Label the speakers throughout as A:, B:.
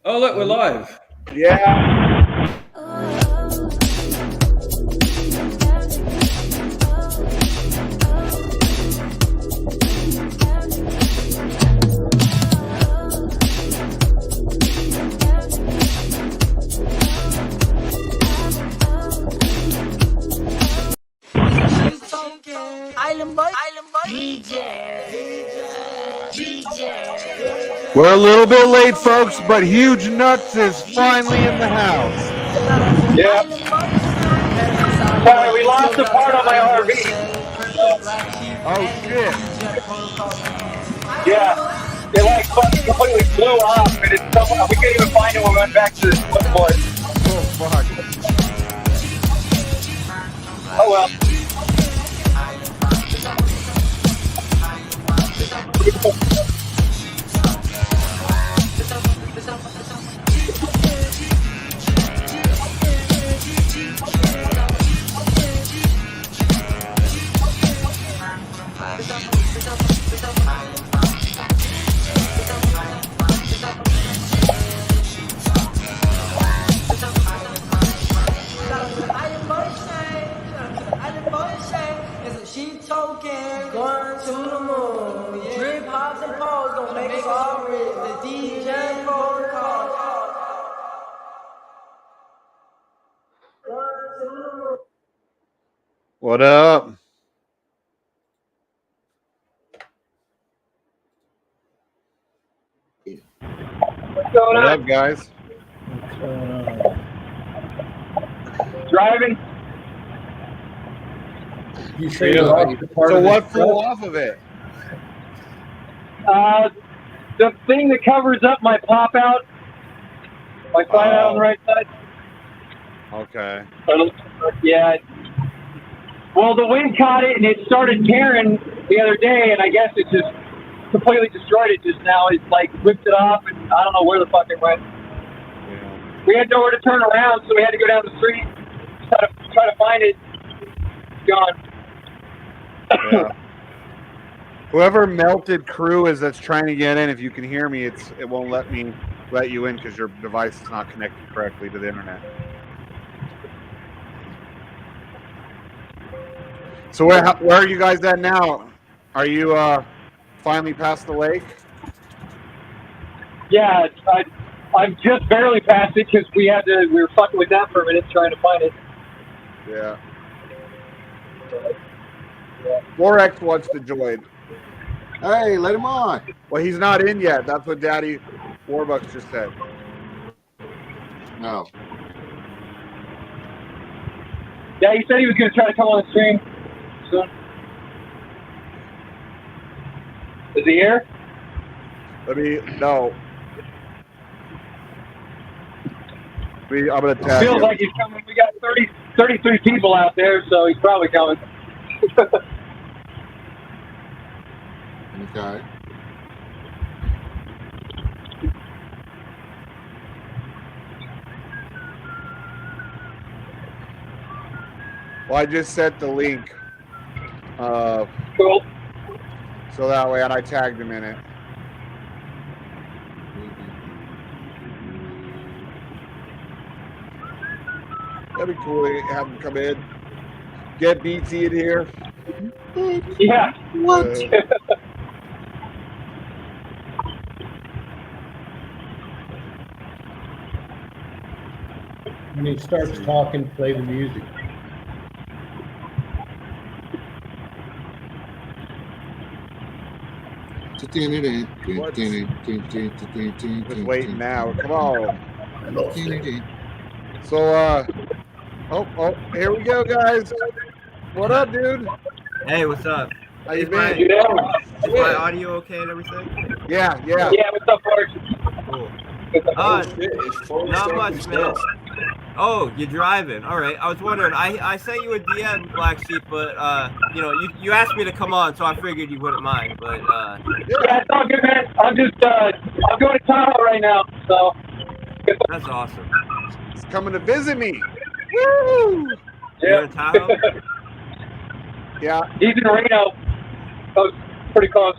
A: Oh, look, we're live.
B: Yeah.
C: We're a little bit late, folks, but Huge Nuts is finally in the house.
B: Yeah. Sorry, we lost a part of my RV.
C: Oh, shit.
B: Yeah. It like fucking completely blew off, and it's somewhere we can't even find it when we went back to the switchboard.
C: Oh, fuck.
B: Oh well.
D: Going to the moon. Drip hops and poles gonna make us all rich. The DJ phone call.
C: What up?
B: What's going
C: What
B: on?
C: up, guys?
B: Driving?
A: You say you lost a part
C: So
A: of
C: what
A: the
C: flew
A: truck?
C: off of it?
B: The thing that covers up my pop out. My sign out on the right side.
C: Okay.
B: Yeah. Well, the wind caught it and it started tearing the other day, and I guess it just completely destroyed it just now. It's like whipped it off, and I don't know where the fuck it went.
C: Yeah.
B: We had nowhere to turn around, so we had to go down the street, try to find it. It's gone.
C: Yeah. Whoever melted crew is that's trying to get in, if you can hear me, it won't let you in because your device is not connected correctly to the internet. So where are you guys at now? Are you finally past the lake?
B: Yeah, I've just barely passed it because we were fucking with that for a minute trying to find it.
C: Yeah. 4X wants to join.
E: Hey, let him on.
C: Well, he's not in yet. That's what Daddy Warbucks just said.
E: No.
B: Yeah, he said he was going to try to come on the stream soon. Is he here?
C: No. I'm going to tag
B: Feels
C: you.
B: like he's coming. We got 33 people out there, so he's probably coming.
E: Okay.
C: Well, I just sent the link.
B: Cool.
C: So that way, and I tagged him in it. That'd be cool to have him come in. Get BT in here.
B: Yeah.
E: What?
A: When he starts talking, play the music.
C: Just waiting now. Come on. So, oh, here we go, guys. What up, dude?
F: Hey, what's up?
C: How you
F: Is my,
C: been?
F: is my audio okay and everything?
C: Yeah.
B: Yeah, what's up, Forrest?
F: Cool.
A: Oh,
F: Not much, man. Oh, you're driving. All right. I was wondering. I sent you a DM, BlackSheep, but you asked me to come on, so I figured you wouldn't mind. But
B: Yeah, it's all good, man. I'm going to Tahoe right now, so.
F: that's awesome.
C: He's coming to visit me. Woo!
F: You're in Tahoe?
C: Yeah.
B: He's in Reno. So it's pretty close.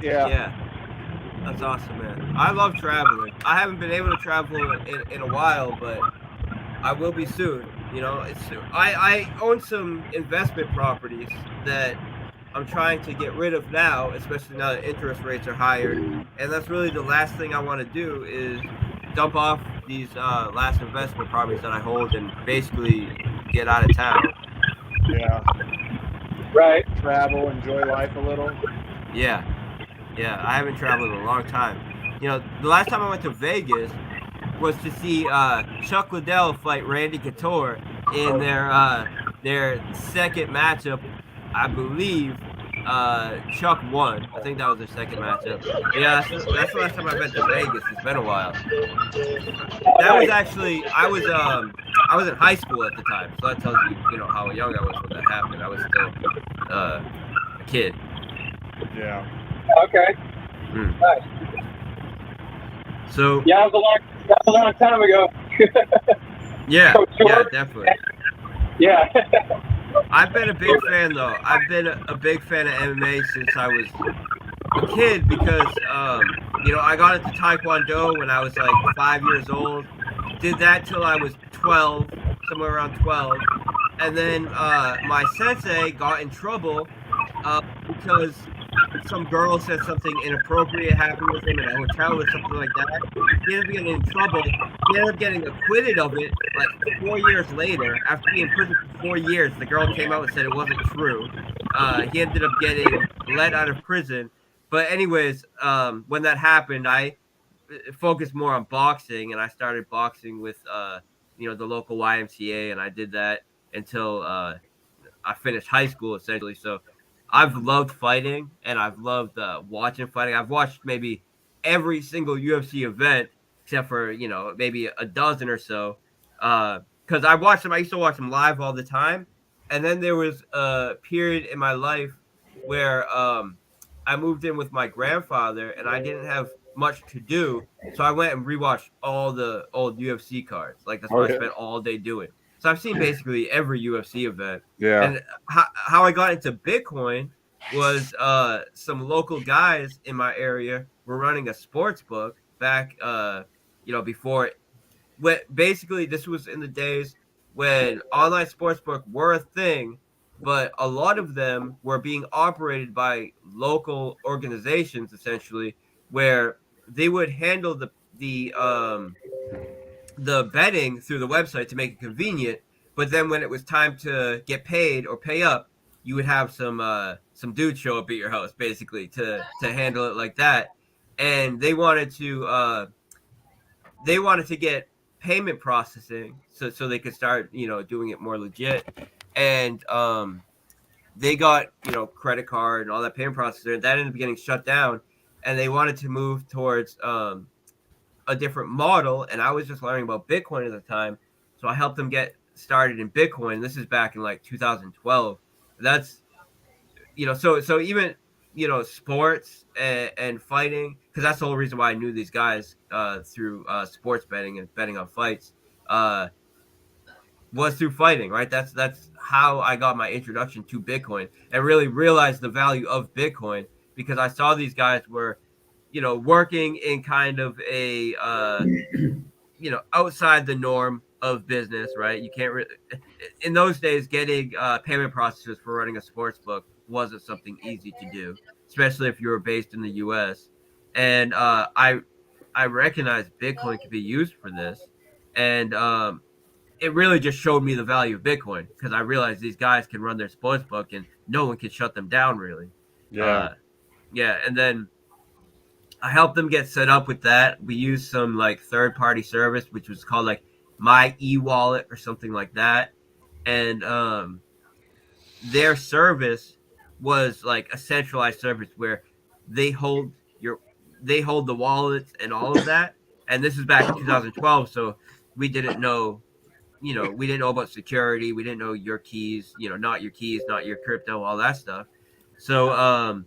C: Yeah.
F: Yeah. That's awesome, man. I love traveling. I haven't been able to travel in a while, but I will be soon. You know, I own some investment properties that I'm trying to get rid of now, especially now that interest rates are higher. And that's really the last thing I want to do is dump off these last investment properties that I hold and basically get out of town.
C: Yeah.
B: Right.
C: Travel, enjoy life a little.
F: Yeah. Yeah. I haven't traveled in a long time. You know, the last time I went to Vegas was to see Chuck Liddell fight Randy Couture in their second matchup. I believe Chuck won. I think that was their second matchup. But yeah, that's the last time I've been to Vegas. It's been a while. That was actually I was in high school at the time, so that tells you know how young I was when that happened. I was still a kid.
C: Yeah.
B: Okay.
F: Mm.
B: Nice.
F: So
B: Yeah, that was a long time ago.
F: yeah,
B: Couture?
F: yeah, definitely.
B: Yeah.
F: I've been a big fan though. I've been a big fan of MMA since I was a kid because you know, I got into Taekwondo when I was like 5 years old. Did that till I was 12, somewhere around 12. And then my sensei got in trouble because some girl said something inappropriate happened with him in a hotel or something like that. He ended up getting in trouble. He ended up getting acquitted of it like 4 years later. After being in prison for 4 years, the girl came out and said it wasn't true. He ended up getting let out of prison. But anyways, when that happened, I focused more on boxing, and I started boxing with you know, the local YMCA, and I did that until I finished high school essentially. So I've loved fighting, and I've loved watching fighting. I've watched maybe every single UFC event except for, you know, maybe a dozen or so. Because I watched them. I used to watch them live all the time, and then there was a period in my life where I moved in with my grandfather, and I didn't have much to do, so I went and rewatched all the old UFC cards. Like that's what I spent all day doing. So I've seen basically every UFC event.
C: Yeah.
F: And how I got into Bitcoin was some local guys in my area were running a sports book back you know, before when basically this was in the days when online sportsbook were a thing, but a lot of them were being operated by local organizations essentially, where they would handle the betting through the website to make it convenient. But then when it was time to get paid or pay up, you would have some dude show up at your house basically to handle it like that. And they wanted to get payment processing so they could start, you know, doing it more legit. And they got, you know, credit card and all that payment processor. That ended up getting shut down, and they wanted to move towards a different model. And I was just learning about Bitcoin at the time, so I helped them get started in Bitcoin. This is back in like 2012. That's, you know, so even, you know, sports and fighting, because that's the whole reason why I knew these guys through sports betting and betting on fights, was through fighting, right? That's how I got my introduction to Bitcoin and really realized the value of Bitcoin, because I saw these guys were, you know, working in kind of a you know, outside the norm of business, right? You can't really, in those days, getting payment processors for running a sports book wasn't something easy to do, especially if you were based in the U.S. And I recognized Bitcoin could be used for this, and it really just showed me the value of Bitcoin, because I realized these guys can run their sports book and no one can shut them down really.
C: Yeah.
F: Yeah, and then I helped them get set up with that. We used some like third party service, which was called like My E-Wallet or something like that. And their service was like a centralized service where they hold your they hold the wallets and all of that. And this is back in 2012, so we didn't know, you know, we didn't know about security. We didn't know your keys, you know, not your keys, not your crypto, all that stuff. So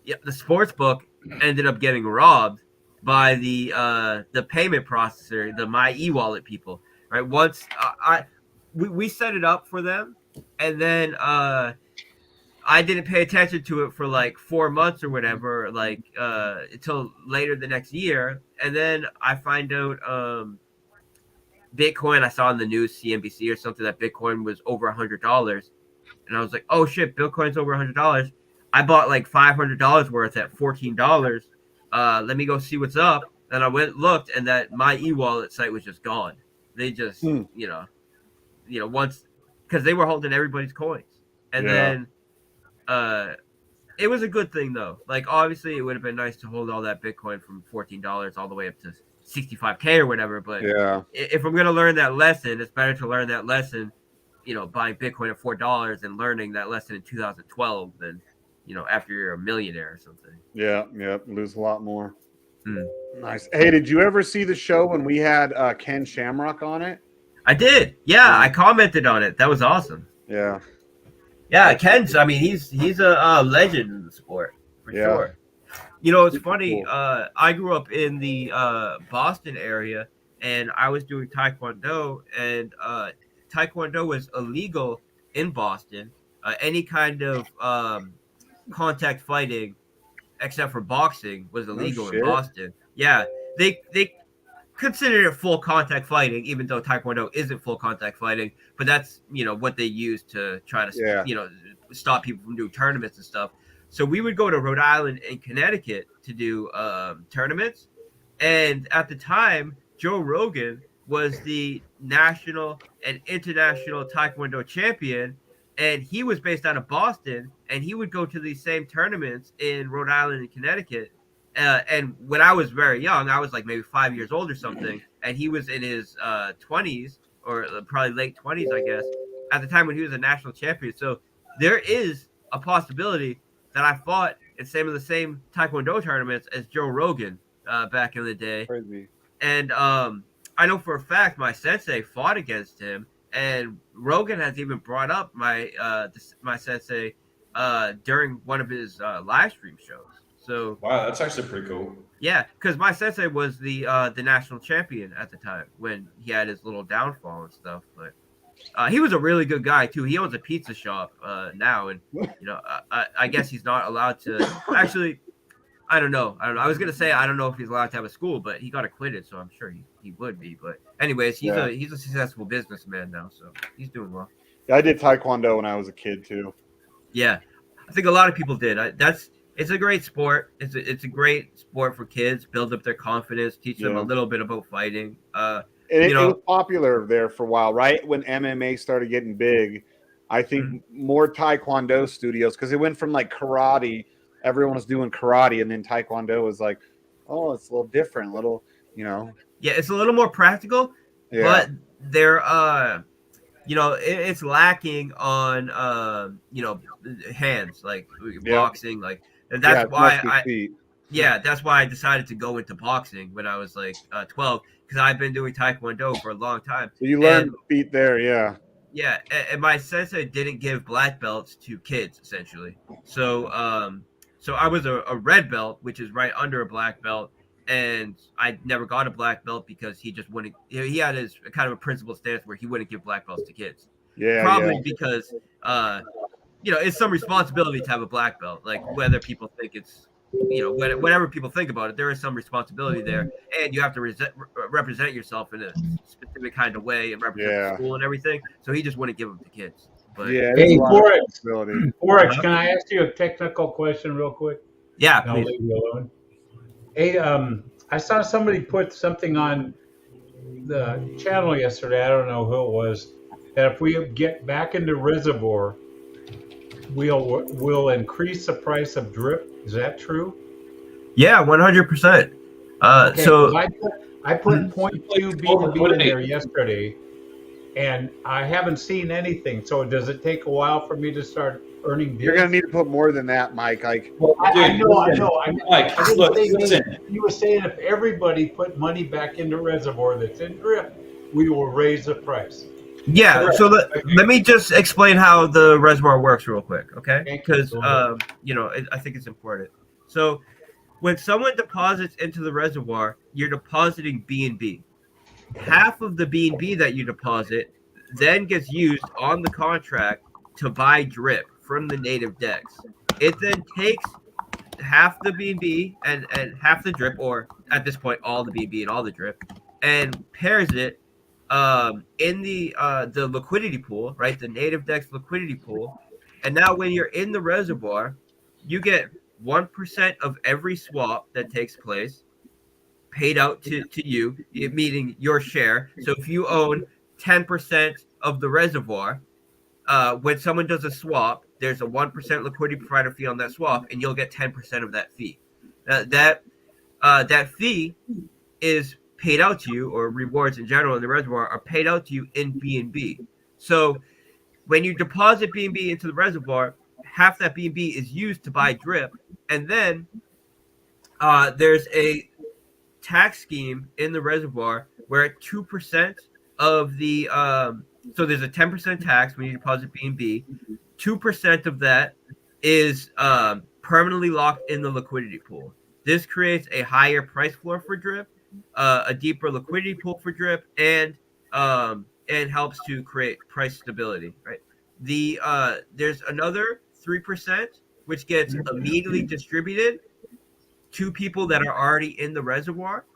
F: yeah, the sports book ended up getting robbed by the payment processor, the My E-Wallet people. Right, once we set it up for them, and then I didn't pay attention to it for like 4 months or whatever, like until later the next year, and then I find out Bitcoin. I saw in the news, CNBC or something, that Bitcoin was over $100, and I was like, oh shit, Bitcoin's over $100. I bought like $500 worth at $14. Let me go see what's up. And I went looked, and that my e-wallet site was just gone. They just once, because they were holding everybody's coins, and then it was a good thing though. Like obviously, it would have been nice to hold all that Bitcoin from $14 all the way up to 65K or whatever. But if I'm gonna learn that lesson, it's better to learn that lesson, buying Bitcoin at $4 and learning that lesson in 2012 than, after you're a millionaire or something.
C: Yeah, lose a lot more. Nice. Hey, did you ever see the show when we had Ken Shamrock on it?
F: I did. Yeah, I commented on it. That was awesome.
C: Yeah.
F: Yeah, Ken's. I mean, he's a legend in the sport for sure. It's funny. Cool. I grew up in the Boston area, and I was doing Taekwondo, and Taekwondo was illegal in Boston. Any kind of contact fighting, except for boxing, was illegal in Boston. Yeah, they considered it full contact fighting, even though Taekwondo isn't full contact fighting. But that's what they use to try to stop people from doing tournaments and stuff. So we would go to Rhode Island and Connecticut to do tournaments, and at the time, Joe Rogan was the national and international Taekwondo champion, and he was based out of Boston, and he would go to these same tournaments in Rhode Island and Connecticut. And when I was very young, I was like maybe 5 years old or something, and he was in his 20s or probably late 20s, I guess, at the time when he was a national champion. So there is a possibility that I fought in some of the same Taekwondo tournaments as Joe Rogan back in the day.
C: Crazy.
F: And I know for a fact my sensei fought against him, and Rogan has even brought up my sensei during one of his live stream shows. So
A: wow, that's actually pretty cool.
F: Yeah, because my sensei was the national champion at the time when he had his little downfall and stuff. But he was a really good guy too. He owns a pizza shop now, and I guess he's not allowed to. Actually, I don't know. I was gonna say I don't know if he's allowed to have a school, but he got acquitted, so I'm sure he would be. But anyways, he's a successful businessman now, so he's doing well.
C: Yeah, I did Taekwondo when I was a kid too.
F: Yeah, I think a lot of people did. It's a great sport. It's a great sport for kids. Build up their confidence. Teach them a little bit about fighting.
C: It was popular there for a while, right? When MMA started getting big, I think more Taekwondo studios, because it went from like karate, everyone was doing karate, and then Taekwondo was like, oh, it's a little different, Yeah,
F: it's a little more practical, but they're it's lacking on hands, like boxing, like. And that's that's why I decided to go into boxing when I was like 12, because I've been doing Taekwondo for a long time.
C: So you learned the feet there,
F: Yeah, and my sensei didn't give black belts to kids, essentially. So I was a red belt, which is right under a black belt, and I never got a black belt because he just wouldn't. He had his kind of a principled stance where he wouldn't give black belts to kids. Probably because it's some responsibility to have a black belt. Like whether people think it's, whatever people think about it, there is some responsibility there, and you have to represent yourself in a specific kind of way and represent the school and everything. So he just wouldn't give them to kids. But
A: hey, Forex, can I ask you a technical question real quick?
F: Yeah,
A: please. I'll leave you alone. Hey, I saw somebody put something on the channel yesterday. I don't know who it was. That if we get back into reservoir, we'll increase the price of drip. Is that true?
F: Yeah, 100%. So
A: I put 0.2 BNB in there yesterday, and I haven't seen anything. So does it take a while for me to start earning bits?
C: You're gonna need to put more than that, Mike.
A: I know. Mike, listen. You were saying if everybody put money back into reservoir that's in drip, we will raise the price.
F: Yeah, correct. So let me just explain how the reservoir works real quick, okay? Because I think it's important. So when someone deposits into the reservoir, you're depositing BNB. Half of the BNB that you deposit then gets used on the contract to buy drip from the native decks. It then takes half the B&B and half the drip, or at this point all the B&B and all the drip, and pairs it in the liquidity pool, right? The native deck's liquidity pool. And now when you're in the reservoir, you get 1% of every swap that takes place paid out to you, meaning your share. So if you own 10% of the reservoir, when someone does a swap, there's a 1% liquidity provider fee on that swap, and you'll get 10% of that fee. That fee is paid out to you, or rewards in general in the reservoir are paid out to you in B&B. So when you deposit B&B into the reservoir, half that B&B is used to buy drip, and then there's a tax scheme in the reservoir where 2% of the so there's a 10% tax when you deposit B&B. 2% of that is permanently locked in the liquidity pool. This creates a higher price floor for drip, a deeper liquidity pool for drip, and helps to create price stability. Right. There's another 3% which gets immediately distributed to people that are already in the reservoir,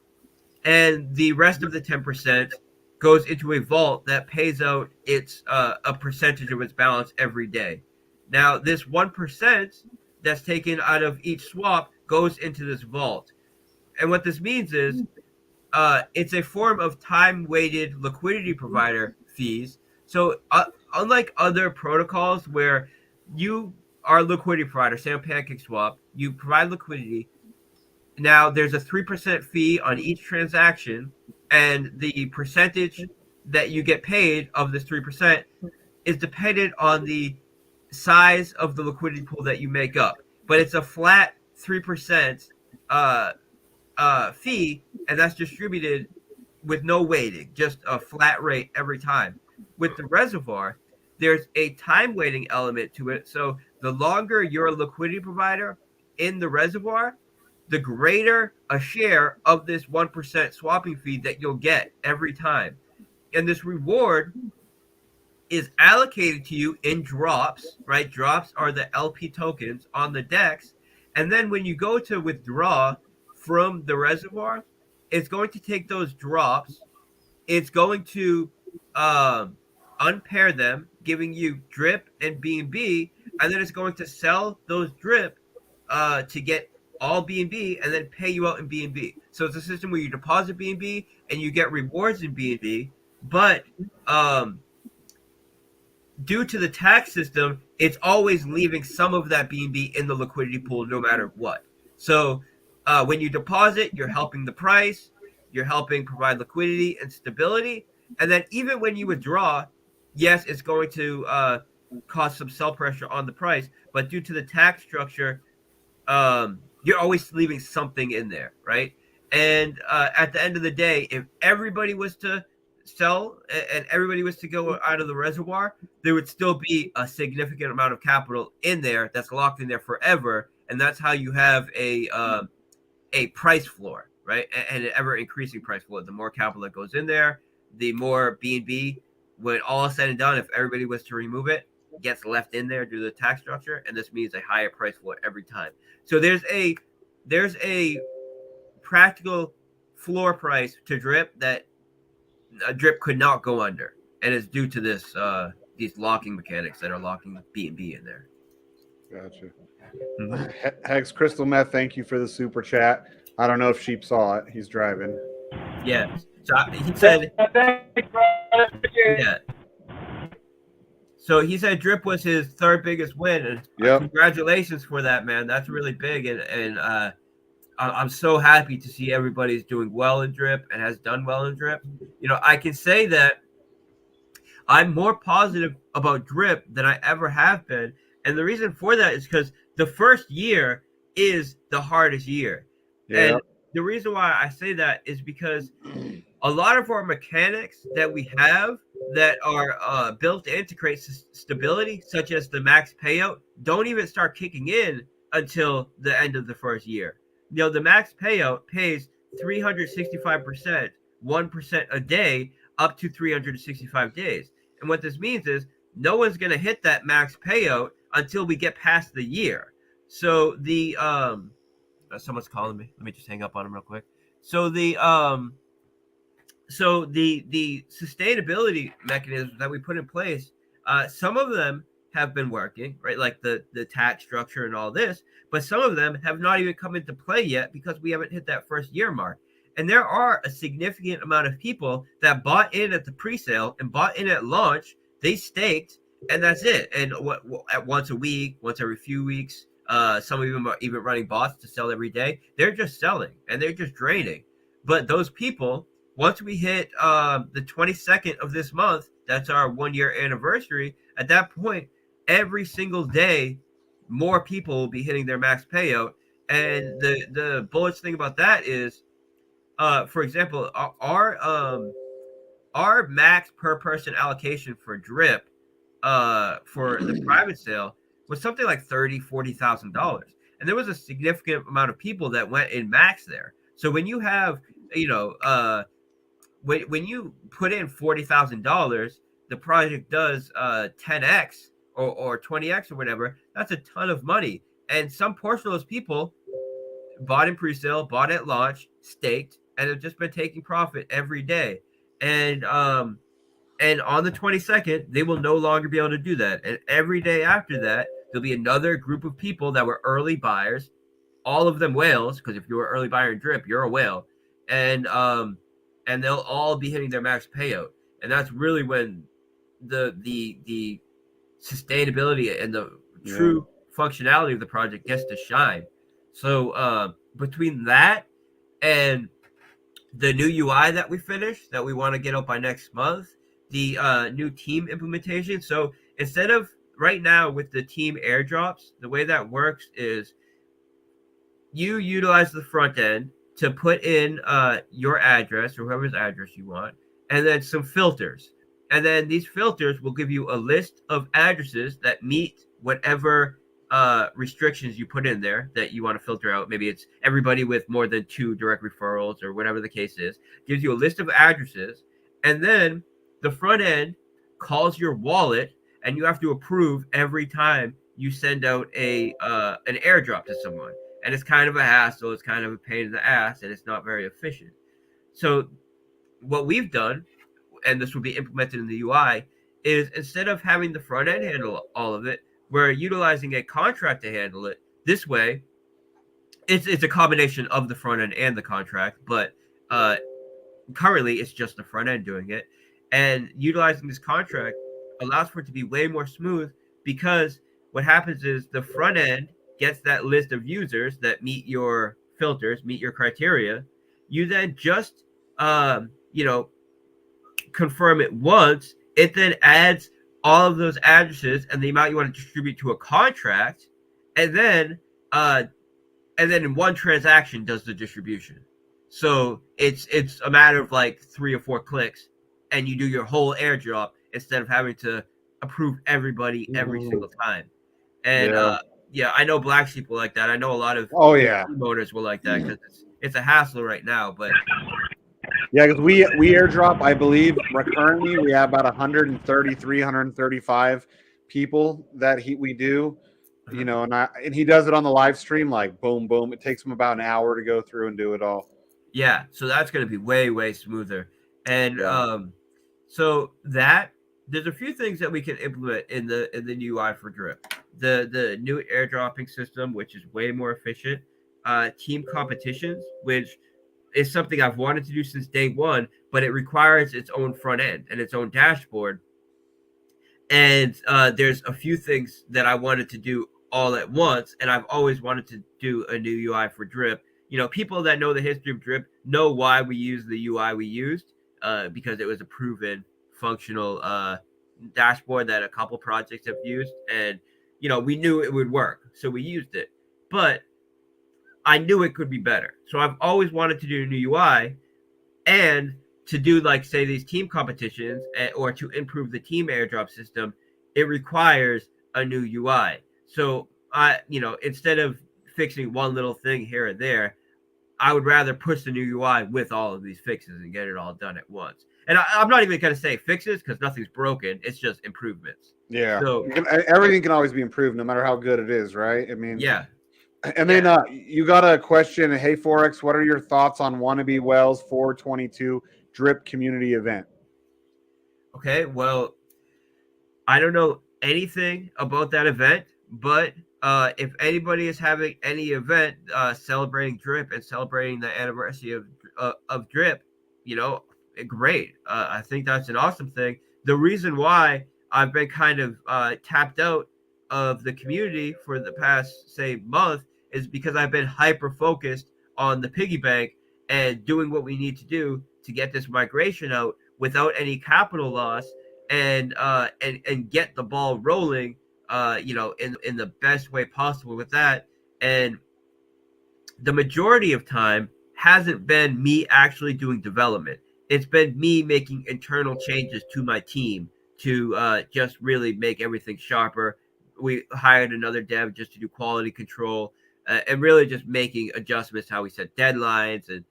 F: and the rest of the 10% goes into a vault that pays out its a percentage of its balance every day. Now, this 1% that's taken out of each swap goes into this vault, and what this means is it's a form of time-weighted liquidity provider fees. So, unlike other protocols where you are a liquidity provider, say on PancakeSwap, you provide liquidity. Now, there's a 3% fee on each transaction, and the percentage that you get paid of this 3% is dependent on the size of the liquidity pool that you make up. But it's a flat 3% fee, and that's distributed with no weighting, just a flat rate every time. With the reservoir, there's a time weighting element to it. So the longer you're a liquidity provider in the reservoir, the greater a share of this 1% swapping fee that you'll get every time. And this reward is allocated to you in drops, right? Drops are the LP tokens on the DEX. And then when you go to withdraw from the reservoir, it's going to take those drops, it's going to unpair them, giving you drip and B&B, and then it's going to sell those drip to get all B&B and then pay you out in B&B. So it's a system where you deposit B&B and you get rewards in B&B, but due to the tax system, it's always leaving some of that B&B in the liquidity pool no matter what. So when you deposit, you're helping the price, you're helping provide liquidity and stability, and then even when you withdraw, yes, it's going to cause some sell pressure on the price, but due to the tax structure, you're always leaving something in there, right? And at the end of the day, if everybody was to sell and everybody was to go out of the reservoir, there would still be a significant amount of capital in there that's locked in there forever, and that's how you have a price floor, right? And an ever increasing price floor. The more capital that goes in there, the more B&B, when all is said and done, if everybody was to remove it, gets left in there due to the tax structure, and this means a higher price floor every time. So there's a practical floor price to drip that a drip could not go under, and it's due to this these locking mechanics that are locking B&B in there.
C: Gotcha.
F: Mm-hmm.
C: Hex Crystal Meth, thank you for the super chat. I don't know if Sheep saw it. He's driving.
F: Yeah. So he said, yeah. So he said drip was his third biggest win, and congratulations for that, man. That's really big, and I'm so happy to see everybody's doing well in drip and has done well in drip. You know, I can say that I'm more positive about drip than I ever have been, and the reason for that is because the first year is the hardest year. Yeah. And the reason why I say that is because a lot of our mechanics that we have that are built in to create stability, such as the max payout, don't even start kicking in until the end of the first year. You know, the max payout pays 365%, 1% a day, up to 365 days. And what this means is no one's going to hit that max payout until we get past the year. So the someone's calling me. Let me just hang up on him real quick. So the sustainability mechanisms that we put in place, some of them have been working, right? Like the tax structure and all this, but some of them have not even come into play yet because we haven't hit that first year mark. And there are a significant amount of people that bought in at the pre-sale and bought in at launch. They staked, and that's it. And at once a week, once every few weeks, some of them are even running bots to sell every day. They're just selling and they're just draining. But those people, once we hit the 22nd of this month, that's our 1 year anniversary. At that point, every single day, more people will be hitting their max payout. And the bullish thing about that is, for example, our max per person allocation for drip for the private sale was something like $40,000, and there was a significant amount of people that went in max there. So when you have, you know, when you put in $40,000, the project does 10x or 20x or whatever. That's a ton of money, and some portion of those people bought in pre-sale, bought at launch, staked, and have just been taking profit every day. And on the 22nd, they will no longer be able to do that. And every day after that, there'll be another group of people that were early buyers, all of them whales, because if you're an early buyer in drip, you're a whale. And they'll all be hitting their max payout. And that's really when the sustainability and the true functionality of the project gets to shine. So between that and the new UI that we finished, that we want to get out by next month, the new team implementation. So instead of right now with the team airdrops, the way that works is you utilize the front end to put in your address or whoever's address you want, and then some filters. And then these filters will give you a list of addresses that meet whatever restrictions you put in there that you want to filter out. Maybe it's everybody with more than 2 direct referrals or whatever the case is. Gives you a list of addresses, and then the front end calls your wallet, and you have to approve every time you send out an airdrop to someone. And it's kind of a hassle. It's kind of a pain in the ass, and it's not very efficient. So what we've done, and this will be implemented in the UI, is instead of having the front end handle all of it, we're utilizing a contract to handle it. This way, it's a combination of the front end and the contract, but currently it's just the front end doing it. And utilizing this contract allows for it to be way more smooth, because what happens is the front end gets that list of users that meet your filters, meet your criteria. You then just confirm it once. It then adds all of those addresses and the amount you want to distribute to a contract, and then in one transaction does the distribution. So it's a matter of like 3 or 4 clicks, and you do your whole airdrop instead of having to approve everybody every single time. And I know BlackSheep will like that. I know a lot of owners will like that, because it's a hassle right now. But
C: yeah, because we airdrop, I believe, currently we have about 133, 135 people that we do. You know, and he does it on the live stream, like boom, boom. It takes him about an hour to go through and do it all.
F: Yeah, so that's going to be way, way smoother. And so that there's a few things that we can implement in the new UI for drip. The new airdropping system, which is way more efficient. Team competitions, which is something I've wanted to do since day one, but it requires its own front end and its own dashboard. And there's a few things that I wanted to do all at once, and I've always wanted to do a new UI for drip. You know, people that know the history of drip know why we used the UI we used, because it was a proven functional dashboard that a couple projects have used, and you know, we knew it would work, so we used it. But I knew it could be better, so I've always wanted to do a new UI, and to do, like, say, these team competitions, or to improve the team airdrop system, it requires a new UI. So instead of fixing one little thing here and there, I would rather push the new UI with all of these fixes and get it all done at once. And I'm not even going to say fixes because nothing's broken. It's just improvements.
C: Yeah.
F: So
C: Everything can always be improved no matter how good it is, right? I mean,
F: yeah.
C: and then you got a question. Hey, Forex, what are your thoughts on Wannabe Wells 422 Drip Community Event?
F: Okay. Well, I don't know anything about that event, but if anybody is having any event celebrating Drip and celebrating the anniversary of Drip, great. I think that's an awesome thing. The reason why I've been kind of tapped out of the community for the past, say, month is because I've been hyper focused on the piggy bank and doing what we need to do to get this migration out without any capital loss and get the ball rolling, in the best way possible with that. And the majority of time hasn't been me actually doing development. It's been me making internal changes to my team to just really make everything sharper. We hired another dev just to do quality control and really just making adjustments how we set deadlines and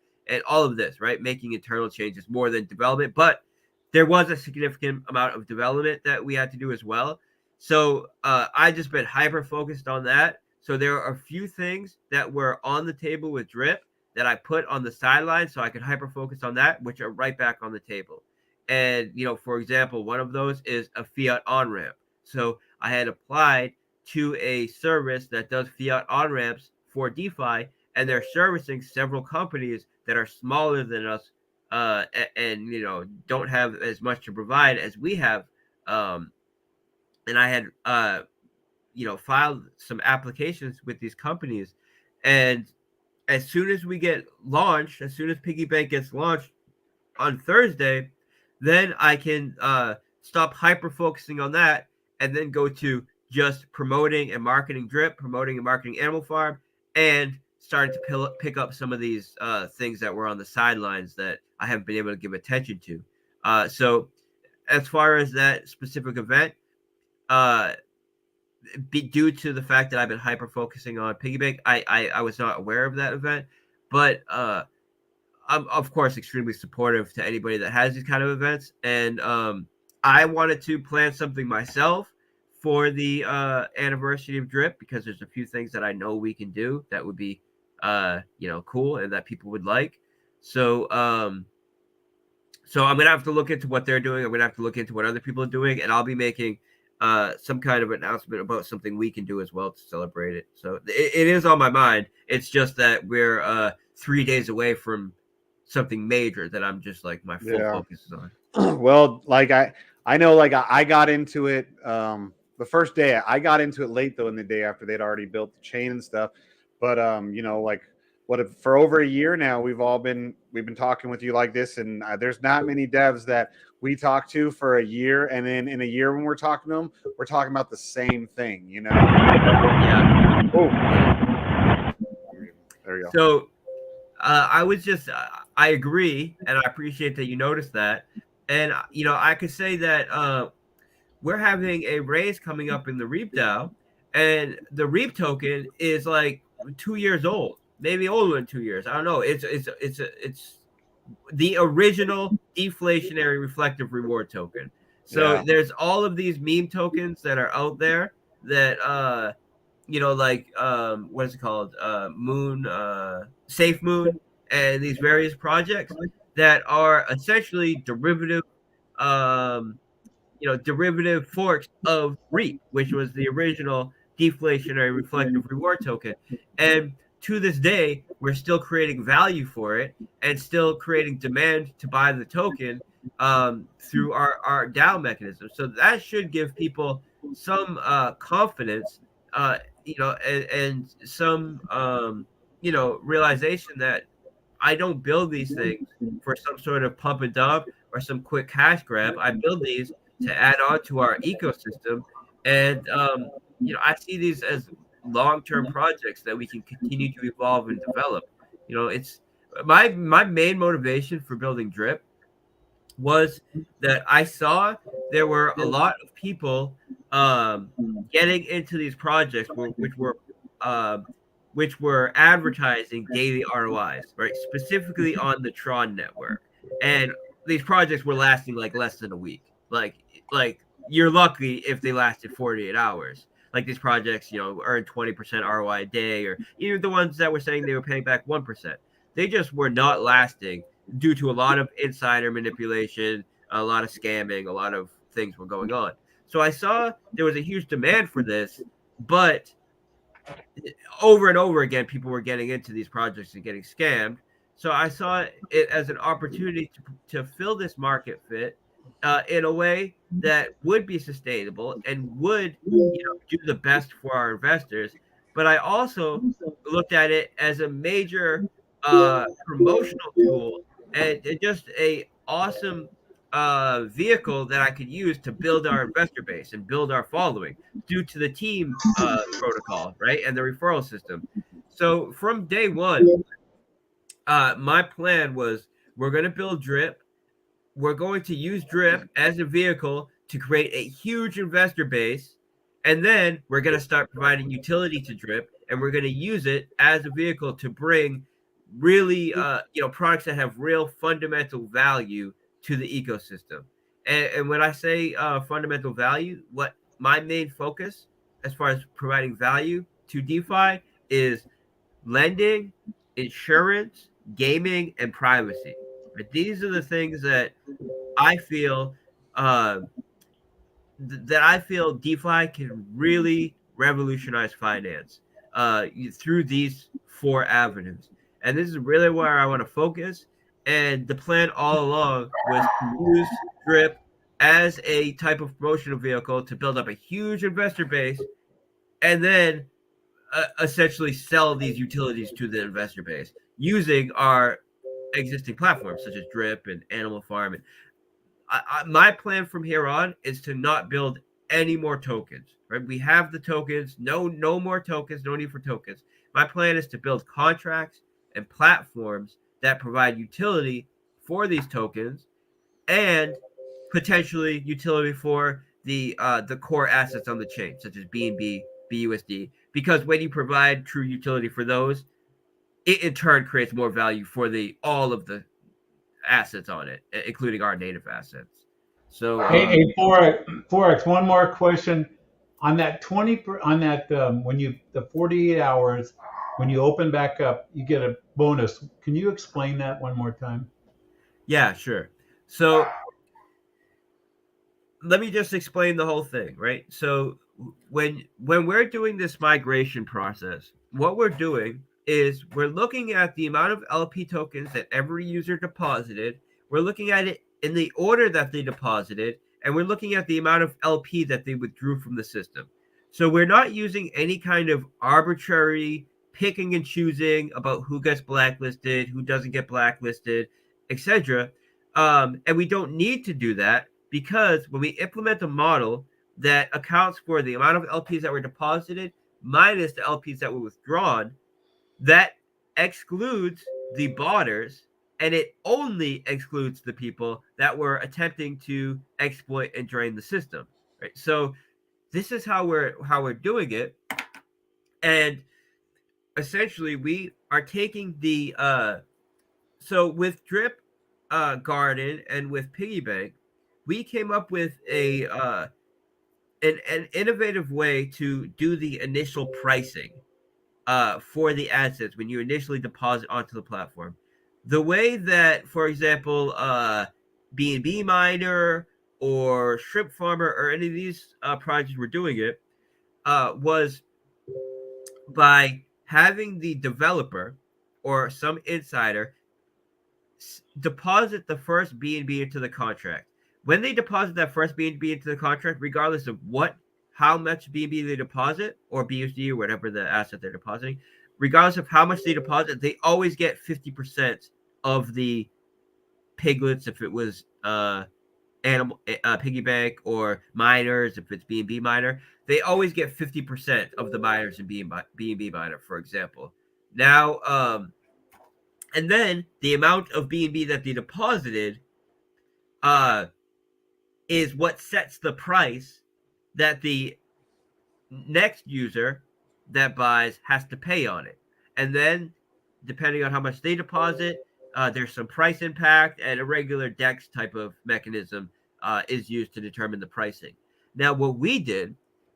F: all of this, right? Making internal changes more than development. But there was a significant amount of development that we had to do as well. So I just been hyper focused on that. So there are a few things that were on the table with Drip that I put on the sideline so I could hyper focus on that, which are right back on the table. And for example, one of those is a fiat on ramp. So I had applied to a service that does fiat on ramps for DeFi, and they're servicing several companies that are smaller than us, and don't have as much to provide as we have. And I had filed some applications with these companies, and as soon as we get launched, as soon as Piggy Bank gets launched on Thursday, then I can stop hyper focusing on that and then go to just promoting and marketing Drip, promoting and marketing Animal Farm, and starting to pick up some of these things that were on the sidelines that I haven't been able to give attention to. So as far as that specific event, uh, due to the fact that I've been hyper focusing on Piggy Bank, I was not aware of that event, but I'm of course extremely supportive to anybody that has these kind of events, and I wanted to plan something myself for the anniversary of Drip because there's a few things that I know we can do that would be cool and that people would like. So I'm gonna have to look into what they're doing. I'm gonna have to look into what other people are doing, and I'll be making some kind of announcement about something we can do as well to celebrate it. So it is on my mind. It's just that we're 3 days away from something major that I'm just like my full focus is on.
C: Well, like I know, like I got into it the first day. I got into it late though, in the day after they'd already built the chain and stuff. But like for over a year now, we've been talking with you like this, and there's not many devs that we talk to for a year, and then in a year when we're talking to them, we're talking about the same thing,
F: Yeah.
C: Oh, there you go.
F: So I was just I agree, and I appreciate that you noticed that. And I could say that we're having a raise coming up in the Reap DAO, and the Reap token is like 2 years old, maybe older than 2 years. I don't know. It's the original deflationary reflective reward token. So there's all of these meme tokens that are out there that like what is it called? Moon, Safe Moon, and these various projects that are essentially um derivative forks of REAP, which was the original deflationary reflective reward token. And to this day, we're still creating value for it and still creating demand to buy the token through our DAO mechanism. So that should give people some confidence, and some, realization that I don't build these things for some sort of pump and dump or some quick cash grab. I build these to add on to our ecosystem, and I see these as long-term projects that we can continue to evolve and develop. It's my main motivation for building Drip was that I saw there were a lot of people getting into these projects which were which were advertising daily ROIs, right? Specifically on the Tron network. And these projects were lasting like less than a week. Like you're lucky if they lasted 48 hours. Like these projects, earn 20% ROI a day, or even the ones that were saying they were paying back 1%. They just were not lasting due to a lot of insider manipulation, a lot of scamming, a lot of things were going on. So I saw there was a huge demand for this, but over and over again, people were getting into these projects and getting scammed. So I saw it as an opportunity to fill this market fit in a way that would be sustainable and would do the best for our investors. But I also looked at it as a major promotional tool and just a awesome vehicle that I could use to build our investor base and build our following due to the team protocol, right, and the referral system. So from day one, my plan was we're going to build Drip. We're going to use Drip as a vehicle to create a huge investor base, and then we're going to start providing utility to Drip, and we're going to use it as a vehicle to bring really, products that have real fundamental value to the ecosystem. And when I say fundamental value, what my main focus as far as providing value to DeFi is lending, insurance, gaming, and privacy. Right? These are the things that I feel uh, that I feel DeFi can really revolutionize finance through these four avenues. And this is really where I want to focus. And the plan all along was to use Drip as a type of promotional vehicle to build up a huge investor base, and then essentially sell these utilities to the investor base using our existing platforms such as Drip and Animal Farm. And my plan from here on is to not build any more tokens. Right? We have the tokens. No more tokens. No need for tokens. My plan is to build contracts and platforms that provide utility for these tokens and potentially utility for the core assets on the chain, such as BNB, BUSD. Because when you provide true utility for those, it in turn creates more value for all of the assets on it, including our native assets. So
A: Hey, Forex, one more question on that when you the 48 hours when you open back up, you get a bonus. Can you explain that one more time?
F: yeah, sure. So let me just explain the whole thing, right? So when we're doing this migration process, what we're doing is we're looking at the amount of LP tokens that every user deposited. We're looking at it in the order that they deposited, and we're looking at the amount of LP that they withdrew from the system. So we're not using any kind of arbitrary picking and choosing about who gets blacklisted, who doesn't get blacklisted, etc. And we don't need to do that because when we implement a model that accounts for the amount of LPs that were deposited minus the LPs that were withdrawn, that excludes the botters, and it only excludes the people that were attempting to exploit and drain the system. Right. So this is how we're doing it, and essentially we are taking the so with Drip Garden and with Piggy Bank, we came up with an innovative way to do the initial pricing for the assets when you initially deposit onto the platform. The way that, for example, BNB Miner or Shrimp Farmer or any of these projects were doing it was by having the developer or some insider deposit the first BNB into the contract. When they deposit that first BNB into the contract, regardless of how much BNB they deposit or BUSD or whatever the asset they're depositing, regardless of how much they deposit, they always get 50% of the piglets if it was animal piggy bank, or miners if it's BNB miner. They always get 50% of the miners in BNB miner, for example. Now, and then the amount of BNB that they deposited uh, is what sets the price that the next user that buys has to pay on it. and then depending on how much they deposit, there's some price impact, and a regular DEX type of mechanism is used to determine the pricing. Now, what we did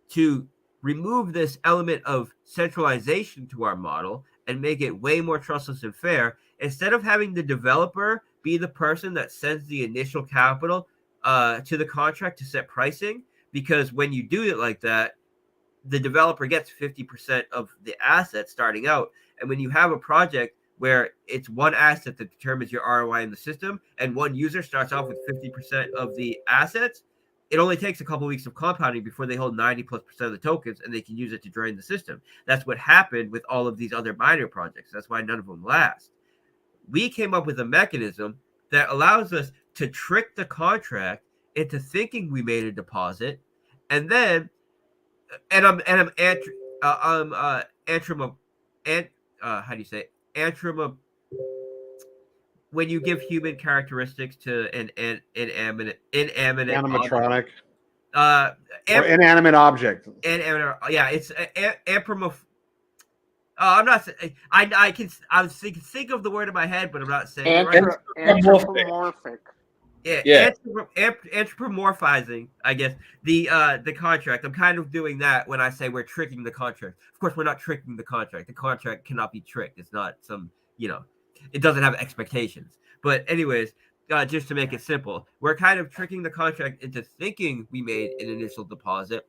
F: to remove this element of centralization to our model and make it way more trustless and fair, instead of having the developer be the person that sends the initial capital to the contract to set pricing, because when you do it like that, the developer gets 50% of the asset starting out. And when you have a project where it's one asset that determines your ROI in the system, and one user starts off with 50% of the assets, it only takes a couple of weeks of compounding before they hold 90+% of the tokens, and they can use it to drain the system. That's what happened with all of these other miner projects. That's why none of them last. We came up with a mechanism that allows us to trick the contract into thinking we made a deposit, and then how do you say it? When you give human characteristics to an inanimate
C: Animatronic
F: object.
C: or inanimate object.
F: Yeah, it's I'm not. I can think of the word in my head, but I'm not saying it right.
G: Anthropomorphic.
F: Yeah. Anthropomorphizing, I guess, the contract. I'm kind of doing that when I say we're tricking the contract. Of course, we're not tricking the contract. The contract cannot be tricked. It's not some, it doesn't have expectations. But anyways, just to make it simple, we're kind of tricking the contract into thinking we made an initial deposit,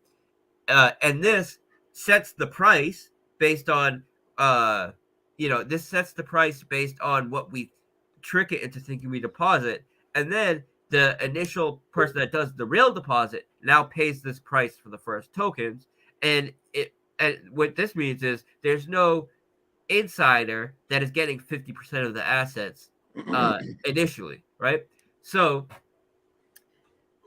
F: and this sets the price based on, this sets the price based on what we trick it into thinking we deposit. And then the initial person that does the real deposit now pays this price for the first tokens. And what this means is there's no insider that is getting 50% of the assets initially, right? So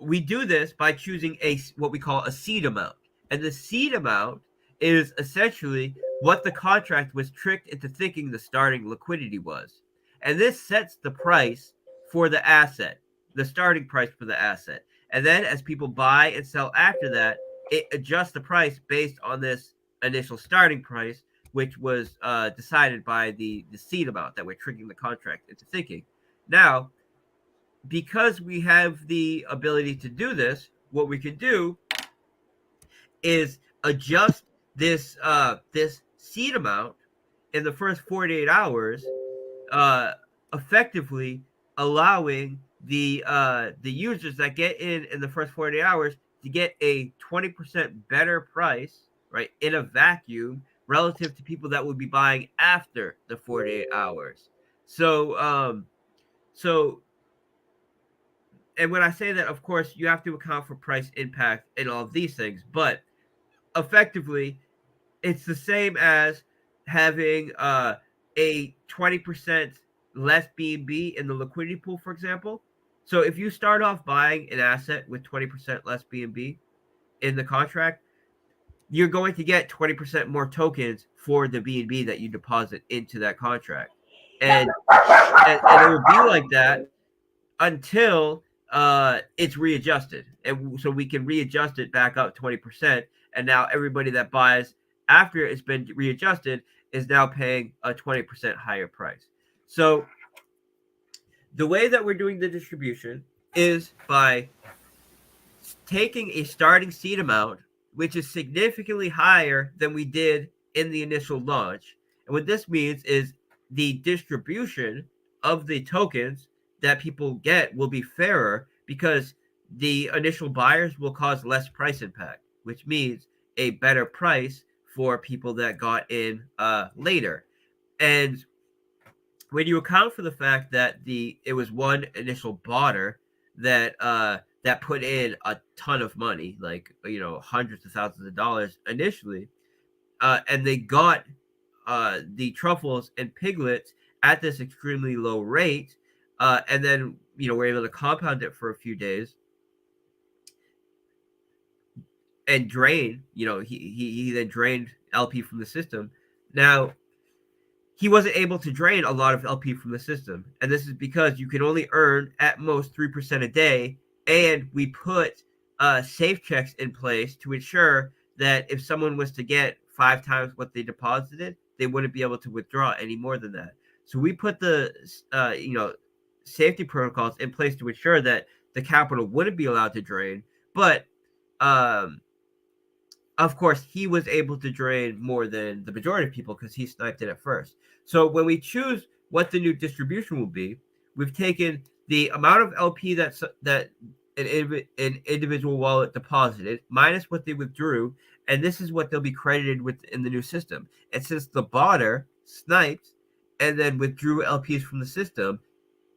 F: we do this by choosing what we call a seed amount. And the seed amount is essentially what the contract was tricked into thinking the starting liquidity was. And this sets the price for the asset, the starting price for the asset. And then as people buy and sell after that, it adjusts the price based on this initial starting price, which was decided by the seed amount that we're tricking the contract into thinking. Now, because we have the ability to do this, what we can do is adjust this seed amount in the first 48 hours, effectively allowing the users that get in the first 48 hours to get a 20% better price, right, in a vacuum relative to people that would be buying after the 48 hours. So and when I say that, of course, you have to account for price impact and all of these things, but effectively, it's the same as having a 20% less BNB in the liquidity pool, for example. So if you start off buying an asset with 20% less BNB in the contract, you're going to get 20% more tokens for the BNB that you deposit into that contract. And it will be like that until it's readjusted. And so we can readjust it back up 20%. And now everybody that buys after it's been readjusted is now paying a 20% higher price. So the way that we're doing the distribution is by taking a starting seed amount, which is significantly higher than we did in the initial launch. And what this means is the distribution of the tokens that people get will be fairer because the initial buyers will cause less price impact, which means a better price for people that got in later. And when you account for the fact that it was one initial botter that put in a ton of money, like hundreds of thousands of dollars initially, and they got the truffles and piglets at this extremely low rate, and then we're able to compound it for a few days and drain. He then drained LP from the system. Now, he wasn't able to drain a lot of LP from the system. And this is because you can only earn at most 3% a day. And we put safe checks in place to ensure that if someone was to get 5 times what they deposited, they wouldn't be able to withdraw any more than that. So we put the safety protocols in place to ensure that the capital wouldn't be allowed to drain, but of course, he was able to drain more than the majority of people because he sniped it at first. So when we choose what the new distribution will be, we've taken the amount of LP that an individual wallet deposited minus what they withdrew, and this is what they'll be credited with in the new system. And since the botter sniped and then withdrew LPs from the system,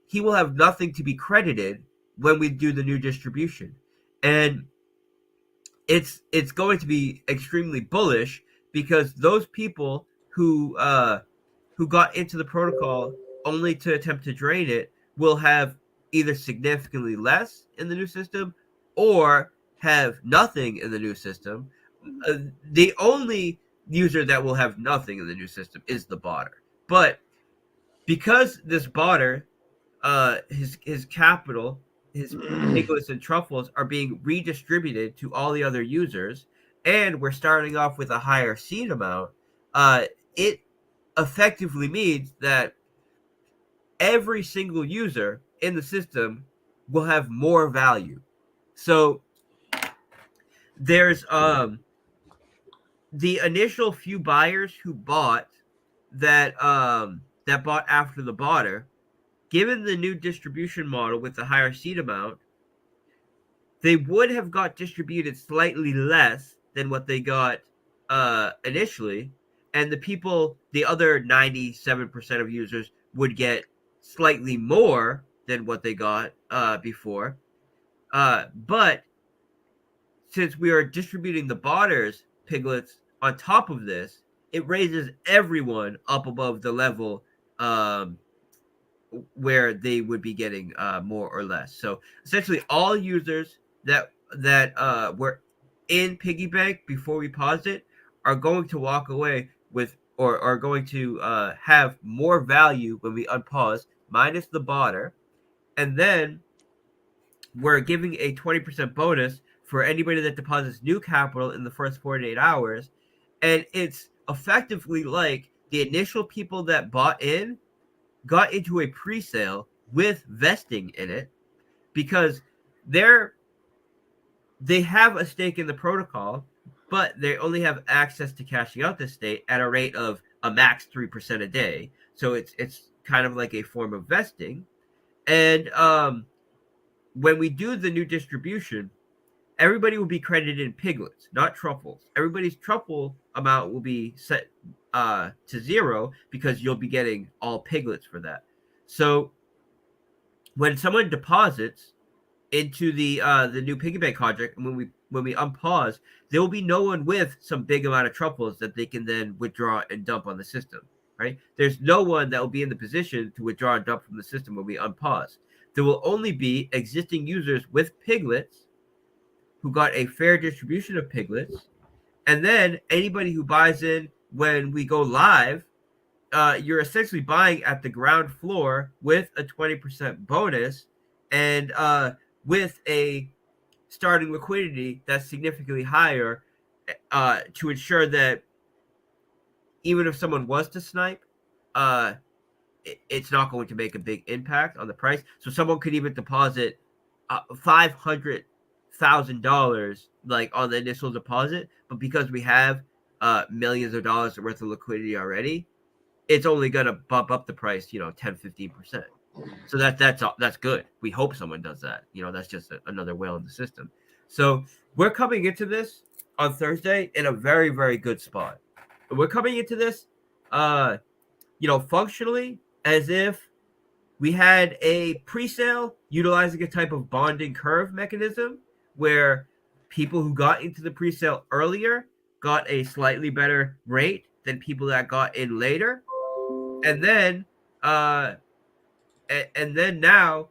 F: he will have nothing to be credited when we do the new distribution. And it's going to be extremely bullish because those people who got into the protocol only to attempt to drain it will have either significantly less in the new system or have nothing in the new system. The only user that will have nothing in the new system is the botter. But because this botter, his capital, his piglets and truffles are being redistributed to all the other users, and we're starting off with a higher seed amount, it effectively means that every single user in the system will have more value. So there's the initial few buyers who bought that bought after the botter. Given the new distribution model with the higher seed amount, they would have got distributed slightly less than what they got initially, and the other 97% of users would get slightly more than what they got before. But since we are distributing the botters piglets on top of this, it raises everyone up above the level where they would be getting more or less. So essentially, all users that were in piggy bank before we paused it are going to walk away with or are going to have more value when we unpause, minus the botter, and then we're giving a 20% bonus for anybody that deposits new capital in the first 48 hours, and it's effectively like the initial people that bought in got into a pre-sale with vesting in it because they have a stake in the protocol, but they only have access to cashing out this stake at a rate of a max 3% a day. So it's kind of like a form of vesting. And when we do the new distribution, everybody will be credited in piglets, not truffles. Everybody's truffle amount will be set to 0 because you'll be getting all piglets for that. So when someone deposits into the new piggy bank contract, and when we unpause, there will be no one with some big amount of truffles that they can then withdraw and dump on the system. Right? There's no one that will be in the position to withdraw and dump from the system when we unpause. There will only be existing users with piglets who got a fair distribution of piglets, and then anybody who buys in when we go live, you're essentially buying at the ground floor with a 20% bonus and with a starting liquidity that's significantly higher to ensure that even if someone was to snipe, it's not going to make a big impact on the price. So someone could even deposit $500,000 like on the initial deposit, but because we have millions of dollars worth of liquidity already, it's only going to bump up the price, 10-15%. So that's good. We hope someone does that. That's just another whale in the system. So we're coming into this on Thursday in a very, very good spot. We're coming into this, functionally as if we had a pre-sale utilizing a type of bonding curve mechanism where people who got into the pre-sale earlier got a slightly better rate than people that got in later. And then now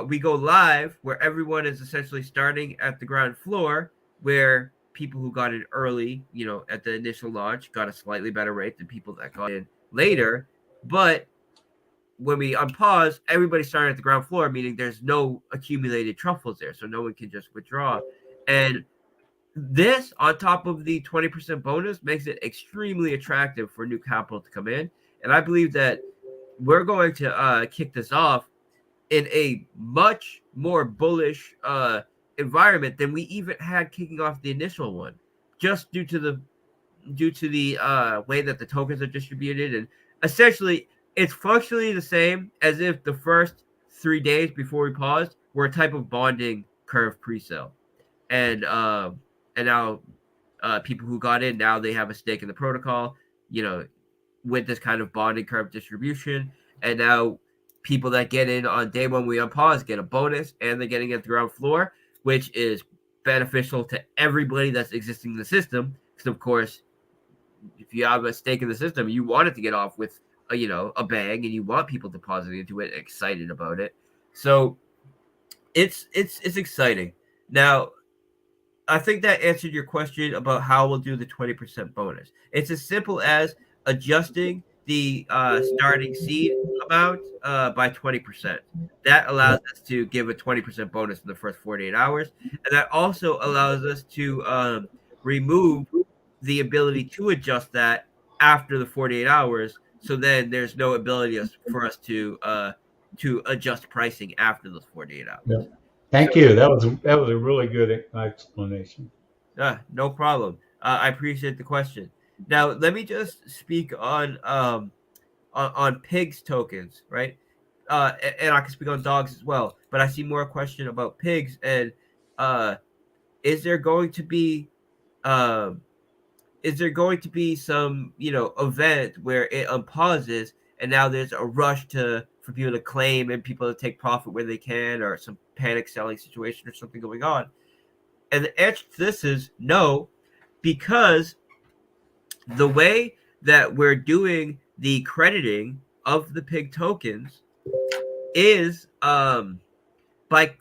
F: we go live where everyone is essentially starting at the ground floor, where people who got in early, at the initial launch, got a slightly better rate than people that got in later. But when we unpause, everybody's starting at the ground floor, meaning there's no accumulated truffles there, so no one can just withdraw. And This, on top of the 20% bonus, makes it extremely attractive for new capital to come in. And I believe that we're going to kick this off in a much more bullish environment than we even had kicking off the initial one, just due to the way that the tokens are distributed. And essentially, it's functionally the same as if the first 3 days before we paused were a type of bonding curve pre-sale. And now people who got in, now they have a stake in the protocol, you know, with this kind of bonding curve distribution. And now people that get in on day one we unpause get a bonus, and they're getting at the ground floor, which is beneficial to everybody that's existing in the system. Because of course, if you have a stake in the system, you want it to get off with a bang, and you want people depositing into it, excited about it. So it's exciting. Now, I think that answered your question about how we'll do the 20% bonus. It's as simple as adjusting the starting seed amount by 20%. That allows us to give a 20% bonus in the first 48 hours. And that also allows us to remove the ability to adjust that after the 48 hours. So then there's no ability for us to adjust pricing after those 48 hours.
A: Yeah. Thank you. That was a really good explanation.
F: No problem. I appreciate the question. Now, let me just speak on pigs tokens, right? And I can speak on dogs as well. But I see more question about pigs. And is there going to be some event where it unpauses, and now there's a rush for people to claim and people to take profit where they can, or some panic selling situation or something going on? And the answer to this is no, because the way that we're doing the crediting of the pig tokens is by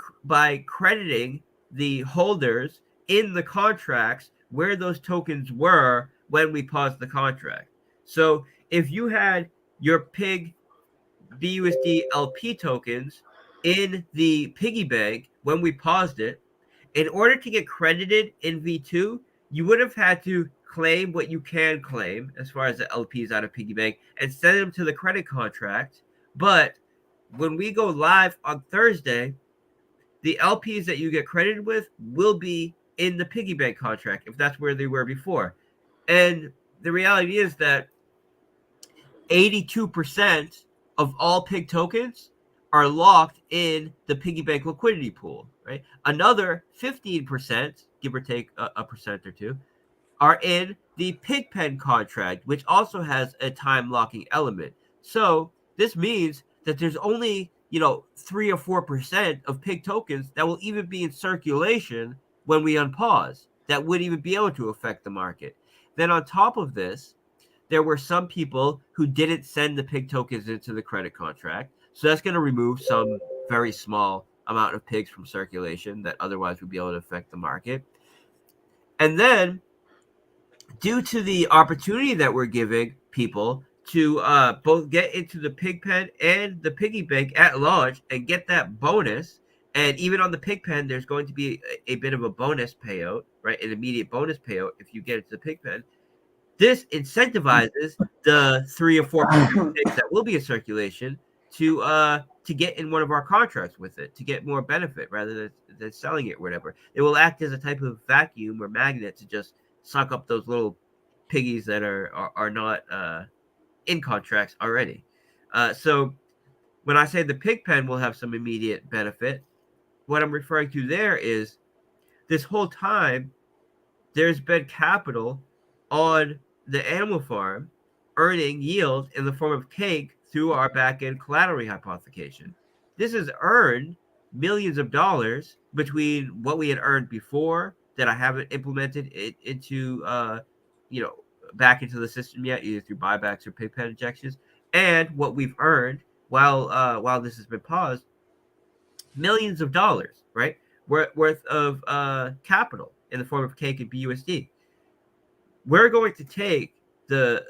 F: crediting the holders in the contracts where those tokens were when we paused the contract. So if you had your pig BUSD LP tokens in the piggy bank when we paused it, in order to get credited in V2, you would have had to claim what you can claim as far as the LPs out of piggy bank and send them to the credit contract. But when we go live on Thursday, the LPs that you get credited with will be in the piggy bank contract if that's where they were before. And the reality is that 82% of all pig tokens are locked in the piggy bank liquidity pool, right? Another 15%, give or take a percent or two, are in the pigpen contract, which also has a time locking element. So this means that there's only 3 or 4% of pig tokens that will even be in circulation when we unpause, that would even be able to affect the market. Then on top of this, there were some people who didn't send the pig tokens into the credit contract. So that's going to remove some very small amount of pigs from circulation that otherwise would be able to affect the market. And then, due to the opportunity that we're giving people to both get into the pig pen and the piggy bank at launch and get that bonus, and even on the pig pen, there's going to be a bit of a bonus payout, right? An immediate bonus payout if you get into the pig pen. This incentivizes the 3 or 4 pigs that will be in circulation to get in one of our contracts with it, to get more benefit rather than selling it or whatever. It will act as a type of vacuum or magnet to just suck up those little piggies that are not in contracts already. So when I say the pig pen will have some immediate benefit, what I'm referring to there is this whole time there's been capital on the animal farm earning yield in the form of cake through our back-end collateral hypothecation. This has earned millions of dollars between what we had earned before that I haven't implemented it into back into the system yet, either through buybacks or pigpen injections, and what we've earned while this has been paused. Millions of dollars, right? Worth of capital in the form of cake and BUSD. We're going to take the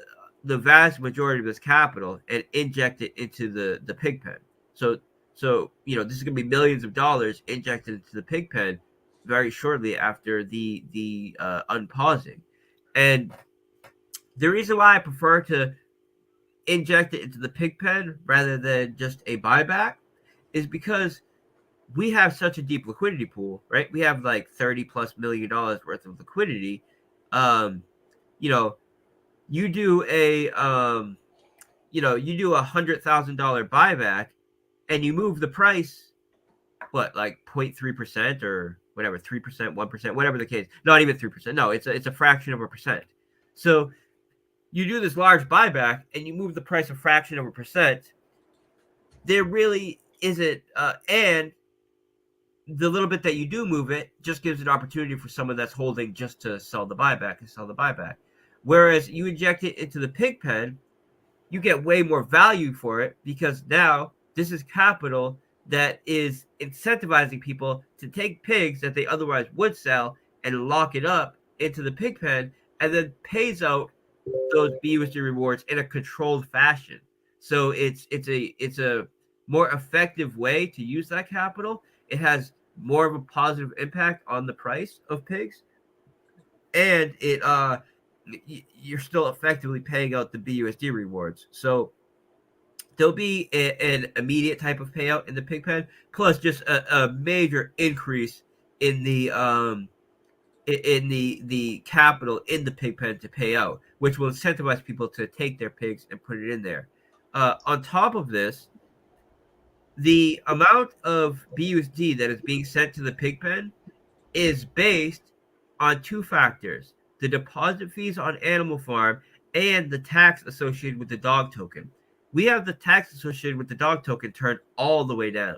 F: vast majority of this capital and inject it into the pig pen. So this is going to be millions of dollars injected into the pig pen very shortly after the unpausing. And the reason why I prefer to inject it into the pig pen rather than just a buyback is because we have such a deep liquidity pool, right? We have like $30+ million worth of liquidity. Um, you know, you do a you do $100,000 buyback, and you move the price, what, like 0.3% or whatever, 3%, 1%, whatever the case. Not even 3%. No, it's a fraction of a percent. So you do this large buyback, and you move the price a fraction of a percent. There really isn't, and the little bit that you do move it just gives an opportunity for someone that's holding just to sell the buyback and sell the buyback. Whereas you inject it into the pig pen, you get way more value for it because now this is capital that is incentivizing people to take pigs that they otherwise would sell and lock it up into the pig pen, and then pays out those BUSD rewards in a controlled fashion. So it's a more effective way to use that capital. It has more of a positive impact on the price of pigs, and you're still effectively paying out the BUSD rewards. So there'll be an immediate type of payout in the pig pen, plus just a major increase in the capital in the pig pen to pay out, which will incentivize people to take their pigs and put it in there. On top of this, the amount of BUSD that is being sent to the pig pen is based on two factors: the deposit fees on Animal Farm and the tax associated with the dog token. We have the tax associated with the dog token turned all the way down,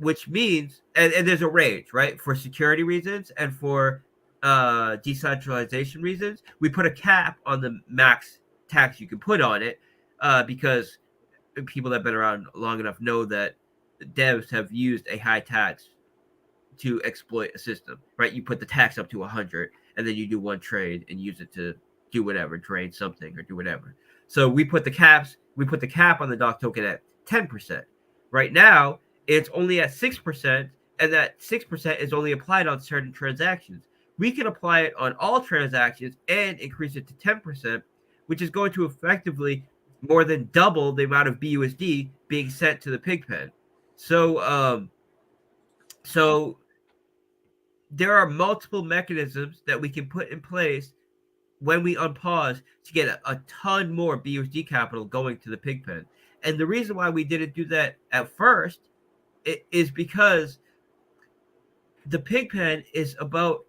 F: which means, and there's a range, right? For security reasons and for decentralization reasons, we put a cap on the max tax you can put on it, because people that have been around long enough know that devs have used a high tax to exploit a system, right? You put the tax up to 100, and then you do one trade and use it to do whatever, trade something or do whatever. So we put the cap on the dog token at 10%. Right now, it's only at 6%, and that 6% is only applied on certain transactions. We can apply it on all transactions and increase it to 10%, which is going to effectively more than double the amount of BUSD being sent to the pig pen. So there are multiple mechanisms that we can put in place when we unpause to get a ton more BUSD capital going to the pig pen. And the reason why we didn't do that at first is because the pig pen is about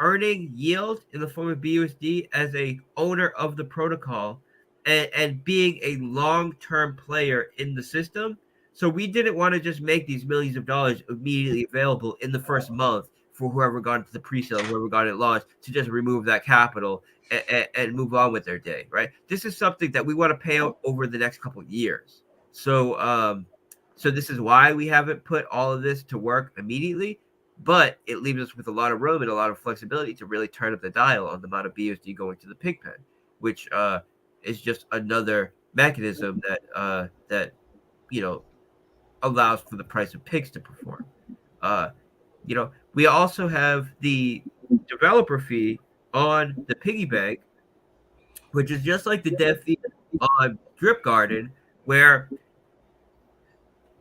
F: earning yield in the form of BUSD as a owner of the protocol, and being a long-term player in the system. So we didn't want to just make these millions of dollars immediately available in the first month for whoever got into the pre-sale, whoever got it launched, to just remove that capital and move on with their day, right? This is something that we want to pay out over the next couple of years. So this is why we haven't put all of this to work immediately, but it leaves us with a lot of room and a lot of flexibility to really turn up the dial on the amount of BUSD going to the pig pen, which is just another mechanism that allows for the price of pigs to perform. We also have the developer fee on the piggy bank, which is just like the dev fee on Drip Garden, where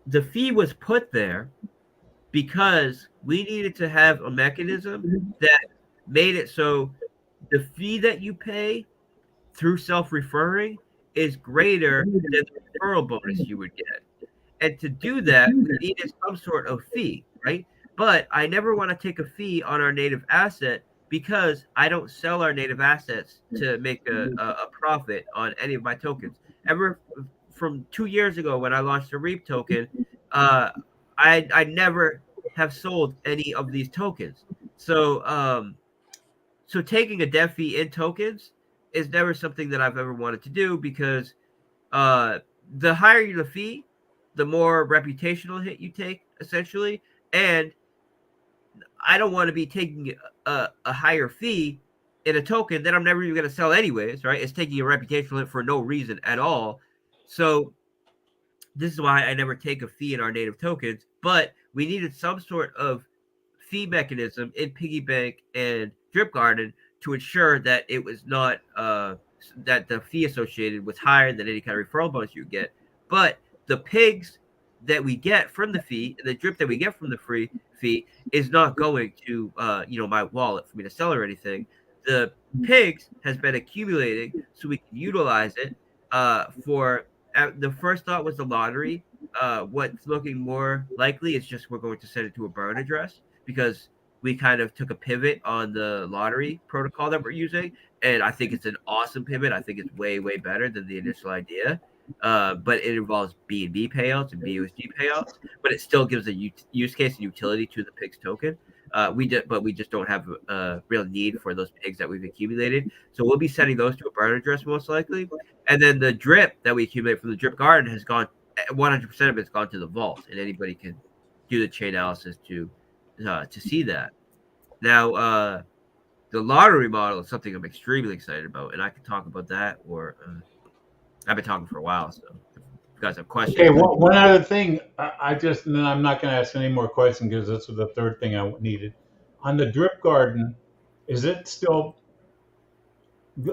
F: the fee was put there because we needed to have a mechanism that made it so the fee that you pay through self-referring is greater than the referral bonus you would get. And to do that, we needed some sort of fee, right? But I never want to take a fee on our native asset because I don't sell our native assets to make a profit on any of my tokens. Ever from 2 years ago when I launched the Reap token, I never have sold any of these tokens. So taking a dev fee in tokens is never something that I've ever wanted to do, because the higher the fee, the more reputational hit you take, essentially. And I don't want to be taking a higher fee in a token that I'm never even going to sell anyways, right? It's taking a reputational hit for no reason at all. So this is why I never take a fee in our native tokens, but we needed some sort of feed mechanism in piggy bank and drip garden to ensure that it was not that the fee associated was higher than any kind of referral bonus you get. But the pigs that we get from the fee, the drip that we get from the free fee, is not going to my wallet for me to sell or anything. The pigs has been accumulating so we can utilize it for. The first thought was the lottery. What's looking more likely is just we're going to send it to a burn address because we kind of took a pivot on the lottery protocol that we're using, and I think it's an awesome pivot. I think it's way better than the initial idea. But it involves BNB payouts and BUSD payouts, but it still gives a use case and utility to the pigs token. We just don't have a real need for those pigs that we've accumulated. So we'll be sending those to a burn address most likely. And then the drip that we accumulate from the drip garden has gone 100% of it's gone to the vault, and anybody can do the chain analysis to see that. Now, the lottery model is something I'm extremely excited about, and I can talk about that. Or I've been talking for a while, so if you guys have questions.
A: Okay, one other thing. And then I'm not going to ask any more questions because this was the third thing I needed. On the drip garden, is it still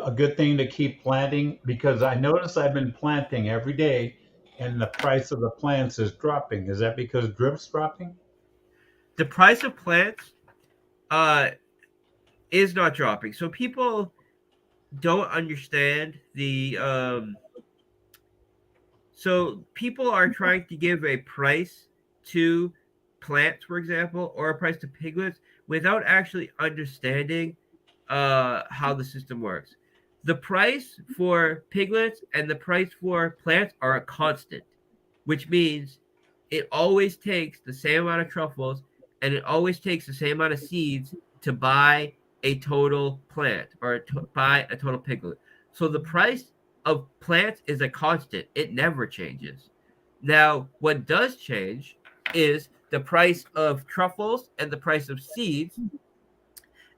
A: a good thing to keep planting? Because I notice I've been planting every day and the price of the plants is dropping. Is that because drip's dropping?
F: The price of plants is not dropping. So people don't understand the so people are trying to give a price to plants, for example, or a price to piglets without actually understanding how the system works. The price for piglets and the price for plants are a constant, which means it always takes the same amount of truffles and it always takes the same amount of seeds to buy a total plant or buy a total piglet. So the price of plants is a constant. It never changes. Now, what does change is the price of truffles and the price of seeds.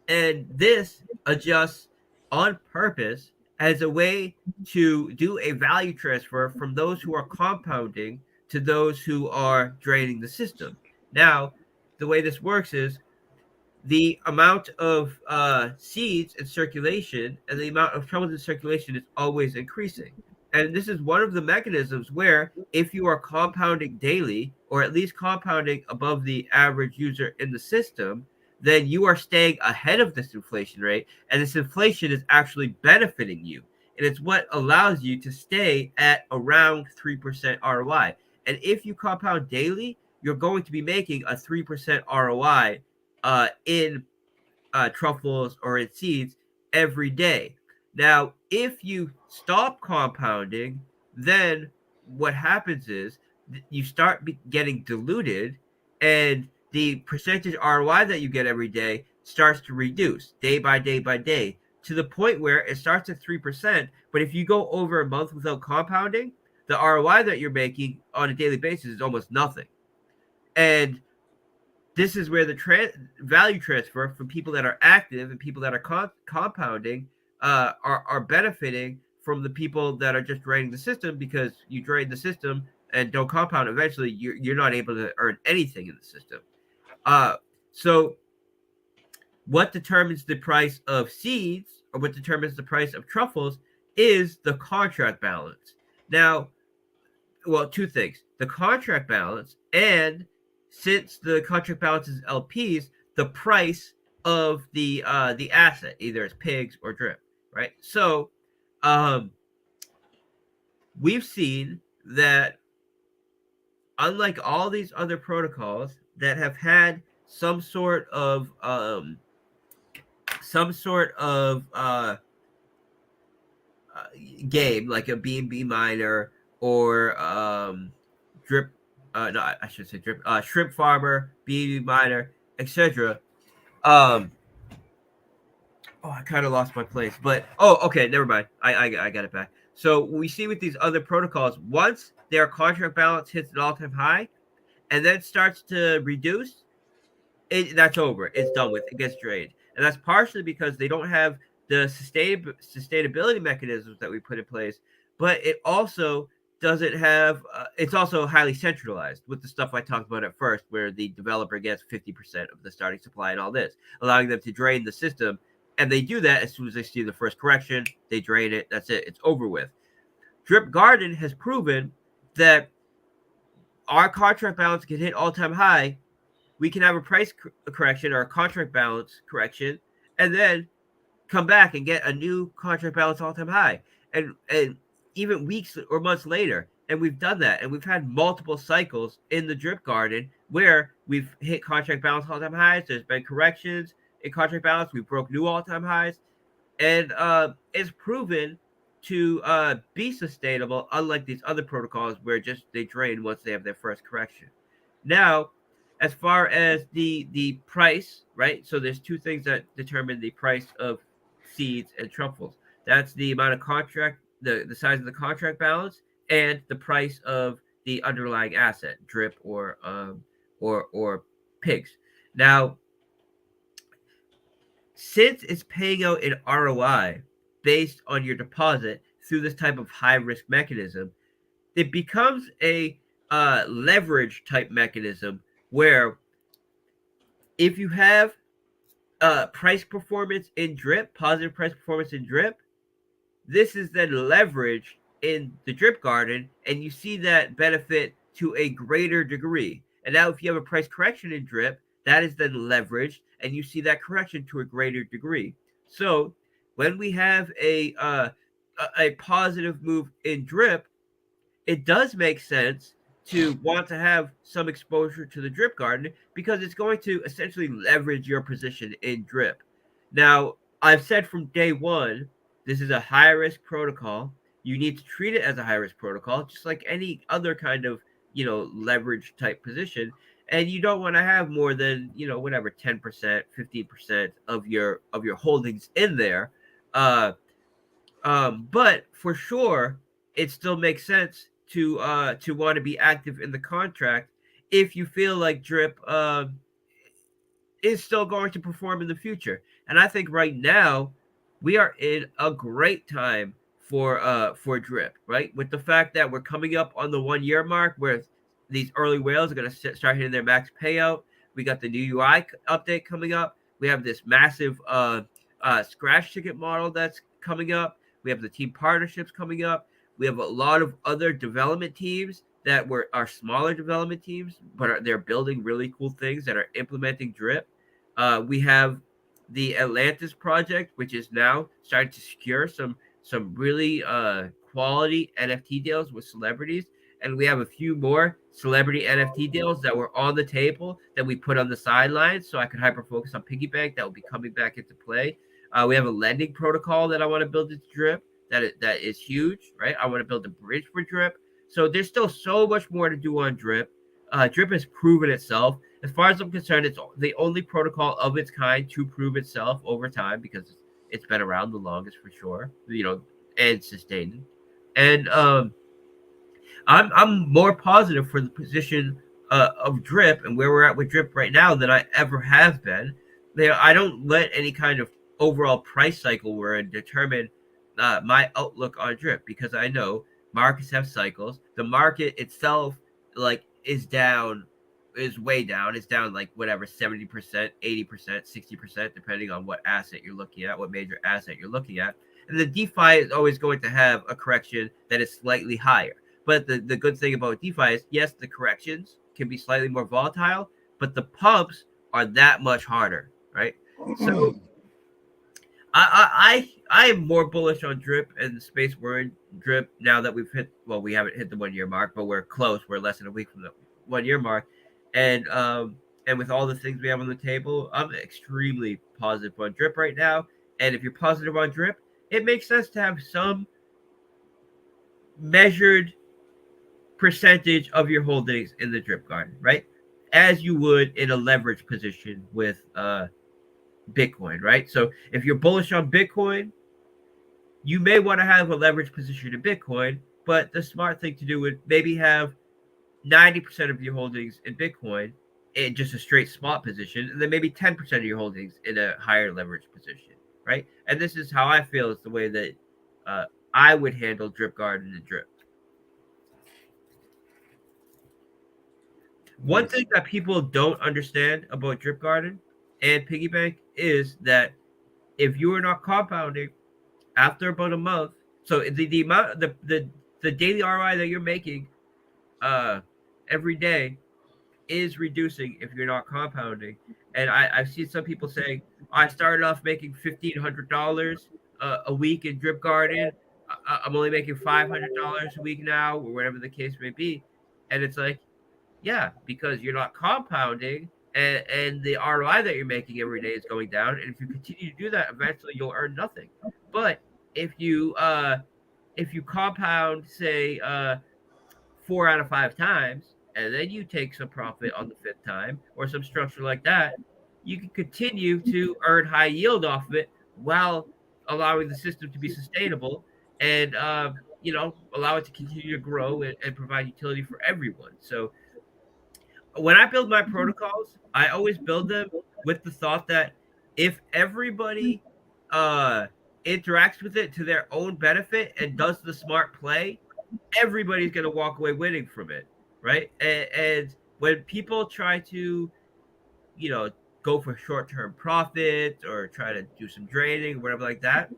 F: And this adjusts on purpose as a way to do a value transfer from those who are compounding to those who are draining the system. Now, the way this works is the amount of seeds in circulation and the amount of truffles in circulation is always increasing. And this is one of the mechanisms where if you are compounding daily, or at least compounding above the average user in the system, then you are staying ahead of this inflation rate, and this inflation is actually benefiting you. And it's what allows you to stay at around 3% ROI. And if you compound daily, you're going to be making a 3% ROI in truffles or in seeds every day. Now, if you stop compounding, then what happens is you start getting diluted, and the percentage ROI that you get every day starts to reduce day by day by day to the point where it starts at 3%. But if you go over a month without compounding, the ROI that you're making on a daily basis is almost nothing. And this is where the value transfer from people that are active and people that are compounding are benefiting from the people that are just draining the system, because you drain the system and don't compound. Eventually, you're not able to earn anything in the system. So what determines the price of seeds, or what determines the price of truffles, is the contract balance. Now, well, two things: the contract balance, and since the contract balance is LPs, the price of the asset, either it's pigs or drip, right? So we've seen that unlike all these other protocols that have had some sort of game, like a BNB miner or drip, no, I should say drip, shrimp farmer, BNB miner, etc. Oh, I kind of lost my place, but okay, never mind. I got it back. So we see with these other protocols, once their contract balance hits an all-time high and then starts to reduce, that's over. It's done with. It gets drained. And that's partially because they don't have the sustainability mechanisms that we put in place, but it also doesn't have. It's also highly centralized with the stuff I talked about at first, where the developer gets 50% of the starting supply and all this, allowing them to drain the system. And they do that as soon as they see the first correction. They drain it. That's it. It's over with. Drip Garden has proven that our contract balance can hit all-time high. We can have a price correction or a contract balance correction, and then come back and get a new contract balance all-time high, and even weeks or months later. And we've done that, and we've had multiple cycles in the Drip Garden where we've hit contract balance all-time highs. There's been corrections in contract balance. We broke new all-time highs, and it's proven to be sustainable, unlike these other protocols where just they drain once they have their first correction. Now, as far as the price, right? So there's two things that determine the price of seeds and truffles. That's the amount of contract, the size of the contract balance, and the price of the underlying asset, drip or pigs. Now, since it's paying out an ROI based on your deposit through this type of high risk mechanism, it becomes a leverage type mechanism where if you have price performance in drip, positive price performance in drip, this is then leveraged in the Drip Garden, and you see that benefit to a greater degree. And now if you have a price correction in drip, that is then leveraged, and you see that correction to a greater degree. So when we have a positive move in drip, it does make sense to want to have some exposure to the Drip Garden because it's going to essentially leverage your position in drip. Now, I've said from day one, this is a high risk protocol. You need to treat it as a high risk protocol, just like any other kind of, leverage type position. And you don't want to have more than, whatever, 10%, 15% of your holdings in there. But for sure, it still makes sense to want to be active in the contract if you feel like drip is still going to perform in the future. And I think right now we are in a great time for drip, right? With the fact that we're coming up on the 1 year mark where these early whales are going to start hitting their max payout. We got the new UI update coming up. We have this massive scratch ticket model that's coming up. We have the team partnerships coming up. We have a lot of other development teams that are smaller development teams, but they're building really cool things that are implementing drip. We have the Atlantis project, which is now starting to secure some really quality NFT deals with celebrities. And we have a few more celebrity NFT deals that were on the table that we put on the sidelines so I could hyper focus on Piggy Bank that will be coming back into play. We have a lending protocol that I want to build into drip that is huge, right? I want to build a bridge for drip. So there's still so much more to do on drip. Drip has proven itself. As far as I'm concerned, it's the only protocol of its kind to prove itself over time because it's been around the longest for sure, and sustained. And I'm more positive for the position of drip and where we're at with drip right now than I ever have been. I don't let any kind of overall price cycle we're in determine my outlook on drip because I know markets have cycles. The market itself, is down, is way down. It's down like whatever 70%, 80%, 60%, depending on what asset you're looking at, what major asset you're looking at. And the DeFi is always going to have a correction that is slightly higher. But the good thing about DeFi is, yes, the corrections can be slightly more volatile, but the pumps are that much harder, right? So I am more bullish on drip and the space we're in drip now that we haven't hit the 1 year mark, but we're close. We're less than a week from the 1 year mark. And with all the things we have on the table, I'm extremely positive on drip right now. And if you're positive on drip, it makes sense to have some measured percentage of your holdings in the Drip Garden, right? As you would in a leverage position with Bitcoin, right? So if you're bullish on Bitcoin, you may want to have a leverage position in Bitcoin, but the smart thing to do would maybe have 90% of your holdings in Bitcoin in just a straight spot position, and then maybe 10% of your holdings in a higher leverage position, right? And this is how I feel is the way that I would handle Drip Garden and Drip. One thing that people don't understand about Drip Garden and Piggy Bank is that if you are not compounding after about a month, so the amount the daily ROI that you're making every day is reducing if you're not compounding. And I've seen some people saying, I started off making $1,500 a week in Drip Garden. I'm only making $500 a week now, or whatever the case may be. And it's like, yeah, because you're not compounding, and the ROI that you're making every day is going down. And if you continue to do that, eventually you'll earn nothing. But if you compound, say, 4 out of 5 times, and then you take some profit on the fifth time or some structure like that, you can continue to earn high yield off of it while allowing the system to be sustainable and allow it to continue to grow and provide utility for everyone. So when I build my protocols, I always build them with the thought that if everybody uh, interacts with it to their own benefit and does the smart play, everybody's going to walk away winning from it, right? And when people try to, go for short-term profits or try to do some draining or whatever like that,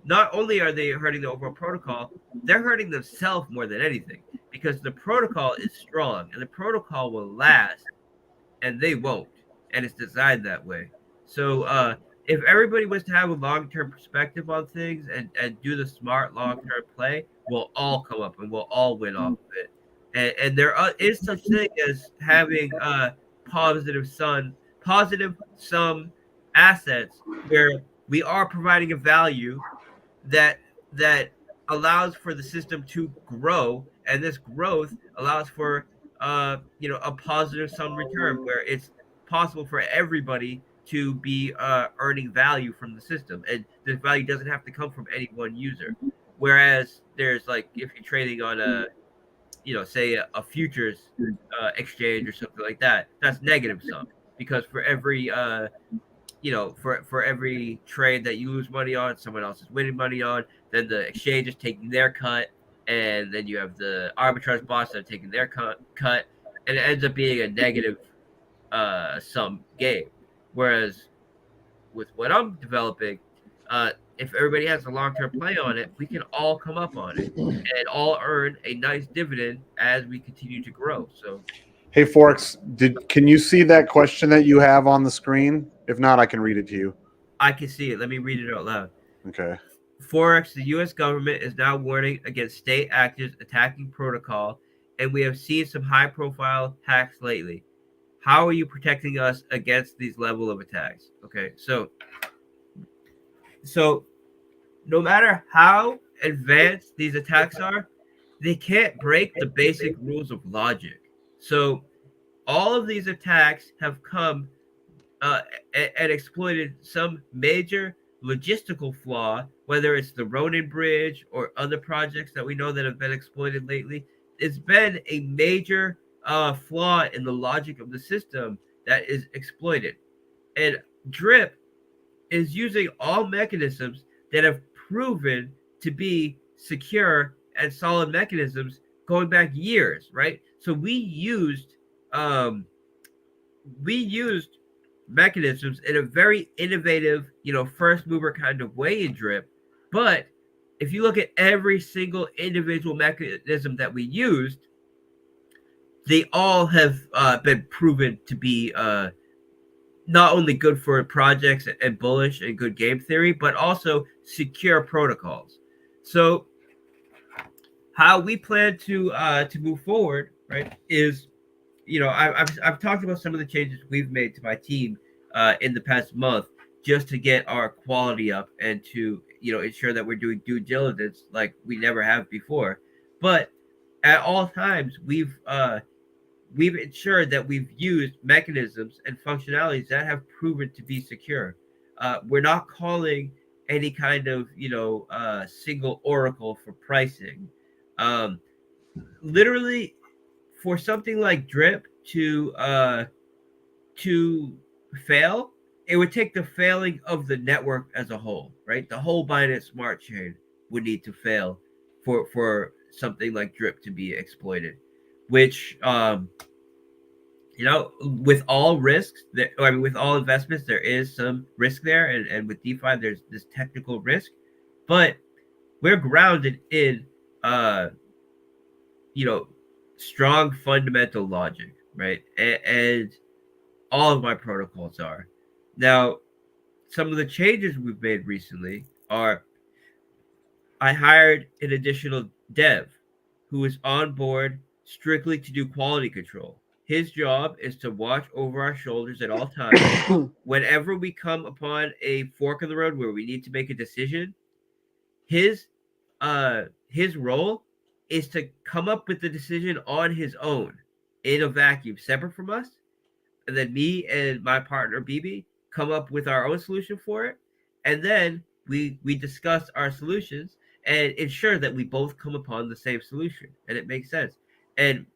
F: not only are they hurting the overall protocol, they're hurting themselves more than anything because the protocol is strong and the protocol will last and they won't. And it's designed that way. So if everybody was to have a long-term perspective on things and do the smart long-term play, we'll all come up and we'll all win off of it. And there is such thing as having positive sum assets where we are providing a value that that allows for the system to grow, and this growth allows for a positive sum return where it's possible for everybody to be earning value from the system, and this value doesn't have to come from any one user. Whereas there's like if you're trading on say a futures exchange or something like that, that's negative sum because for every for every trade that you lose money on, someone else is winning money on. Then the exchange is taking their cut, and then you have the arbitrage bots that are taking their cut, and it ends up being a negative sum game. Whereas with what I'm developing, if everybody has a long-term play on it, we can all come up on it and all earn a nice dividend as we continue to grow. So.
C: Hey, Forex, can you see that question that you have on the screen? If not, I can read it to you.
F: I can see it. Let me read it out loud.
C: Okay.
F: Forex, the U.S. government is now warning against state actors attacking protocol, and we have seen some high-profile hacks lately. How are you protecting us against these level of attacks? Okay, so no matter how advanced these attacks are, they can't break the basic rules of logic. So all of these attacks have come and exploited some major logistical flaw, whether it's the Ronin Bridge or other projects that we know that have been exploited lately. It's been a major flaw in the logic of the system that is exploited. And Drip is using all mechanisms that have proven to be secure and solid mechanisms going back years, right? So we used mechanisms in a very innovative, first mover kind of way in Drip. But if you look at every single individual mechanism that we used, they all have been proven to be not only good for projects and bullish and good game theory, but also secure protocols. So how we plan to move forward, right, is I've talked about some of the changes we've made to my team in the past month just to get our quality up and to ensure that we're doing due diligence like we never have before. But at all times, we've ensured that we've used mechanisms and functionalities that have proven to be secure. We're not calling any kind of single oracle for pricing. Literally, for something like Drip to fail, it would take the failing of the network as a whole, right? The whole Binance Smart Chain would need to fail for something like Drip to be exploited, which with all risks, with all investments, there is some risk there, and with DeFi, there's this technical risk, but we're grounded in, uh, you know, strong fundamental logic, right? And all of my protocols are. Now, some of the changes we've made recently are I hired an additional dev who is on board strictly to do quality control. His job is to watch over our shoulders at all times. Whenever we come upon a fork in the road where we need to make a decision, his his role is to come up with the decision on his own in a vacuum, separate from us, and then me and my partner BB come up with our own solution for it, and then we discuss our solutions and ensure that we both come upon the same solution and it makes sense. And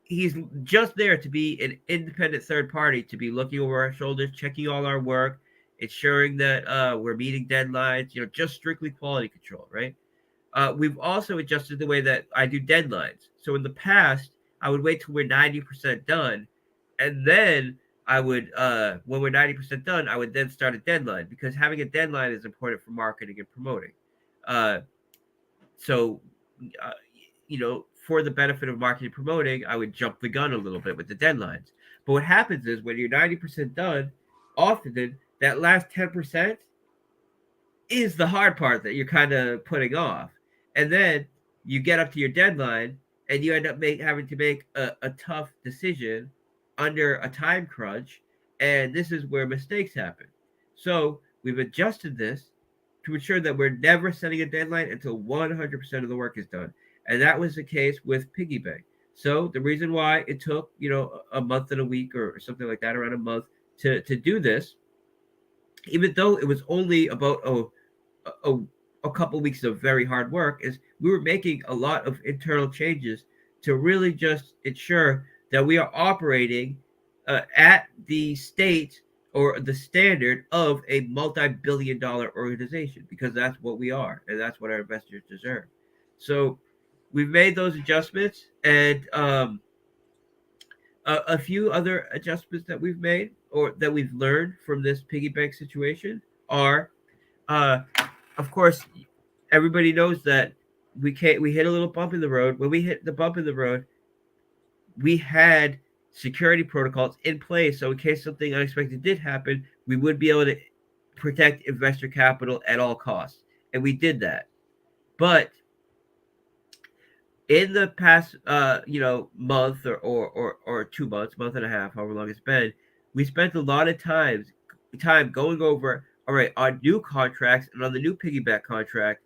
F: he's just there to be an independent third party, to be looking over our shoulders, checking all our work, ensuring that we're meeting deadlines. Just strictly quality control, right? We've also adjusted the way that I do deadlines. So in the past, I would wait till we're 90% done, and then I would, when we're 90% done, I would then start a deadline, because having a deadline is important for marketing and promoting. Uh, so, uh, for the benefit of marketing and promoting, I would jump the gun a little bit with the deadlines. But what happens is when you're 90% done, often that last 10% is the hard part that you're kind of putting off. And then you get up to your deadline and you end up having to make a tough decision under a time crunch. And this is where mistakes happen. So we've adjusted this to ensure that we're never setting a deadline until 100% of the work is done. And that was the case with Piggy Bank. So the reason why it took, a month and a week or something like that, around a month to do this, even though it was only about a, a couple weeks of very hard work, is we were making a lot of internal changes to really just ensure that we are operating at the state or the standard of a multi-billion-dollar organization, because that's what we are and that's what our investors deserve. So we've made those adjustments, and a few other adjustments that we've made or that we've learned from this piggy bank situation are, uh, of course, everybody knows that we hit a little bump in the road. When we hit the bump in the road, we had security protocols in place, so in case something unexpected did happen, we would be able to protect investor capital at all costs, and we did that. But in the past month or 2 months, month and a half, however long it's been, we spent a lot of time going over, all right, on new contracts and on the new piggyback contract,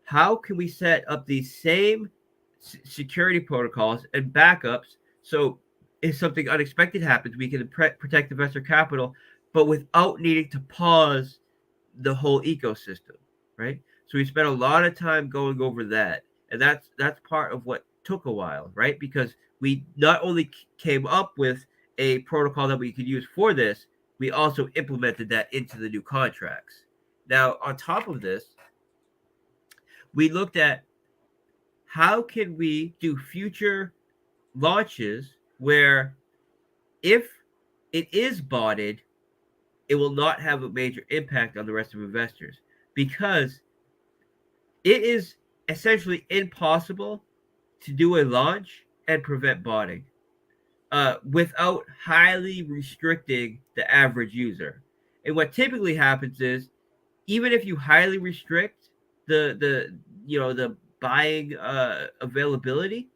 F: how can we set up these same security protocols and backups, so if something unexpected happens, we can protect investor capital, but without needing to pause the whole ecosystem, right? So we spent a lot of time going over that, and that's part of what took a while, right? Because we not only came up with a protocol that we could use for this, we also implemented that into the new contracts. Now, on top of this, we looked at how can we do future launches where if it is botted, it will not have a major impact on the rest of investors, because it is essentially impossible to do a launch and prevent botting without highly restricting the average user. And what typically happens is, even if you highly restrict the buying availability,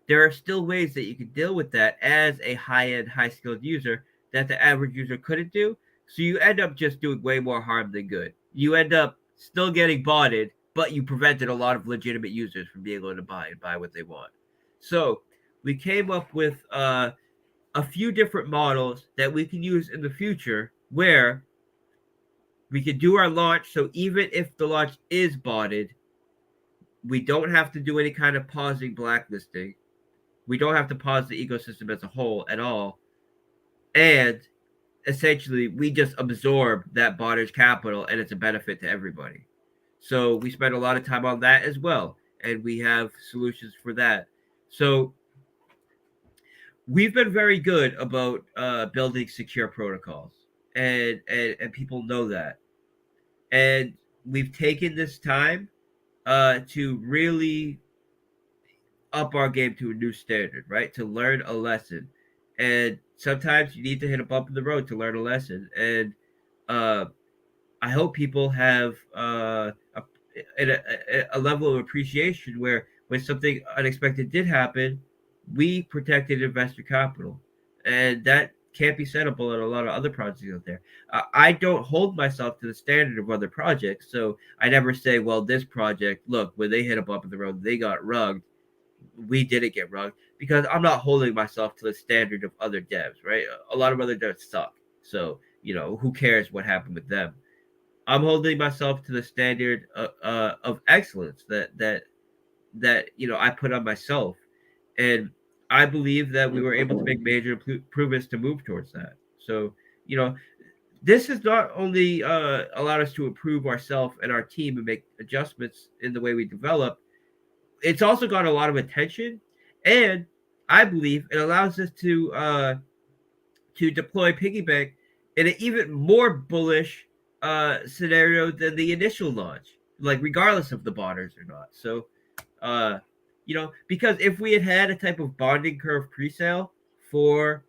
F: there are still ways that you can deal with that as a high-end, high-skilled user that the average user couldn't do. So you end up just doing way more harm than good. You end up still getting botted, but you prevented a lot of legitimate users from being able to buy what they want. So we came up with a few different models that we can use in the future where we could do our launch. So even if the launch is botted, we don't have to do any kind of pausing blacklisting. We don't have to pause the ecosystem as a whole at all. And essentially, we just absorb that botter's capital, and it's a benefit to everybody. So we spend a lot of time on that as well, and we have solutions for that. So we've been very good about building secure protocols, and people know that, and we've taken this time to really up our game to a new standard, right? To learn a lesson, and sometimes you need to hit a bump in the road to learn a lesson, and uh, I hope people have a level of appreciation where when something unexpected did happen, we protected investor capital, and that can't be said about a lot of other projects out there. I don't hold myself to the standard of other projects, so I never say, "Well, this project, look, when they hit a bump in the road, they got rugged. We didn't get rugged," because I'm not holding myself to the standard of other devs, right? A lot of other devs suck, so who cares what happened with them? I'm holding myself to the standard of excellence that I put on myself, and I believe that we were able to make major improvements to move towards that. So you know, this has not only allowed us to improve ourselves and our team and make adjustments in the way we develop. It's also got a lot of attention, and I believe it allows us to deploy piggy bank in an even more bullish scenario than the initial launch, like regardless of the bonders or not. So, uh, because if we had a type of bonding curve presale for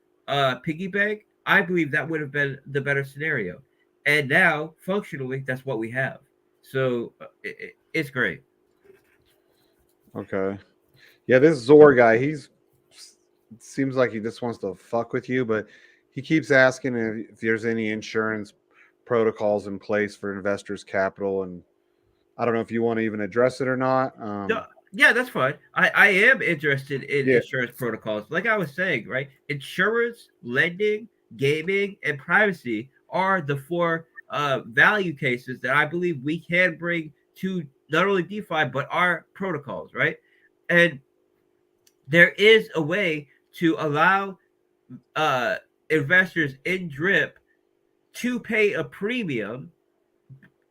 F: piggy bank, I believe that would have been the better scenario. And now, functionally, that's what we have. So it's great.
C: Okay. Yeah, this Zor guy, seems like he just wants to fuck with you, but he keeps asking if there's any insurance protocols in place for investors' capital, and I don't know if you want to even address it or not.
F: No, yeah, that's fine. I am interested in
C: Yeah,
F: insurance protocols. Like I was saying, right? Insurance, lending, gaming, and privacy are the four value cases that I believe we can bring to not only DeFi but our protocols, right? And there is a way to allow uh, investors in drip to pay a premium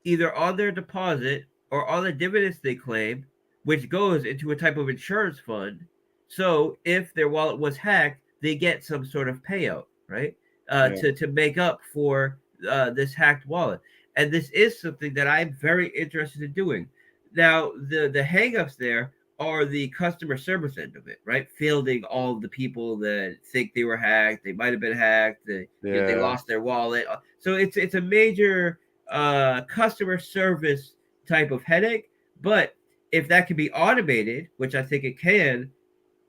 F: either on their deposit or on the dividends they claim, which goes into a type of insurance fund. So if their wallet was hacked, they get some sort of payout, right?
C: yeah,
F: To make up for this hacked wallet. And this is something that I'm very interested in doing. Now, the hangups there are the customer service end of it, right? Fielding all of the people that think they were hacked, they might have been hacked, they
C: yeah,
F: lost their wallet. So it's a major customer service type of headache. But if that can be automated, which I think it can,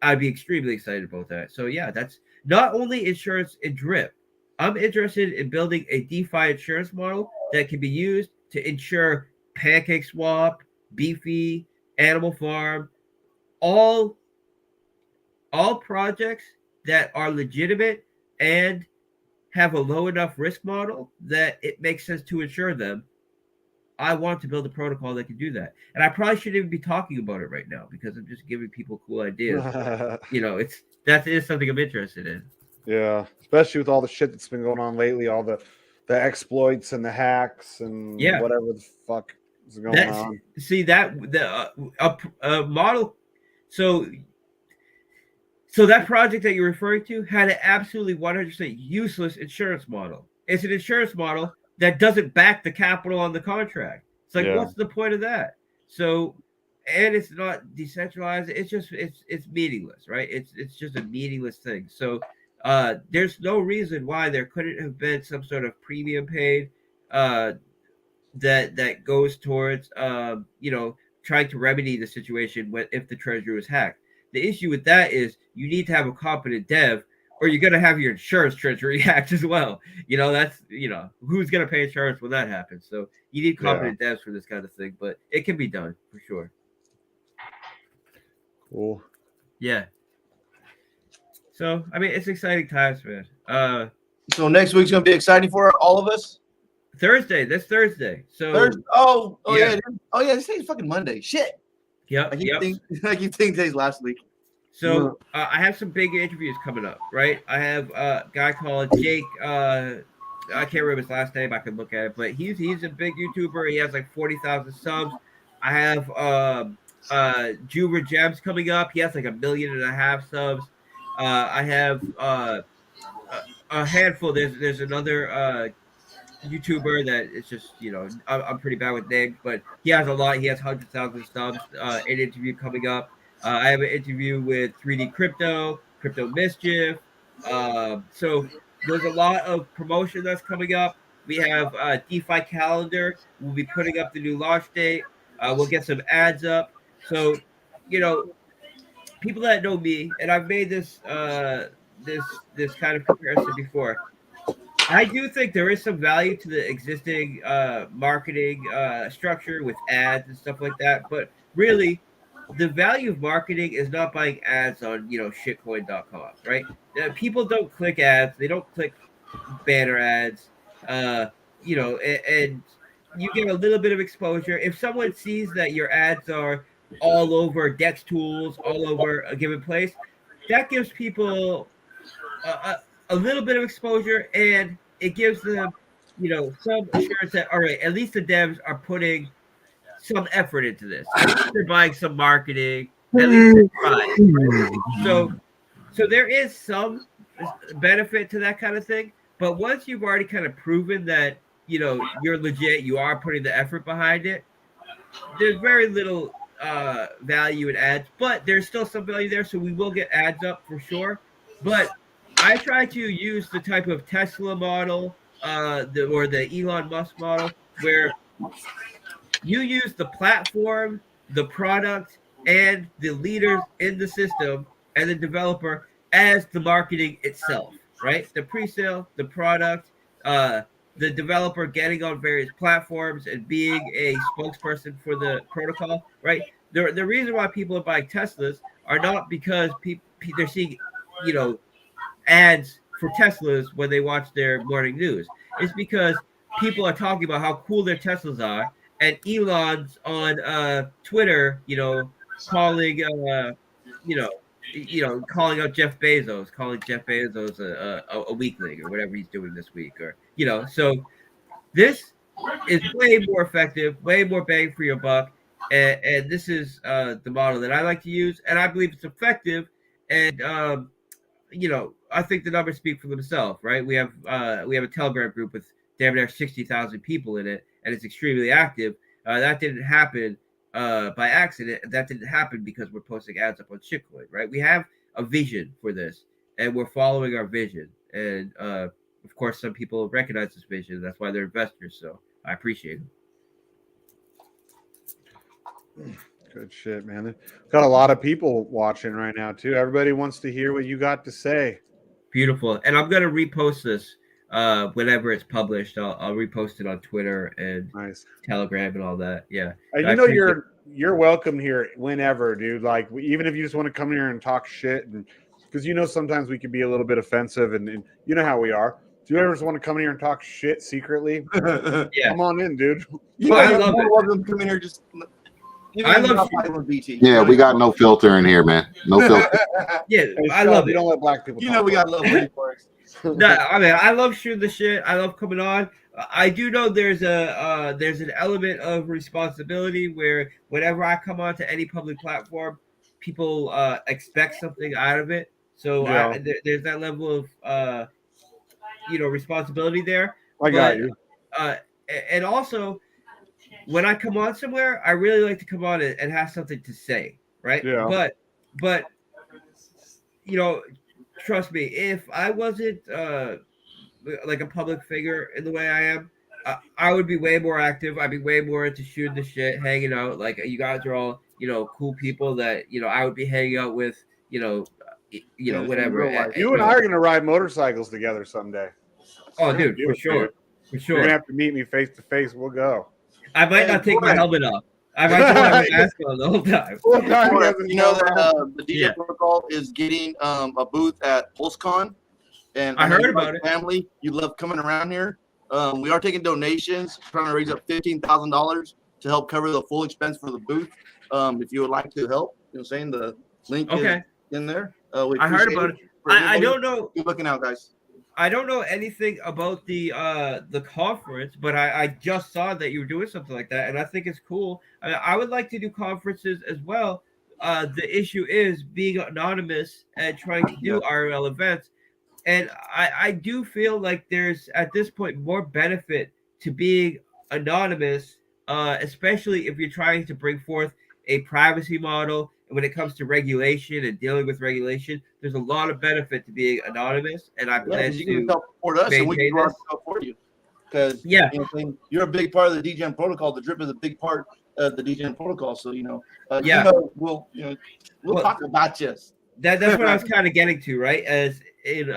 F: I'd be extremely excited about that. So yeah, that's not only insurance and drip. I'm interested in building a DeFi insurance model that can be used to insure Pancake Swap, Beefy, Animal Farm, all all projects that are legitimate and have a low enough risk model that it makes sense to insure them. I want to build a protocol that can do that. And I probably shouldn't even be talking about it right now because I'm just giving people cool ideas. But that is something I'm interested in.
C: yeah. Especially with all the shit that's been going on lately, all the exploits and the hacks and
F: Yeah.
C: whatever the fuck is going
F: That's
C: on.
F: see that a model. So that project that you're referring to had an absolutely 100% useless insurance model. It's an insurance model that doesn't back the capital on the contract. It's like,
C: Yeah,
F: what's the point of that? So, and it's not decentralized. It's meaningless, right? It's just a meaningless thing. So, there's no reason why there couldn't have been some sort of premium paid uh, that goes towards trying to remedy the situation when if the treasury was hacked. The issue with that is you need to have a competent dev, or you're gonna have your insurance treasury hacked as well. That's who's gonna pay insurance when that happens. So you need
C: yeah.
F: competent devs for this kind of thing, but it can be done for sure.
C: Cool.
F: Yeah. So I mean, it's exciting times, man.
H: So next week's gonna be exciting for all of us.
F: This Thursday. So
H: Thursday. Oh
F: yeah.
H: yeah. This thing's fucking Monday. Shit.
F: Yep.
H: I keep thinking today's last week.
F: So I have some big interviews coming up, right? I have a guy called Jake. I can't remember his last name. I can look at it, but he's a big YouTuber. He has like 40,000 subs. I have Juba Gems coming up. He has like 1.5 million subs. I have a handful. There's another YouTuber that is just, I'm pretty bad with names, but he has a lot. He has hundreds of thousands of subs. An interview coming up. I have an interview with 3D Crypto Mischief. So there's a lot of promotion that's coming up. We have DeFi Calendar. We'll be putting up the new launch date. We'll get some ads up. So, you know, people that know me, and I've made this kind of comparison before. I do think there is some value to the existing marketing structure with ads and stuff like that, but really, the value of marketing is not buying ads on shitcoin.com, right? People don't click ads; they don't click banner ads. Uh, and you get a little bit of exposure. If someone sees that your ads are all over Dex tools, all over a given place, that gives people a little bit of exposure, and it gives them, some assurance that all right, at least the devs are putting some effort into this. At least they're buying some marketing. At least they're trying. Right? So there is some benefit to that kind of thing. But once you've already kind of proven that you're legit, you are putting the effort behind it, there's very little value in ads, but there's still some value there. So we will get ads up for sure. But I try to use the type of Tesla model, or the Elon Musk model, where you use the platform, the product, and the leaders in the system and the developer as the marketing itself, right? The pre-sale, the product, the developer getting on various platforms and being a spokesperson for the protocol, right? The reason why people are buying Teslas are not because they're seeing, you know, ads for Teslas when they watch their morning news. It's because people are talking about how cool their Teslas are, and Elon's on Twitter, calling calling out Jeff Bezos, calling Jeff Bezos a weakling or whatever he's doing this week, or so this is way more effective, way more bang for your buck, and this is the model that I like to use, and I believe it's effective, and I think the numbers speak for themselves, right? We have a Telegram group with damn near 60,000 people in it, and it's extremely active. That didn't happen by accident. That didn't happen because we're posting ads up on shitcoin, right? We have a vision for this, and we're following our vision. And of course, some people recognize this vision. That's why they're investors. So I appreciate them.
C: Good shit, man. Got a lot of people watching right now too. Everybody wants to hear what you got to say.
F: Beautiful. And I'm gonna repost this whenever it's published. I'll repost it on Twitter and Telegram and all that. Yeah.
C: You're welcome here whenever, dude. Like, even if you just want to come here and talk shit, and because sometimes we can be a little bit offensive, and you know how we are. Do you ever just want to come in here and talk shit secretly?
F: Yeah.
C: Come on in, dude.
H: I love it. Welcome, come in here. Just
C: I love
E: BT. Yeah, we got no filter in here, man. No filter.
F: Yeah, I love it.
C: We don't let black people.
H: We got love for us.
F: No, I mean, I love shooting the shit. I love coming on. I do know there's an element of responsibility where whenever I come on to any public platform, people expect something out of it. So there's that level of responsibility there.
C: I got you.
F: And also, when I come on somewhere, I really like to come on and have something to say, right?
C: Yeah.
F: But trust me, if I wasn't like a public figure in the way I am, I would be way more active. I'd be way more into shooting the shit, hanging out. Like, you guys are all cool people that I would be hanging out with. Whatever.
C: You and I are gonna ride motorcycles together someday.
F: Oh, dude, for sure. For sure.
C: You're gonna have to meet me face to face. We'll go.
F: I might not take my helmet off. I might just have my mask on the whole time.
H: You know that the DJ Protocol is getting a booth at PulseCon, and
F: I heard about it.
H: Family, you love coming around here. We are taking donations, trying to raise up $15,000 to help cover the full expense for the booth. If you would like to help, saying the link is in there.
F: I heard about it. I don't know.
H: Keep looking out, guys.
F: I don't know anything about the conference, but I just saw that you were doing something like that, and I think it's cool. I would like to do conferences as well, the issue is being anonymous and trying to do IRL events. And I do feel like there's at this point more benefit to being anonymous, especially if you're trying to bring forth a privacy model. And when it comes to regulation and dealing with regulation, there's a lot of benefit to being anonymous. And I plan
H: because you can
F: to
H: help support us and we can
F: maintain
H: do our
F: this.
H: stuff for you. Because
F: Yeah.
H: you know, what I'm saying, you're a big part of the Degen protocol. The drip is a big part of the Degen protocol. So
F: Yeah.
H: you know, we'll
F: Well,
H: talk about you.
F: That's what I was kind of getting to, right? As in,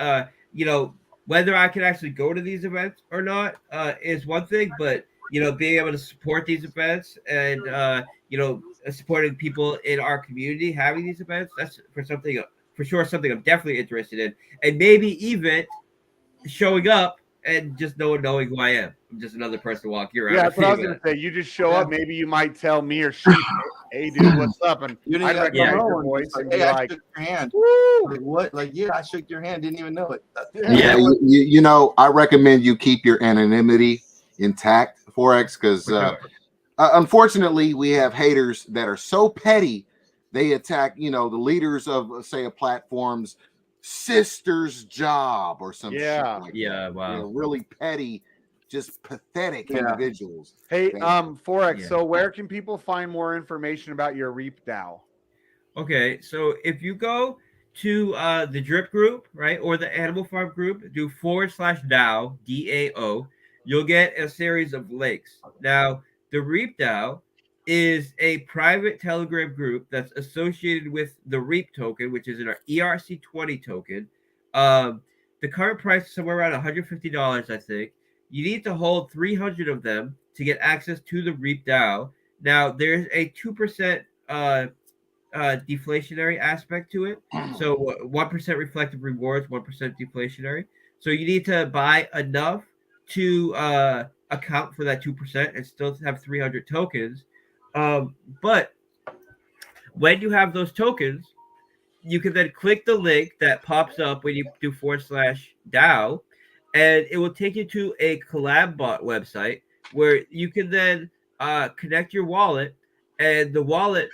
F: you know, whether I can actually go to these events or not is one thing, but you know, being able to support these events and you know, supporting people in our community having these events, that's for sure something I'm definitely interested in, and maybe even showing up and just no one knowing who I am. I'm just another person walking around.
C: Yeah, that's what I was gonna say. You just show up. Maybe you might tell me or Sheep, "Hey, dude, what's up?" And
H: You
C: I'd
H: didn't
C: recognize
H: know
C: your
H: and
C: voice
H: it's
C: and
H: hey,
C: be
H: I
C: like,
H: shook your hand.
C: "Woo!"
H: Like, what? Like, yeah, I shook your hand. Didn't even know it.
E: Yeah, you know, I recommend you keep your anonymity intact, Forex, because unfortunately, we have haters that are so petty they attack, you know, the leaders of, say, a platform's sister's job or some shit like that.
F: Wow.
E: You know, really petty, just pathetic individuals.
C: Hey,
E: that-
C: Forex. So, where can people find more information about your Reap DAO?
F: Okay, so if you go to the Drip group, right, or the Animal Farm group, do /DAO, DAO, you'll get a series of links. Now, the Reap DAO is a private Telegram group that's associated with the Reap token, which is an ERC20 token. The current price is somewhere around $150, I think. You need to hold 300 of them to get access to the Reap DAO. Now, there's a 2% deflationary aspect to it. So 1% reflective rewards, 1% deflationary. So you need to buy enough to account for that 2% and still have 300 tokens. But when you have those tokens, you can then click the link that pops up when you do /DAO, and it will take you to a collab bot website where you can then connect your wallet, and the wallet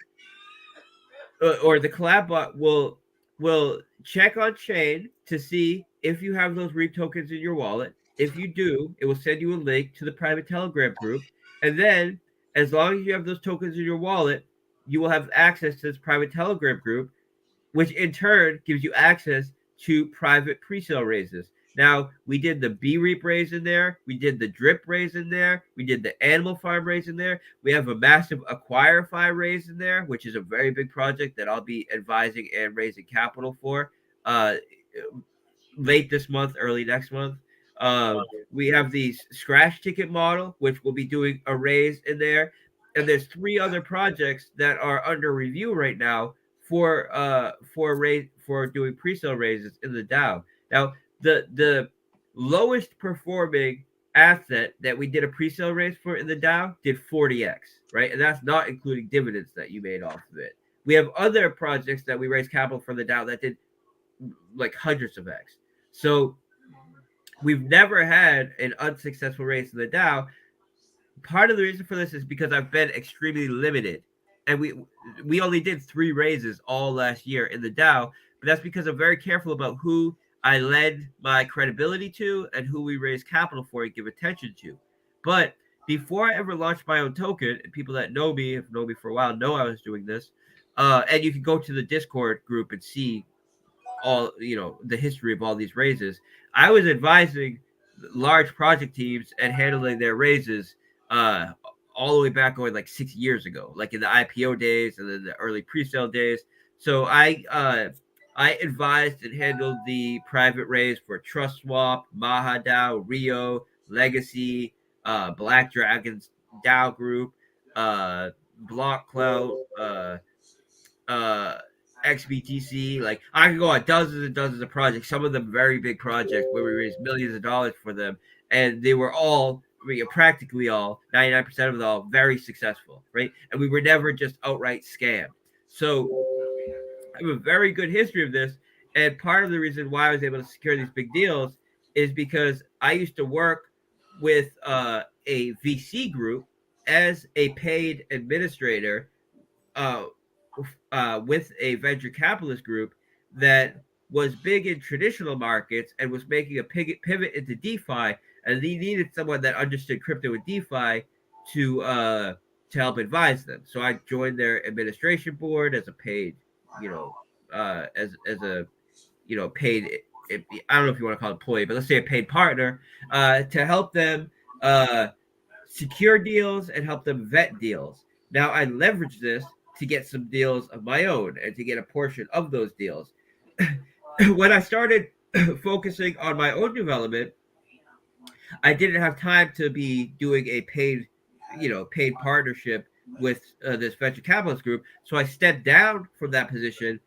F: or the collab bot will check on chain to see if you have those Reap tokens in your wallet. If you do, it will send you a link to the private Telegram group, and then as long as you have those tokens in your wallet, you will have access to this private Telegram group, which in turn gives you access to private pre-sale raises. Now, we did the B-Reap raise in there. We did the Drip raise in there. We did the Animal Farm raise in there. We have a massive Acquirify raise in there, which is a very big project that I'll be advising and raising capital for late this month, early next month. We have the Scratch Ticket model, which will be doing a raise in there. And there's 3 other projects that are under review right now for doing pre-sale raises in the DAO. Now, the lowest performing asset that we did a pre-sale raise for in the DAO did 40x, right? And that's not including dividends that you made off of it. We have other projects that we raised capital for the DAO that did like hundreds of x. So we've never had an unsuccessful raise in the DAO. Part of the reason for this is because I've been extremely limited, and we only did 3 raises all last year in the DAO, but that's because I'm very careful about who I lend my credibility to and who we raise capital for and give attention to. But before I ever launched my own token, and people that know me, have known me for a while, know I was doing this. And you can go to the Discord group and see all, you know, the history of all these raises. I was advising large project teams and handling their raises all the way back going like 6 years ago, like in the IPO days and then the early pre-sale days. So I advised and handled the private raise for Trust Swap, MahaDAO, Rio, Legacy, Black Dragons DAO Group, Block Cloud, XBTC. Like, I can go on dozens and dozens of projects, some of them very big projects where we raised millions of dollars for them, and they were all, practically all, 99% of them all, very successful, right? And we were never just outright scammed. So I have a very good history of this, and part of the reason why I was able to secure these big deals is because I used to work with a VC group as a paid administrator with a venture capitalist group that was big in traditional markets and was making a pivot into DeFi, and they needed someone that understood crypto and DeFi to help advise them. So I joined their administration board as a paid, as a paid. I don't know if you want to call it employee, but let's say a paid partner to help them secure deals and help them vet deals. Now I leverage this to get some deals of my own and to get a portion of those deals. When I started focusing on my own development, I didn't have time to be doing a paid partnership with this venture capitalist group. So I stepped down from that position,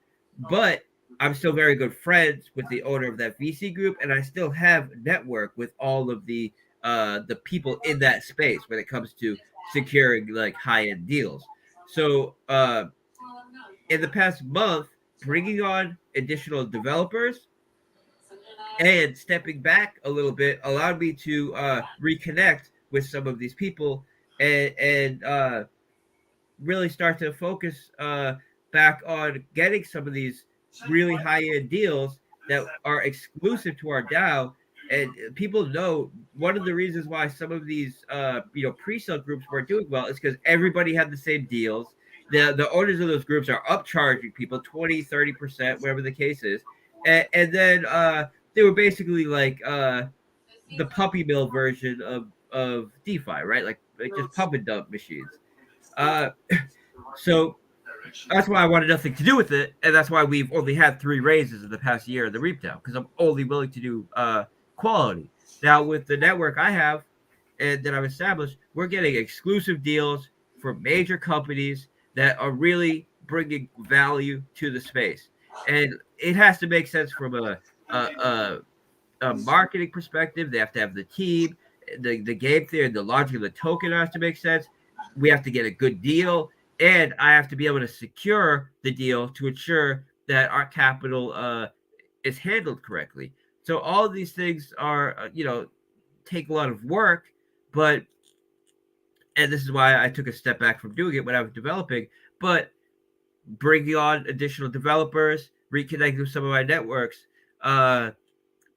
F: but I'm still very good friends with the owner of that VC group, and I still have network with all of the people in that space when it comes to securing like high end deals. So in the past month, bringing on additional developers and stepping back a little bit allowed me to reconnect with some of these people and really start to focus back on getting some of these really high end deals that are exclusive to our DAO. And people know one of the reasons why some of these pre-sale groups weren't doing well is because everybody had the same deals. The owners of those groups are upcharging people 20-30%, whatever the case is, and then they were basically like the puppy mill version of DeFi, right? Like just pump and dump machines. Uh, so that's why I wanted nothing to do with it, and that's why we've only had 3 raises in the past year in the Reap DAO, because I'm only willing to do quality. Now with the network I have and that I've established, we're getting exclusive deals for major companies that are really bringing value to the space, and it has to make sense from a marketing perspective. They have to have the team, the game theory, the logic of the token has to make sense. We have to get a good deal, and I have to be able to secure the deal to ensure that our capital is handled correctly. So all of these things are, take a lot of work, but and this is why I took a step back from doing it when I was developing. But bringing on additional developers, reconnecting with some of my networks,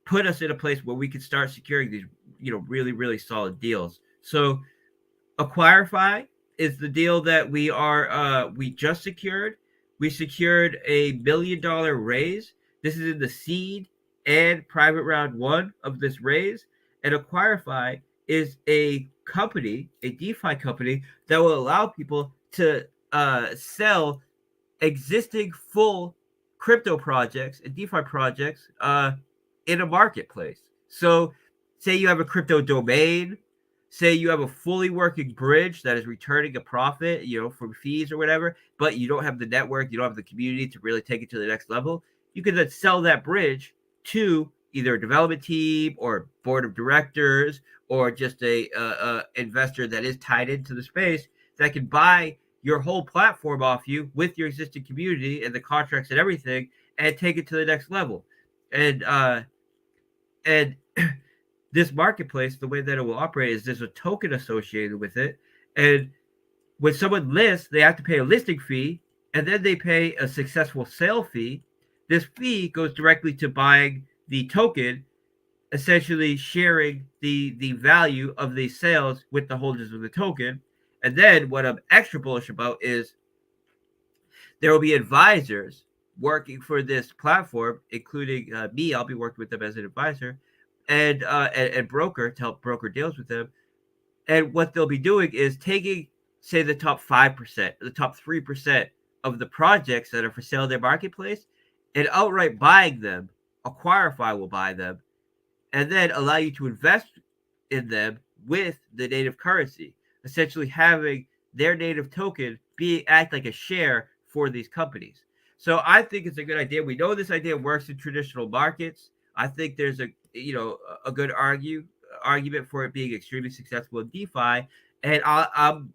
F: put us in a place where we could start securing these, really, really solid deals. So Acquirify is the deal that we just secured. We secured a $1 million raise. This is in the seed and private round 1 of this raise. And Acquirify is a company, a DeFi company that will allow people to sell existing full crypto projects and DeFi projects in a marketplace. So say you have a crypto domain, say you have a fully working bridge that is returning a profit, from fees or whatever, but you don't have the network, you don't have the community to really take it to the next level. You can then sell that bridge to either a development team or board of directors or just a investor that is tied into the space that can buy your whole platform off you with your existing community and the contracts and everything and take it to the next level. And this marketplace, the way that it will operate is there's a token associated with it. And when someone lists, they have to pay a listing fee, and then they pay a successful sale fee. This fee goes directly to buying the token, essentially sharing the value of the sales with the holders of the token. And then what I'm extra bullish about is there will be advisors working for this platform, including me. I'll be working with them as an advisor, and broker to help broker deals with them. And what they'll be doing is taking, say, the top 5%, the top 3% of the projects that are for sale in their marketplace, and outright buying them. Acquirify will buy them, and then allow you to invest in them with the native currency, essentially having their native token act like a share for these companies. So I think it's a good idea. We know this idea works in traditional markets. I think there's a good argument for it being extremely successful in DeFi, and I'm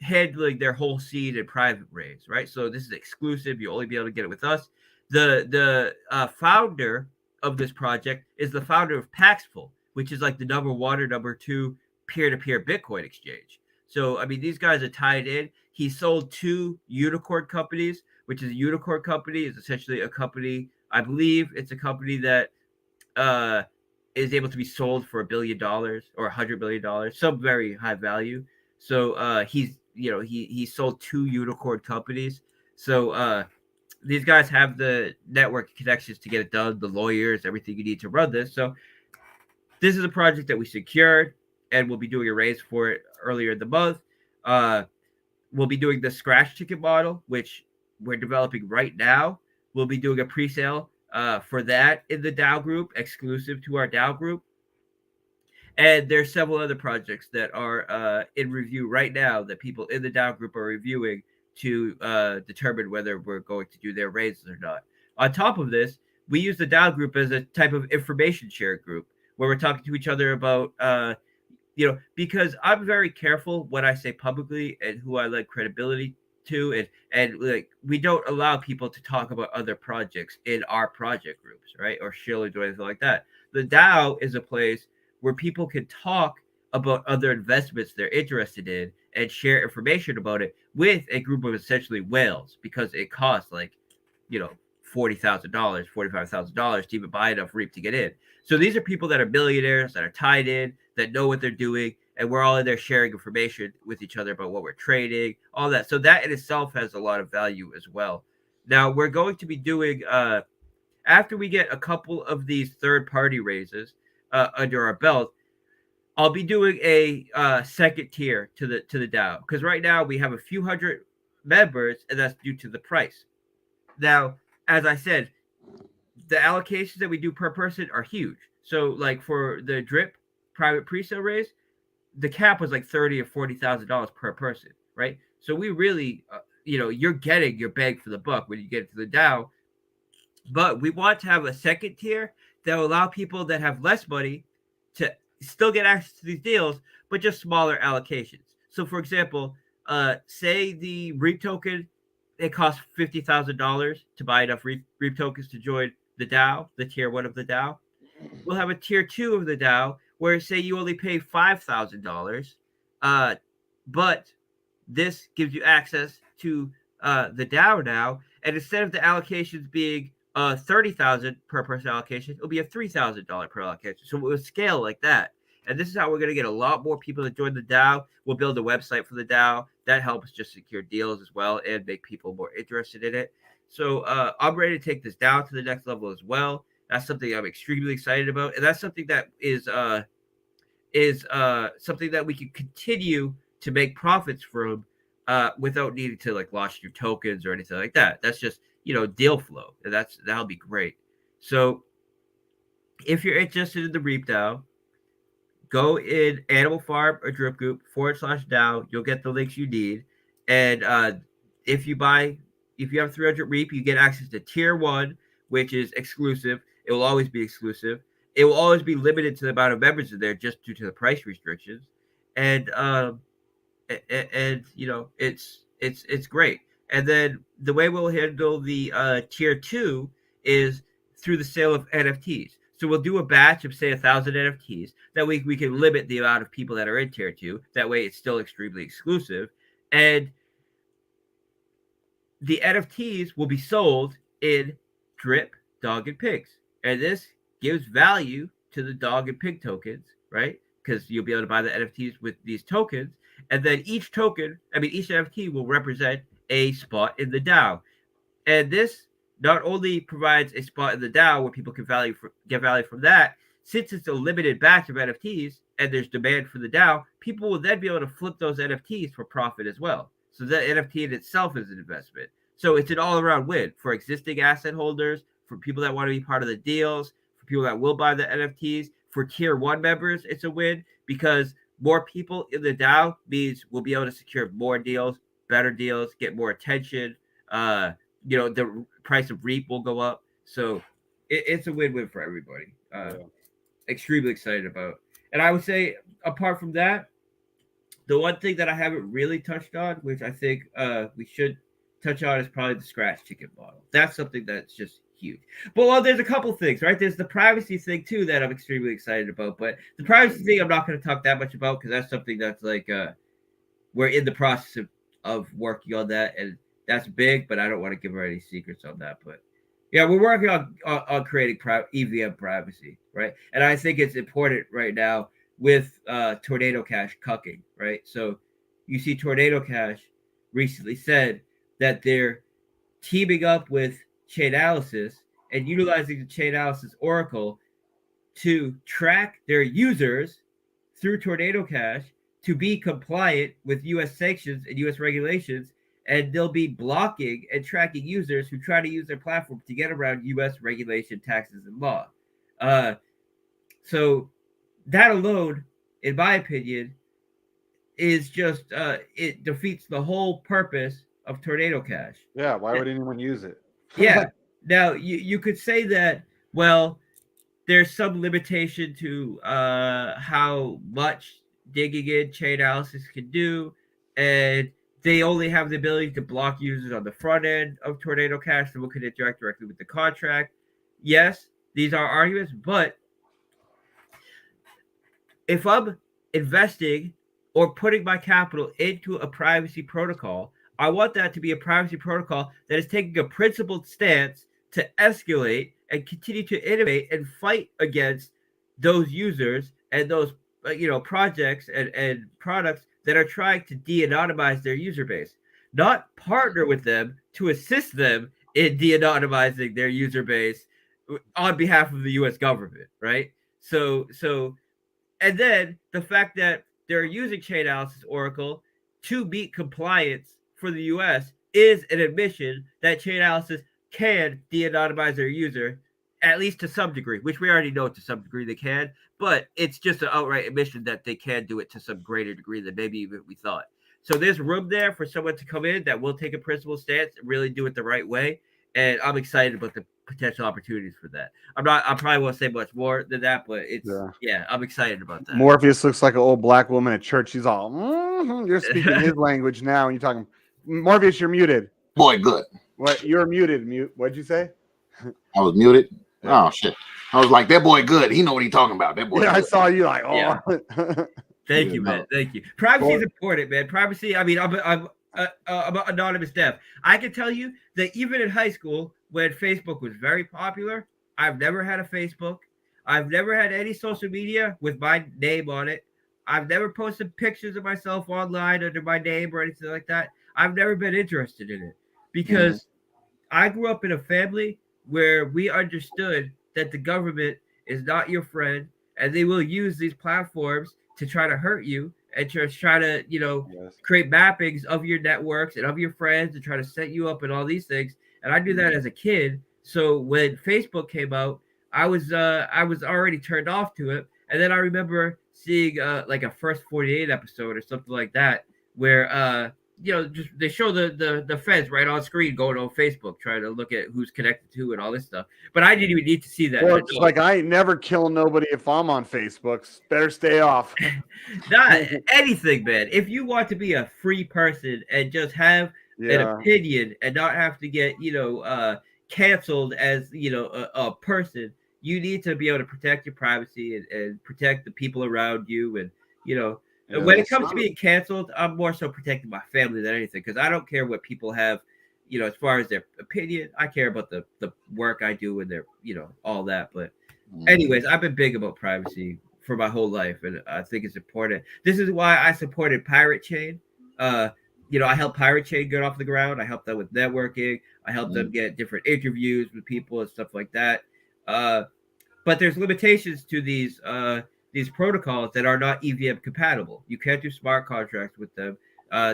F: handling their whole seed and private raise, right? So this is exclusive. You'll only be able to get it with us. The founder of this project is the founder of Paxful, which is like the number 1 or number 2 peer-to-peer Bitcoin exchange. So, I mean, these guys are tied in. he sold 2 unicorn companies, which is a unicorn company is essentially a company. I believe it's a company that is able to be sold for $1 billion or $100 billion, some very high value. So he sold 2 unicorn companies. So these guys have the network connections to get it done, the lawyers, everything you need to run this. So this is a project that we secured, and we'll be doing a raise for it earlier in the month. We'll be doing the scratch ticket model, which we're developing right now. We'll be doing a pre-sale for that in the DAO group, exclusive to our DAO group. And there's several other projects that are in review right now that people in the DAO group are reviewing to determine whether we're going to do their raises or not. On top of this, we use the DAO group as a type of information share group where we're talking to each other about because I'm very careful what I say publicly and who I lend credibility to, and like we don't allow people to talk about other projects in our project groups, right? Or shill or do anything like that. The DAO is a place where people can talk about other investments they're interested in and share information about it with a group of essentially whales, because it costs like, $40,000, $45,000 to even buy enough REAP to get in. So these are people that are millionaires, that are tied in, that know what they're doing, and we're all in there sharing information with each other about what we're trading, all that. So that in itself has a lot of value as well. Now we're going to be doing after we get a couple of these third-party raises under our belt, I'll be doing a second tier to the DAO, because right now we have a few hundred members, and that's due to the price. Now, as I said, the allocations that we do per person are huge. So, like for the drip private pre-sale raise, the cap was like $30,000 or $40,000 per person, right? So we really, you're getting your bang for the buck when you get to the DAO. But we want to have a second tier that will allow people that have less money to still get access to these deals, but just smaller allocations. So, for example, say the REAP token, it costs $50,000 to buy enough REAP tokens to join the DAO, the tier 1 of the DAO. We'll have a tier 2 of the DAO where, say, you only pay $5,000, but this gives you access to the DAO now, and instead of the allocations being $30,000 per person allocation, it'll be a $3,000 per allocation. So we'll scale like that. And this is how we're going to get a lot more people to join the DAO. We'll build a website for the DAO. That helps just secure deals as well and make people more interested in it. So I'm ready to take this down to the next level as well. That's something I'm extremely excited about. And that's something that is something that we can continue to make profits from without needing to like launch new tokens or anything like that. That's just, deal flow. And that'll be great. So if you're interested in the REAP DAO, go in Animal Farm or Drip Group /DAO. You'll get the links you need. And if you have 300 REAP, you get access to tier 1, which is exclusive. It will always be exclusive. It will always be limited to the amount of members in there just due to the price restrictions. And it's great. And then the way we'll handle the tier 2 is through the sale of NFTs. So we'll do a batch of, say, 1,000 NFTs. That way we can limit the amount of people that are in tier 2. That way it's still extremely exclusive. And the NFTs will be sold in Drip, Dog, and Pigs. And this gives value to the dog and pig tokens, right? Because you'll be able to buy the NFTs with these tokens. And then each NFT will represent a spot in the DAO. And this not only provides a spot in the DAO where people can get value from that, since it's a limited batch of NFTs and there's demand for the DAO, people will then be able to flip those NFTs for profit as well. So the NFT in itself is an investment. So it's an all-around win for existing asset holders, for people that want to be part of the deals, for people that will buy the NFTs. For tier 1 members, it's a win because more people in the DAO means we'll be able to secure more deals, better deals, get more attention. The price of REAP will go up. So it's a win-win for everybody. Extremely excited about. And I would say, apart from that, the one thing that I haven't really touched on, which I think we should touch on, is probably the scratch ticket model. That's something that's just huge. But there's a couple things, right? There's the privacy thing too that I'm extremely excited about. But the privacy thing I'm not going to talk that much about because that's something that's like we're in the process of working on that, and that's big. But I don't want to give her any secrets on that. But yeah, we're working on creating EVM privacy, right? And I think it's important right now with Tornado Cash cucking, right? So you see, Tornado Cash recently said that they're teaming up with Chainalysis and utilizing the Chainalysis Oracle to track their users through Tornado Cash to be compliant with U.S. sanctions and U.S. regulations, and they'll be blocking and tracking users who try to use their platform to get around U.S. regulation, taxes, and law. So that alone, in my opinion, is just it defeats the whole purpose of Tornado Cash.
C: Yeah, why would anyone use it?
F: Yeah. Now you could say that, well, there's some limitation to how much digging in Chainalysis can do, and they only have the ability to block users on the front end of Tornado Cash, so we can interact directly with the contract. Yes, these are arguments, but if I'm investing or putting my capital into a privacy protocol, I want that to be a privacy protocol that is taking a principled stance to escalate and continue to innovate and fight against those users and those projects and products that are trying to de-anonymize their user base, not partner with them to assist them in de-anonymizing their user base on behalf of the U.S. government, right? So and then the fact that they're using Chainalysis Oracle to meet compliance for the U.S. is an admission that Chainalysis can de-anonymize their user, at least to some degree, which we already know to some degree they can, but it's just an outright admission that they can do it to some greater degree than maybe even we thought. So there's room there for someone to come in that will take a principled stance and really do it the right way, and I'm excited about the potential opportunities for that. I probably won't say much more than that, but it's I'm excited about that.
C: Morpheus looks like an old black woman at church. She's all, you're speaking his language now, and you're talking. Morpheus, you're muted.
E: Boy, good.
C: What? You're muted. Mute. What'd you say?
E: I was muted. Oh shit! I was like, that boy good. He know what he's talking about. That boy.
C: Yeah,
E: good.
C: I saw you like,
F: Thank you, man. Thank you. Privacy is important, man. Privacy. I mean, I'm anonymous deaf. I can tell you that even in high school, when Facebook was very popular, I've never had a Facebook. I've never had any social media with my name on it. I've never posted pictures of myself online under my name or anything like that. I've never been interested in it because I grew up in a family where we understood that the government is not your friend and they will use these platforms to try to hurt you and to try to, create mappings of your networks and of your friends and try to set you up and all these things. And I knew that as a kid. So when Facebook came out, I was already turned off to it. And then I remember seeing like a First 48 episode or something like that, where just they show the feds right on screen going on Facebook trying to look at who's connected to and all this stuff. But I didn't even need to see that.
C: Well, it's like I ain't never killing nobody if I'm on Facebook. Better stay off.
F: Not anything, man. If you want to be a free person and just have an opinion and not have to get canceled as a person, you need to be able to protect your privacy and protect the people around you. And when it comes to being canceled, I'm more so protecting my family than anything, because I don't care what people have, as far as their opinion. I care about the work I do and their, all that. But anyways, I've been big about privacy for my whole life, and I think it's important. This is why I supported Pirate Chain. I helped Pirate Chain get off the ground. I helped them with networking. I helped them get different interviews with people and stuff like that. But there's limitations to these protocols that are not EVM compatible. You can't do smart contracts with them.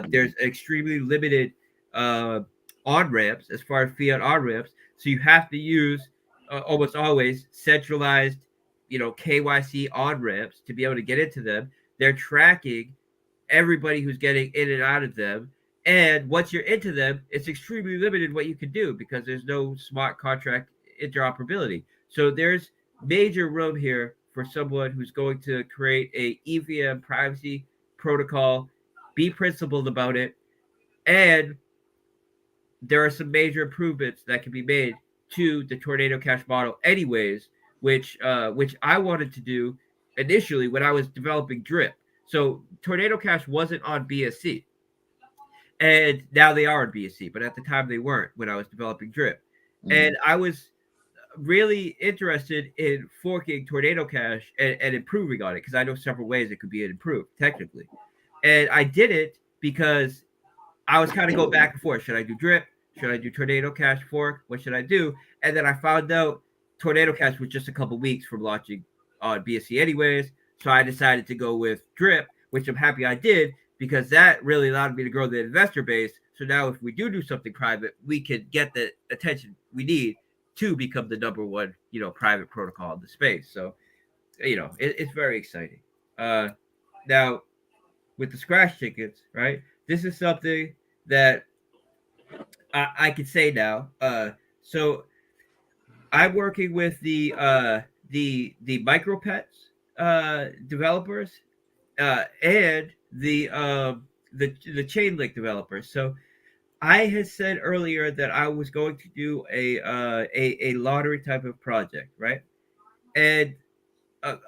F: There's extremely limited on-ramps as far as fiat on-ramps. So you have to use almost always centralized, KYC on-ramps to be able to get into them. They're tracking everybody who's getting in and out of them. And once you're into them, it's extremely limited what you can do because there's no smart contract interoperability. So there's major room here for someone who's going to create a EVM privacy protocol, be principled about it, and there are some major improvements that can be made to the Tornado Cash model anyways, which I wanted to do initially when I was developing Drip. So Tornado Cash wasn't on BSC. and now they are on BSC, but at the time they weren't when I was developing Drip. And I was really interested in forking Tornado Cash and improving on it because I know several ways it could be improved technically. And I did it because I was kind of going back and forth. Should I do Drip? Should I do Tornado Cash fork? What should I do? And then I found out Tornado Cash was just a couple weeks from launching on BSC anyways. So I decided to go with Drip, which I'm happy I did because that really allowed me to grow the investor base. So now if we do something private, we could get the attention we need to become the number one, private protocol in the space. So, it's very exciting. Now, with the scratch tickets, right? This is something that I can say now. So I'm working with the micropets developers and the chain link developers. So I had said earlier that I was going to do a lottery type of project, right? And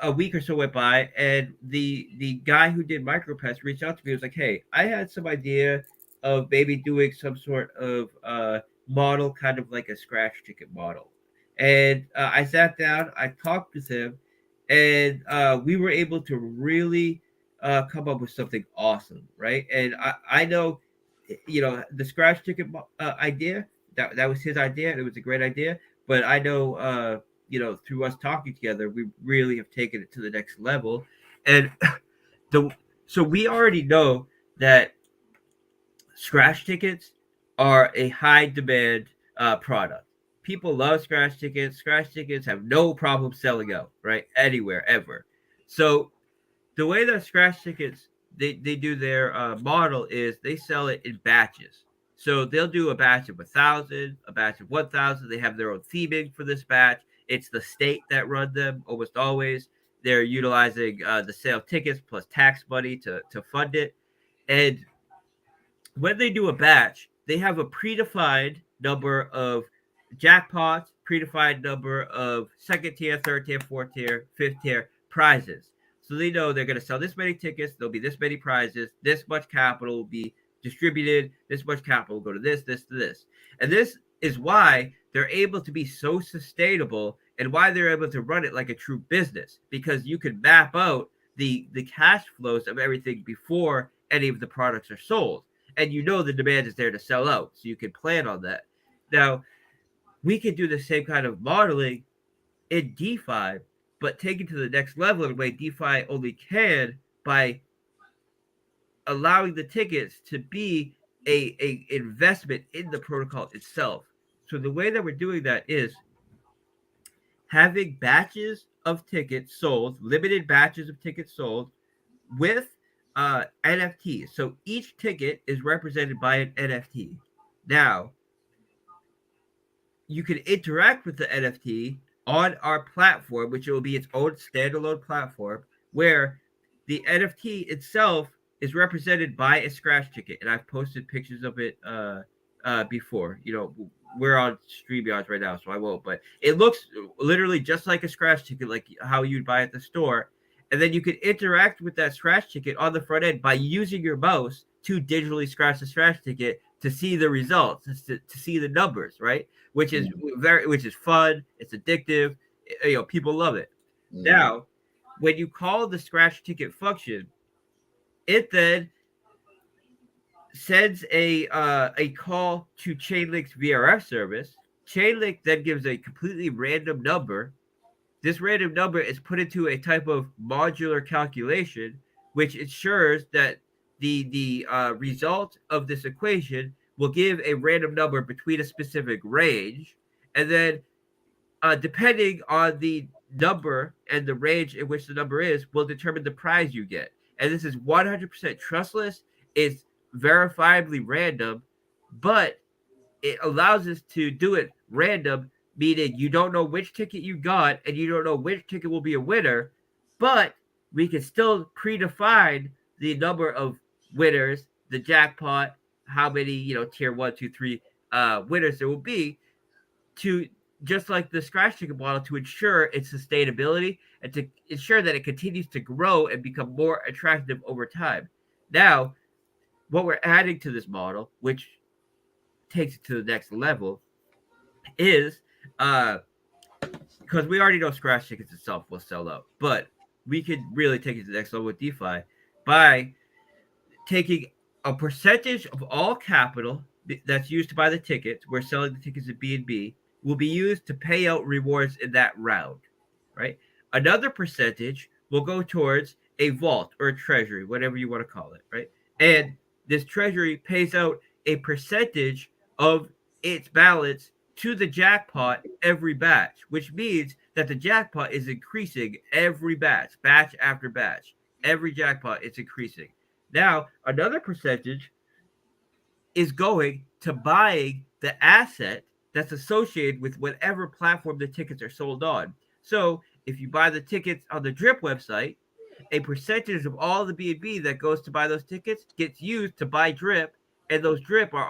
F: a week or so went by, and the guy who did micropets reached out to me. He was like, "Hey, I had some idea of maybe doing some sort of model, kind of like a scratch ticket model." And I sat down, I talked with him, and we were able to really come up with something awesome, right? And I know, the scratch ticket idea that was his idea, and it was a great idea. But I know, through us talking together, we really have taken it to the next level. And the so we already know that scratch tickets are a high demand product. People love scratch tickets. Scratch tickets have no problem selling out, right? Anywhere, ever. So the way that scratch tickets they do their model is they sell it in batches. So they'll do a batch of 1,000, a batch of 1,000. They have their own theming for this batch. It's the state that run them almost always. They're utilizing the sale tickets plus tax money to fund it. And when they do a batch, they have a predefined number of jackpots, predefined number of second tier, third tier, fourth tier, fifth tier prizes. So they know they're going to sell this many tickets, there'll be this many prizes, this much capital will be distributed, this much capital will go to this, this, to this. And this is why they're able to be so sustainable and why they're able to run it like a true business, because you can map out the cash flows of everything before any of the products are sold, and the demand is there to sell out, so you can plan on that. Now, we could do the same kind of modeling in DeFi, but take it to the next level in a way DeFi only can by allowing the tickets to be a investment in the protocol itself. So the way that we're doing that is having batches of tickets sold, limited batches of tickets sold with NFTs. So each ticket is represented by an NFT. Now, you can interact with the NFT on our platform, which will be its own standalone platform, where the NFT itself is represented by a scratch ticket. And I've posted pictures of it before. We're on StreamYards right now, so I won't. But it looks literally just like a scratch ticket, like how you'd buy at the store. And then you can interact with that scratch ticket on the front end by using your mouse to digitally scratch the scratch ticket to see the results, to see the numbers, right? Which is fun. It's addictive. People love it. Now, when you call the scratch ticket function, it then sends a call to Chainlink's VRF service. Chainlink then gives a completely random number. This random number is put into a type of modular calculation, which ensures that the result of this equation will give a random number between a specific range, and then depending on the number and the range in which the number is, will determine the prize you get. And this is 100% trustless. It's verifiably random, but it allows us to do it random, meaning you don't know which ticket you got and you don't know which ticket will be a winner, but we can still predefine the number of winners, the jackpot, how many, tier 1, 2, 3 winners there will be, to just like the scratch ticket model, to ensure its sustainability and to ensure that it continues to grow and become more attractive over time. Now, what we're adding to this model, which takes it to the next level, is because we already know scratch tickets itself will sell out, but we could really take it to the next level with DeFi by taking a percentage of all capital that's used to buy the tickets. We're selling the tickets at BNB will be used to pay out rewards in that round, right? Another percentage will go towards a vault or a treasury, whatever you want to call it, right? And this treasury pays out a percentage of its balance to the jackpot every batch, which means that the jackpot is increasing every batch after batch. Every jackpot is increasing. Now, another percentage is going to buying the asset that's associated with whatever platform the tickets are sold on. So if you buy the tickets on the Drip website, a percentage of all the BNB that goes to buy those tickets gets used to buy Drip, and those Drip are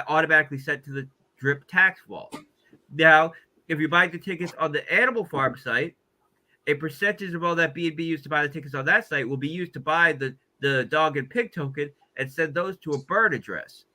F: automatically sent to the Drip tax vault. Now, if you buy the tickets on the Animal Farm site, a percentage of all that BNB used to buy the tickets on that site will be used to buy the dog and pig token and send those to a bird address.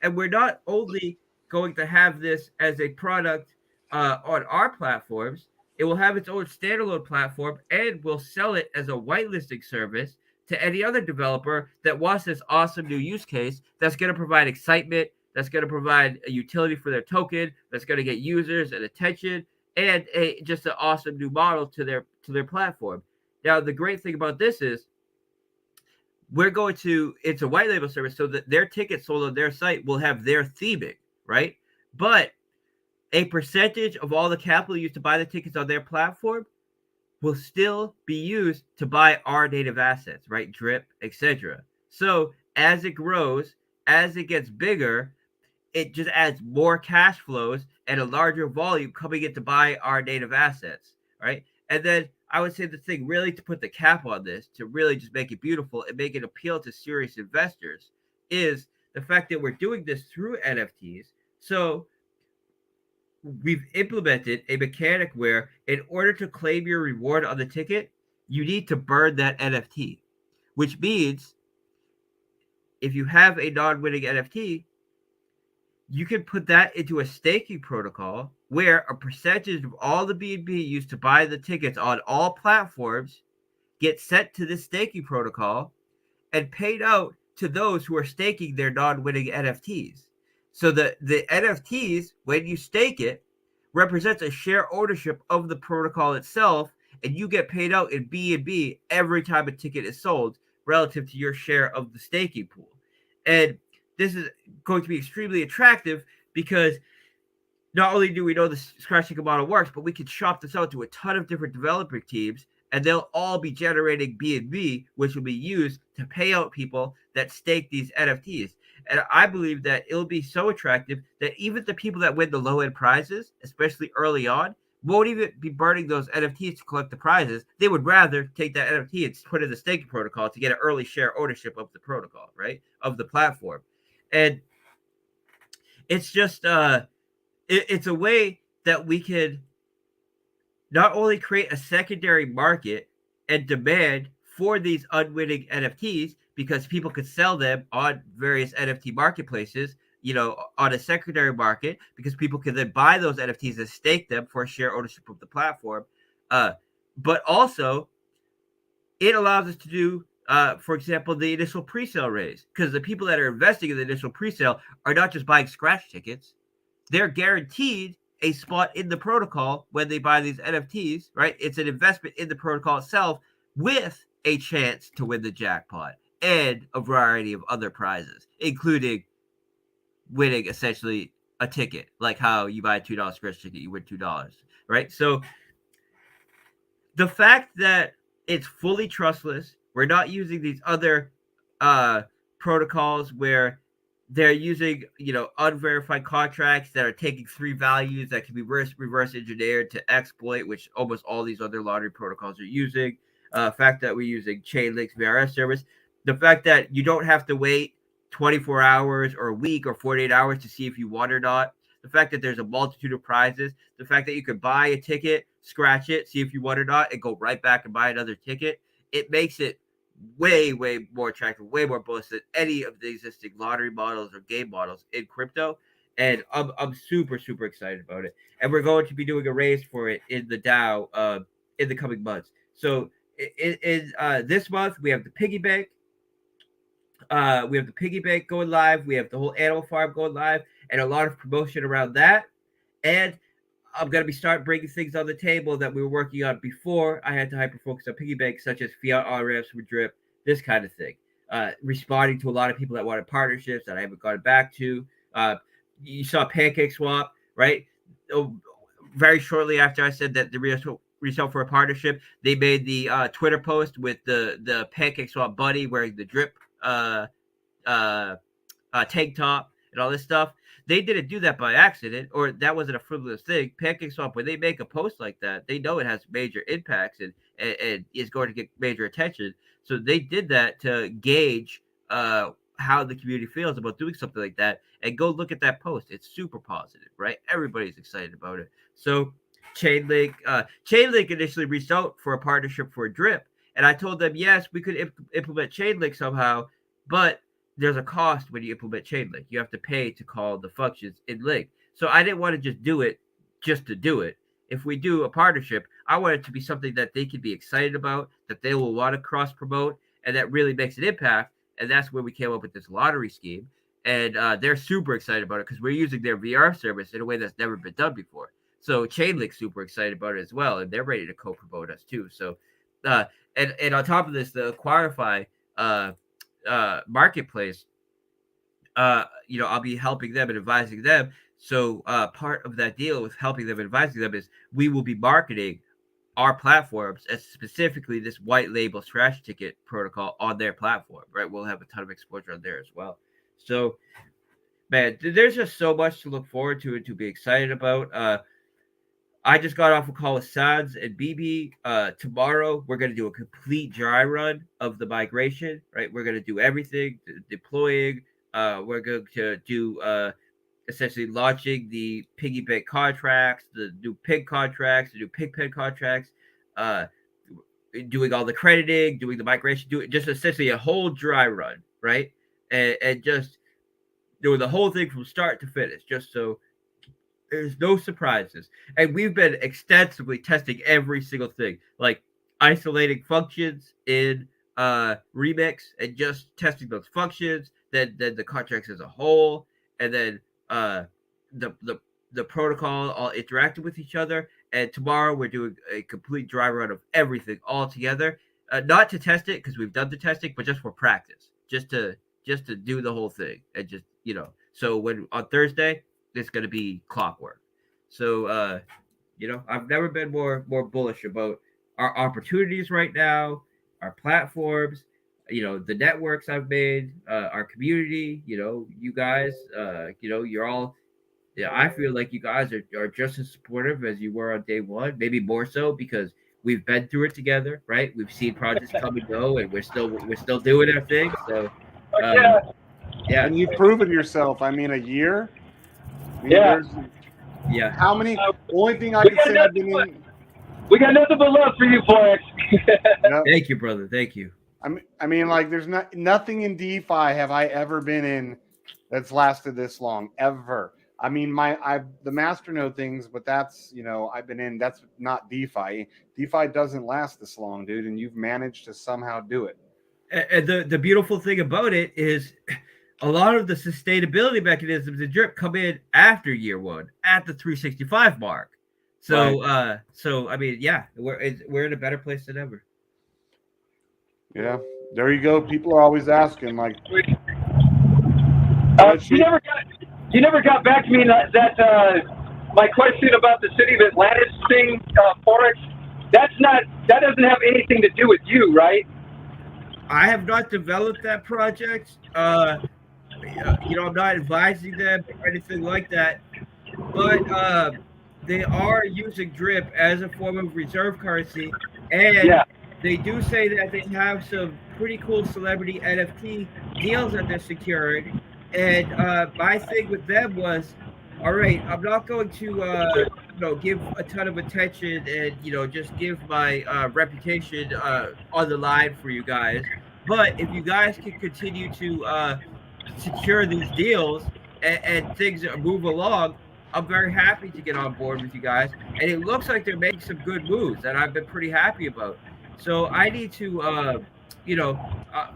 F: And we're not only going to have this as a product on our platforms, it will have its own standalone platform, and we'll sell it as a whitelisting service to any other developer that wants this awesome new use case that's going to provide excitement, that's going to provide a utility for their token, that's going to get users and attention, and just an awesome new model to their platform. Now, the great thing about this is it's a white label service, so that their tickets sold on their site will have their theming, right? But a percentage of all the capital used to buy the tickets on their platform will still be used to buy our native assets, right? Drip, etc. So as it grows, as it gets bigger, it just adds more cash flows and a larger volume coming in to buy our native assets, right? And then I would say the thing really to put the cap on this, to really just make it beautiful and make it appeal to serious investors, is the fact that we're doing this through NFTs. So we've implemented a mechanic where in order to claim your reward on the ticket, you need to burn that NFT, which means if you have a non-winning NFT, you can put that into a staking protocol where a percentage of all the BNB used to buy the tickets on all platforms gets sent to this staking protocol and paid out to those who are staking their non-winning NFTs. So the NFTs, when you stake it, represents a share ownership of the protocol itself, and you get paid out in BNB every time a ticket is sold relative to your share of the staking pool. And this is going to be extremely attractive because not only do we know the scratch ticket model works, but we can shop this out to a ton of different developer teams, and they'll all be generating BNB, which will be used to pay out people that stake these NFTs. And I believe that it'll be so attractive that even the people that win the low-end prizes, especially early on, won't even be burning those NFTs to collect the prizes. They would rather take that NFT and put in the staking protocol to get an early share ownership of the protocol, right? Of the platform. And it's just it's a way that we could not only create a secondary market and demand for these unwitting NFTs, because people could sell them on various NFT marketplaces, on a secondary market, because people can then buy those NFTs and stake them for share ownership of the platform. But also, it allows us to do, for example, the initial pre-sale raise, because the people that are investing in the initial pre-sale are not just buying scratch tickets. They're guaranteed a spot in the protocol when they buy these NFTs, right? It's an investment in the protocol itself with a chance to win the jackpot and a variety of other prizes, including winning essentially a ticket, like how you buy a $2 scratch ticket, you win $2, right? So the fact that it's fully trustless, we're not using these other protocols where they're using, unverified contracts that are taking 3 values that can be reverse engineered to exploit, which almost all these other lottery protocols are using. Fact that we're using Chainlink's VRS service, the fact that you don't have to wait 24 hours or a week or 48 hours to see if you won or not, the fact that there's a multitude of prizes, the fact that you could buy a ticket, scratch it, see if you won or not, and go right back and buy another ticket, it makes it way more attractive, way more bullish than any of the existing lottery models or game models in crypto. And I'm super excited about it. And we're going to be doing a race for it in the DAO in the coming months. So in this month we have the piggy bank. We have the piggy bank going live. We have the whole animal farm going live, and a lot of promotion around that. And I'm going to be start bringing things on the table that we were working on before I had to hyper focus on piggy banks, such as fiat on-ramps for drip, this kind of thing. Responding to a lot of people that wanted partnerships that I haven't gotten back to. You saw Pancake Swap, right? Very shortly after I said that the result for a partnership, they made the Twitter post with the Pancake Swap buddy wearing the drip tank top and all this stuff. They didn't do that by accident, or that wasn't a frivolous thing. Pancake Swap, when they make a post like that, they know it has major impacts and is going to get major attention. So they did that to gauge how the community feels about doing something like that. And go look at that post. It's super positive, right? Everybody's excited about it. So Chainlink initially reached out for a partnership for a drip. And I told them, yes, we could implement Chainlink somehow, but there's a cost when you implement Chainlink. You have to pay to call the functions in Link. So I didn't want to just do it just to do it. If we do a partnership, I want it to be something that they can be excited about, that they will want to cross promote, and that really makes an impact. And that's where we came up with this lottery scheme. And they're super excited about it because we're using their VR service in a way that's never been done before. So Chainlink's super excited about it as well, and they're ready to co-promote us too. So, and on top of this, the Acquirify marketplace, I'll be helping them and advising them. So part of that deal with helping them and advising them is we will be marketing our platforms, and specifically this white label scratch ticket protocol on their platform, right? We'll have a ton of exposure on there as well. So, man, there's just so much to look forward to and to be excited about. I just got off a call with Sads and BB. Tomorrow, we're going to do a complete dry run of the migration, right? We're going to do everything, deploying. We're going to do essentially launching the piggy bank contracts, the new pig contracts, the new pig pen contracts, doing all the crediting, doing the migration, doing just essentially a whole dry run, right? And just doing the whole thing from start to finish, just so there's no surprises. And we've been extensively testing every single thing, like isolating functions in Remix and just testing those functions, then the contracts as a whole, and then the protocol all interacting with each other. And tomorrow we're doing a complete dry run of everything all together, not to test it because we've done the testing, but just for practice, just to do the whole thing, and just so when on Thursday it's going to be clockwork. So I've never been more bullish about our opportunities right now, our platforms, the networks I've made, our community, you guys, you're all, I feel like you guys are just as supportive as you were on day one, maybe more so because we've been through it together, right? We've seen projects come and go, and we're still doing our thing. So yeah.
C: And you've proven yourself. I mean, a year.
F: Yeah.
C: How many? The only thing I can say I've been in.
B: We got nothing but love for you, Forex.
F: Thank you, brother. Thank you.
C: I mean, like, there's nothing in DeFi have I ever been in that's lasted this long, ever. I mean, the masternode things, but that's, I've been in, that's not DeFi. DeFi doesn't last this long, dude, and you've managed to somehow do it.
F: And the beautiful thing about it is a lot of the sustainability mechanisms in drip come in after year one, at the 365 mark. So, right. I mean, yeah, we're in a better place than ever.
C: Yeah, there you go. People are always asking, like,
B: you never got back to me that my question about the city of Atlantis thing, Forex. That doesn't have anything to do with you, right?
F: I have not developed that project. I'm not advising them or anything like that. But they are using drip as a form of reserve currency, and they do say that they have some pretty cool celebrity NFT deals that they're securing. And my thing with them was, all right, I'm not going to give a ton of attention and just give my reputation on the line for you guys. But if you guys can continue to secure these deals and things move along, I'm very happy to get on board with you guys. And it looks like they're making some good moves that I've been pretty happy about. So I need to, you know, uh,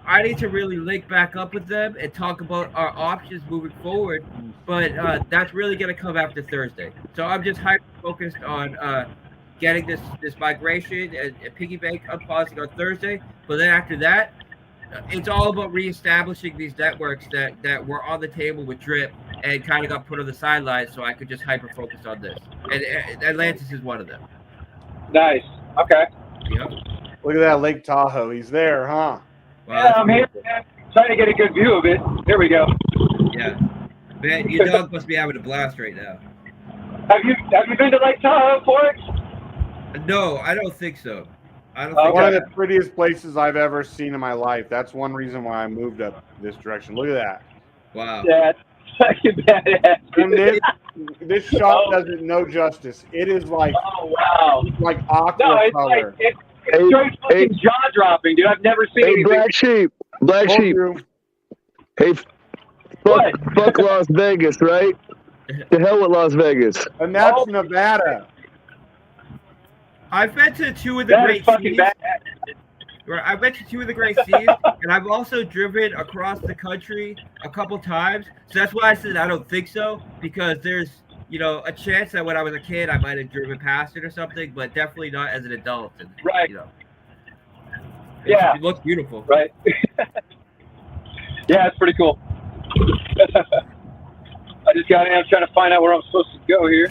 F: I need to really link back up with them and talk about our options moving forward. But that's really going to come after Thursday. So I'm just hyper focused on getting this migration and piggy bank unpausing on Thursday. But then after that, it's all about reestablishing these networks that were on the table with Drip and kind of got put on the sidelines, so I could just hyper focus on this. And Atlantis is one of them.
B: Nice. Okay.
F: Yep.
C: Look at that Lake Tahoe. He's there, huh?
F: Wow,
B: Yeah, I'm here. Trying to get a good view of it. There we go.
F: Yeah. Man, your dog must be having a blast right now.
B: Have you been to Lake Tahoe, Forex?
F: No, I don't think so. I don't
B: Okay.
F: think
C: One of the prettiest places I've ever seen in my life. That's one reason why I moved up this direction. Look at that.
F: Wow.
B: Yeah, it's fucking badass.
C: And this shot does it no justice. It is like like aqua
B: No, it's
C: color.
B: like it's straight fucking jaw dropping, dude. I've never seen anything.
I: Black Sheep. Hey, fuck Las Vegas, right? To hell with Las Vegas.
C: And that's Nevada.
F: I've been to two of the Great Seas. I've been to two of the Great Seas, and I've also driven across the country a couple times. So that's why I said I don't think so, because there's, you know, a chance that when I was a kid I might have driven past it or something, but definitely not as an adult. And,
B: Right.
F: You know,
B: Yeah.
F: it looks beautiful.
B: Right. Yeah, it's pretty cool. I just got in. I'm trying to find out where I'm supposed to go here.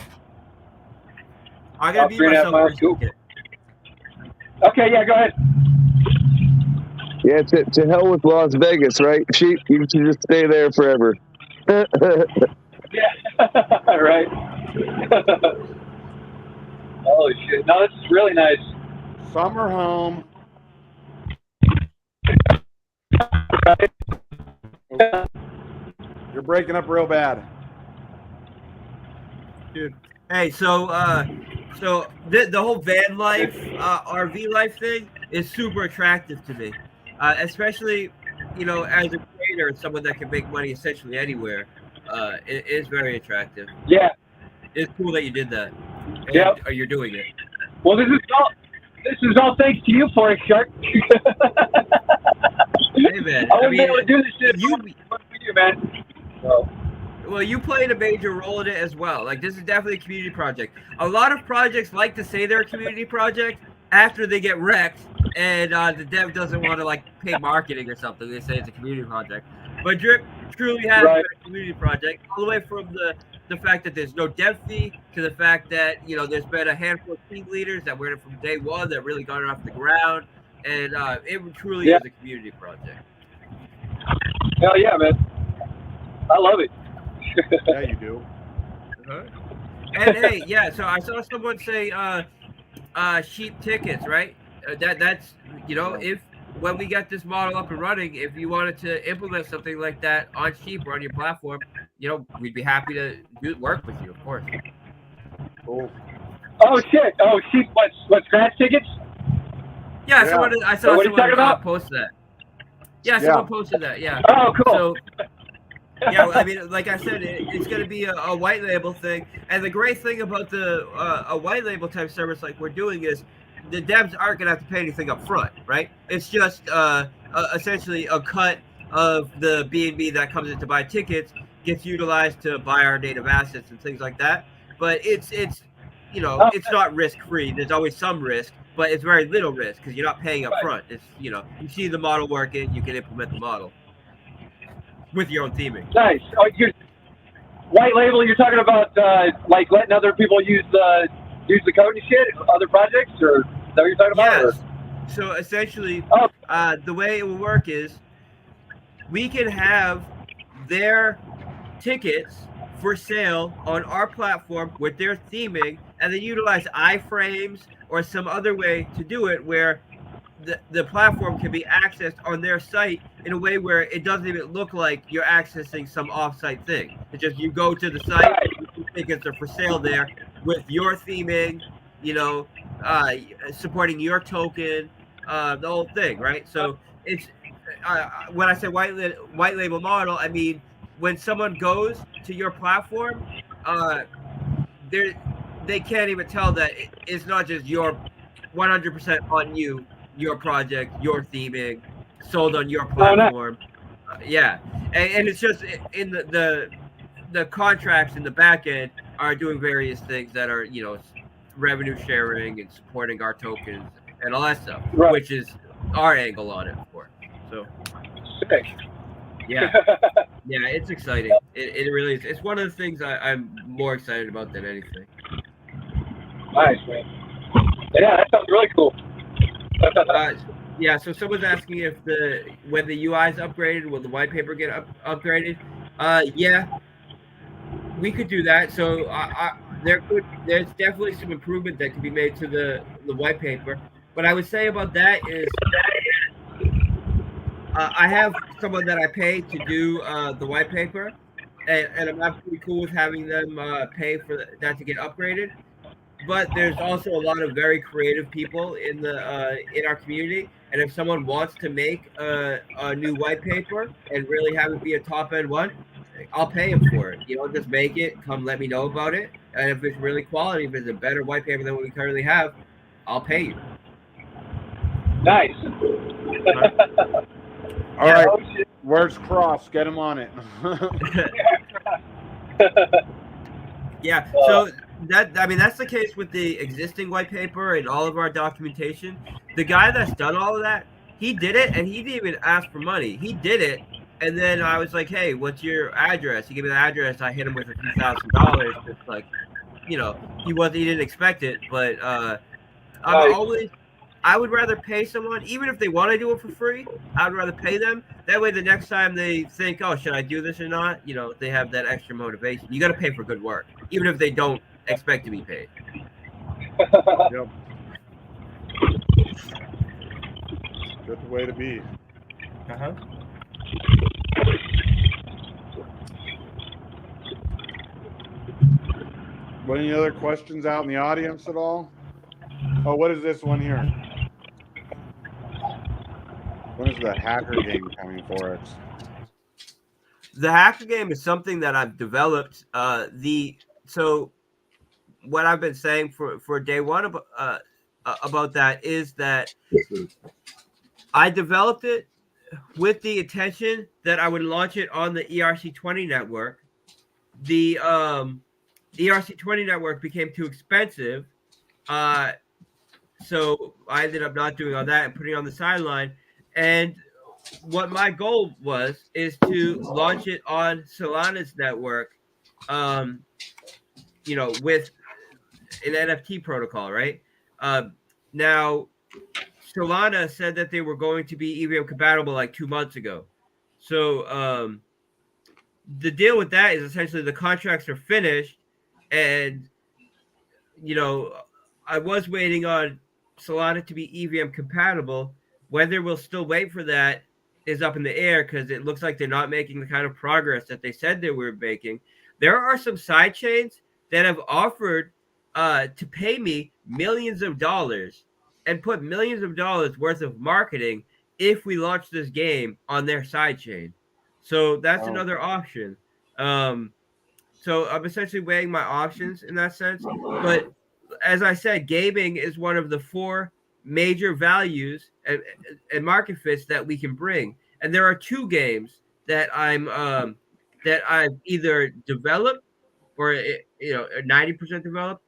F: I'm gonna be
B: 3.5
F: myself
B: miles.
F: for a
B: Cool.
F: second.
B: Okay, yeah, go ahead.
I: Yeah, to hell with Las Vegas, right? Sheep, you should just stay there forever.
B: Yeah, right. Holy shit! No, this is really nice.
C: Summer home. You're breaking up real bad.
F: Dude. Hey, so the whole van life, RV life thing is super attractive to me, especially, you know, as a trader and someone that can make money essentially anywhere. It is very attractive.
B: Yeah.
F: It's cool that you did that. And,
B: Yep.
F: or you're doing it.
B: Well, this is all thanks to you, Forex Shark.
F: Hey man,
B: I wouldn't be able to do this shit.
F: you
B: man. So.
F: Well, you played a major role in it as well. Like, this is definitely a community project. A lot of projects like to say they're a community project after they get wrecked, and the dev doesn't want to, like, pay marketing or something. They say it's a community project. But Drip truly has been a community project, all the way from the fact that there's no dev fee to the fact that, you know, there's been a handful of team leaders that were in it from day one that really got it off the ground, and it truly is a community project.
B: Hell yeah, man. I love it.
C: Yeah, you do.
F: And hey, yeah, so I saw someone say sheep tickets, right? That's, you know, if when we get this model up and running, if you wanted to implement something like that on sheep or on your platform, you know, we'd be happy to work with you, of course.
C: Cool.
B: Oh shit! Oh sheep! What scratch tickets?
F: Yeah, someone, I saw someone post that. Yeah, someone posted that. Yeah.
B: Oh, cool.
F: So, yeah, I mean, like I said, it's going to be a white label thing, and the great thing about the a white label type service like we're doing is the devs aren't going to have to pay anything up front, right? It's just essentially a cut of the B&B that comes in to buy tickets gets utilized to buy our native assets and things like that. But it's you know, it's not risk free. There's always some risk, but it's very little risk because you're not paying up front. It's, you know, you see the model working, you can implement the model with your own theming.
B: Nice. Oh, you're white label. You're talking about like letting other people use the code and shit, other projects, or is that what you're talking about?
F: Yes. So essentially, the way it will work is we can have their tickets for sale on our platform with their theming, and then utilize iframes or some other way to do it where the platform can be accessed on their site in a way where it doesn't even look like you're accessing some off-site thing. It's just you go to the site, tickets are for sale there with your theming, you know, supporting your token, the whole thing, right? So it's when I say white label model, I mean when someone goes to your platform, they can't even tell that it's not just your 100% on you, your project, your theming, sold on your
B: Oh, nice.
F: platform. Yeah, and it's just in the contracts in the back end are doing various things that are revenue sharing and supporting our tokens and all that stuff,
B: Right.
F: which is our angle on it, of course. So
B: Sick.
F: yeah, it's exciting. It really is. It's one of the things I'm more excited about than anything.
B: Nice, man. Yeah, that sounds really cool.
F: Yeah, so someone's asking if when the UI is upgraded, will the white paper get upgraded? Yeah, we could do that. So there's definitely some improvement that could be made to the white paper. What I would say about that is I have someone that I pay to do the white paper, and I'm absolutely cool with having them pay for that to get upgraded. But there's also a lot of very creative people in our community, and if someone wants to make a new white paper and really have it be a top end one, I'll pay them for it. Just make it. Come, let me know about it, and if it's really quality, if it's a better white paper than what we currently have, I'll pay you.
B: Nice.
C: All right, words crossed. Get him on it.
F: Yeah. So that's the case with the existing white paper and all of our documentation. The guy that's done all of that, he did it, and he didn't even ask for money. He did it, and then I was like, "Hey, what's your address?" He gave me the address. I hit him with a few $1,000. It's like, he didn't expect it, but I would rather pay someone, even if they want to do it for free. I would rather pay them. That way, the next time they think, "Oh, should I do this or not?" They have that extra motivation. You got to pay for good work, even if they don't expect to be paid.
C: Yep. That's the way to be.
F: Uh-huh.
C: Any other questions out in the audience at all? Oh, what is this one here? When is the hacker game coming for us?
F: The hacker game is something that I've developed. So what I've been saying for day one about that is that I developed it with the intention that I would launch it on the ERC20 network. The ERC20 network became too expensive, so I ended up not doing all that and putting it on the sideline. And what my goal is to launch it on Solana's network, with an NFT protocol, right? Now, Solana said that they were going to be EVM compatible like 2 months ago. So the deal with that is essentially the contracts are finished, and I was waiting on Solana to be EVM compatible. Whether we'll still wait for that is up in the air because it looks like they're not making the kind of progress that they said they were making. There are some side chains that have offered to pay me millions of dollars and put millions of dollars worth of marketing if we launch this game on their side chain. So that's another option. So I'm essentially weighing my options in that sense. But as I said, gaming is one of the 4 major values and market fits that we can bring. And there are 2 games that I've either developed or 90% developed,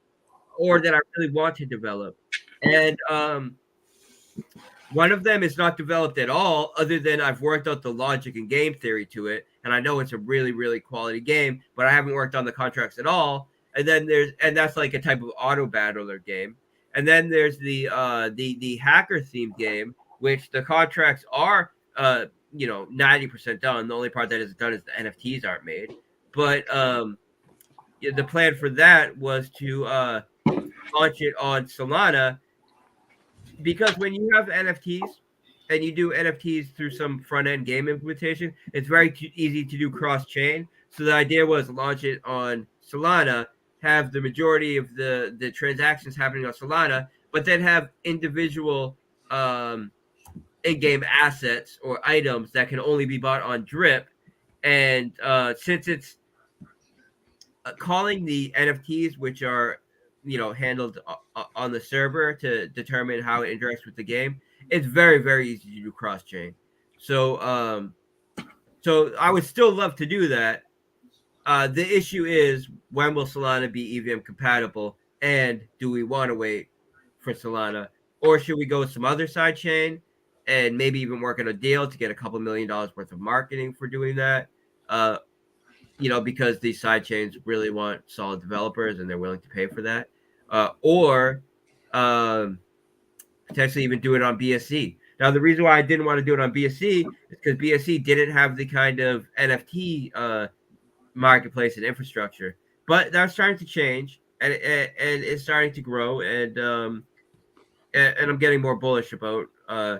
F: or that I really want to develop. And one of them is not developed at all, other than I've worked out the logic and game theory to it, and I know it's a really, really quality game, but I haven't worked on the contracts at all. And then that's like a type of auto battler game. And then there's the hacker themed game, which the contracts are 90% done. The only part that isn't done is the NFTs aren't made. But the plan for that was to launch it on Solana, because when you have NFTs and you do NFTs through some front end game implementation, it's very easy to do cross chain. So the idea was launch it on Solana, have the majority of the transactions happening on Solana, but then have individual in-game assets or items that can only be bought on drip, and since it's calling the NFTs, which are handled on the server to determine how it interacts with the game, it's very, very easy to do cross chain. So so I would still love to do that. The issue is, when will Solana be EVM compatible, and do we want to wait for Solana, or should we go with some other side chain and maybe even work on a deal to get a couple $1 million worth of marketing for doing that? Because these side chains really want solid developers and they're willing to pay for that, or potentially even do it on BSC. Now, the reason why I didn't want to do it on BSC is because BSC didn't have the kind of NFT marketplace and infrastructure, but that's starting to change, and it's starting to grow, and I'm getting more bullish about. I'm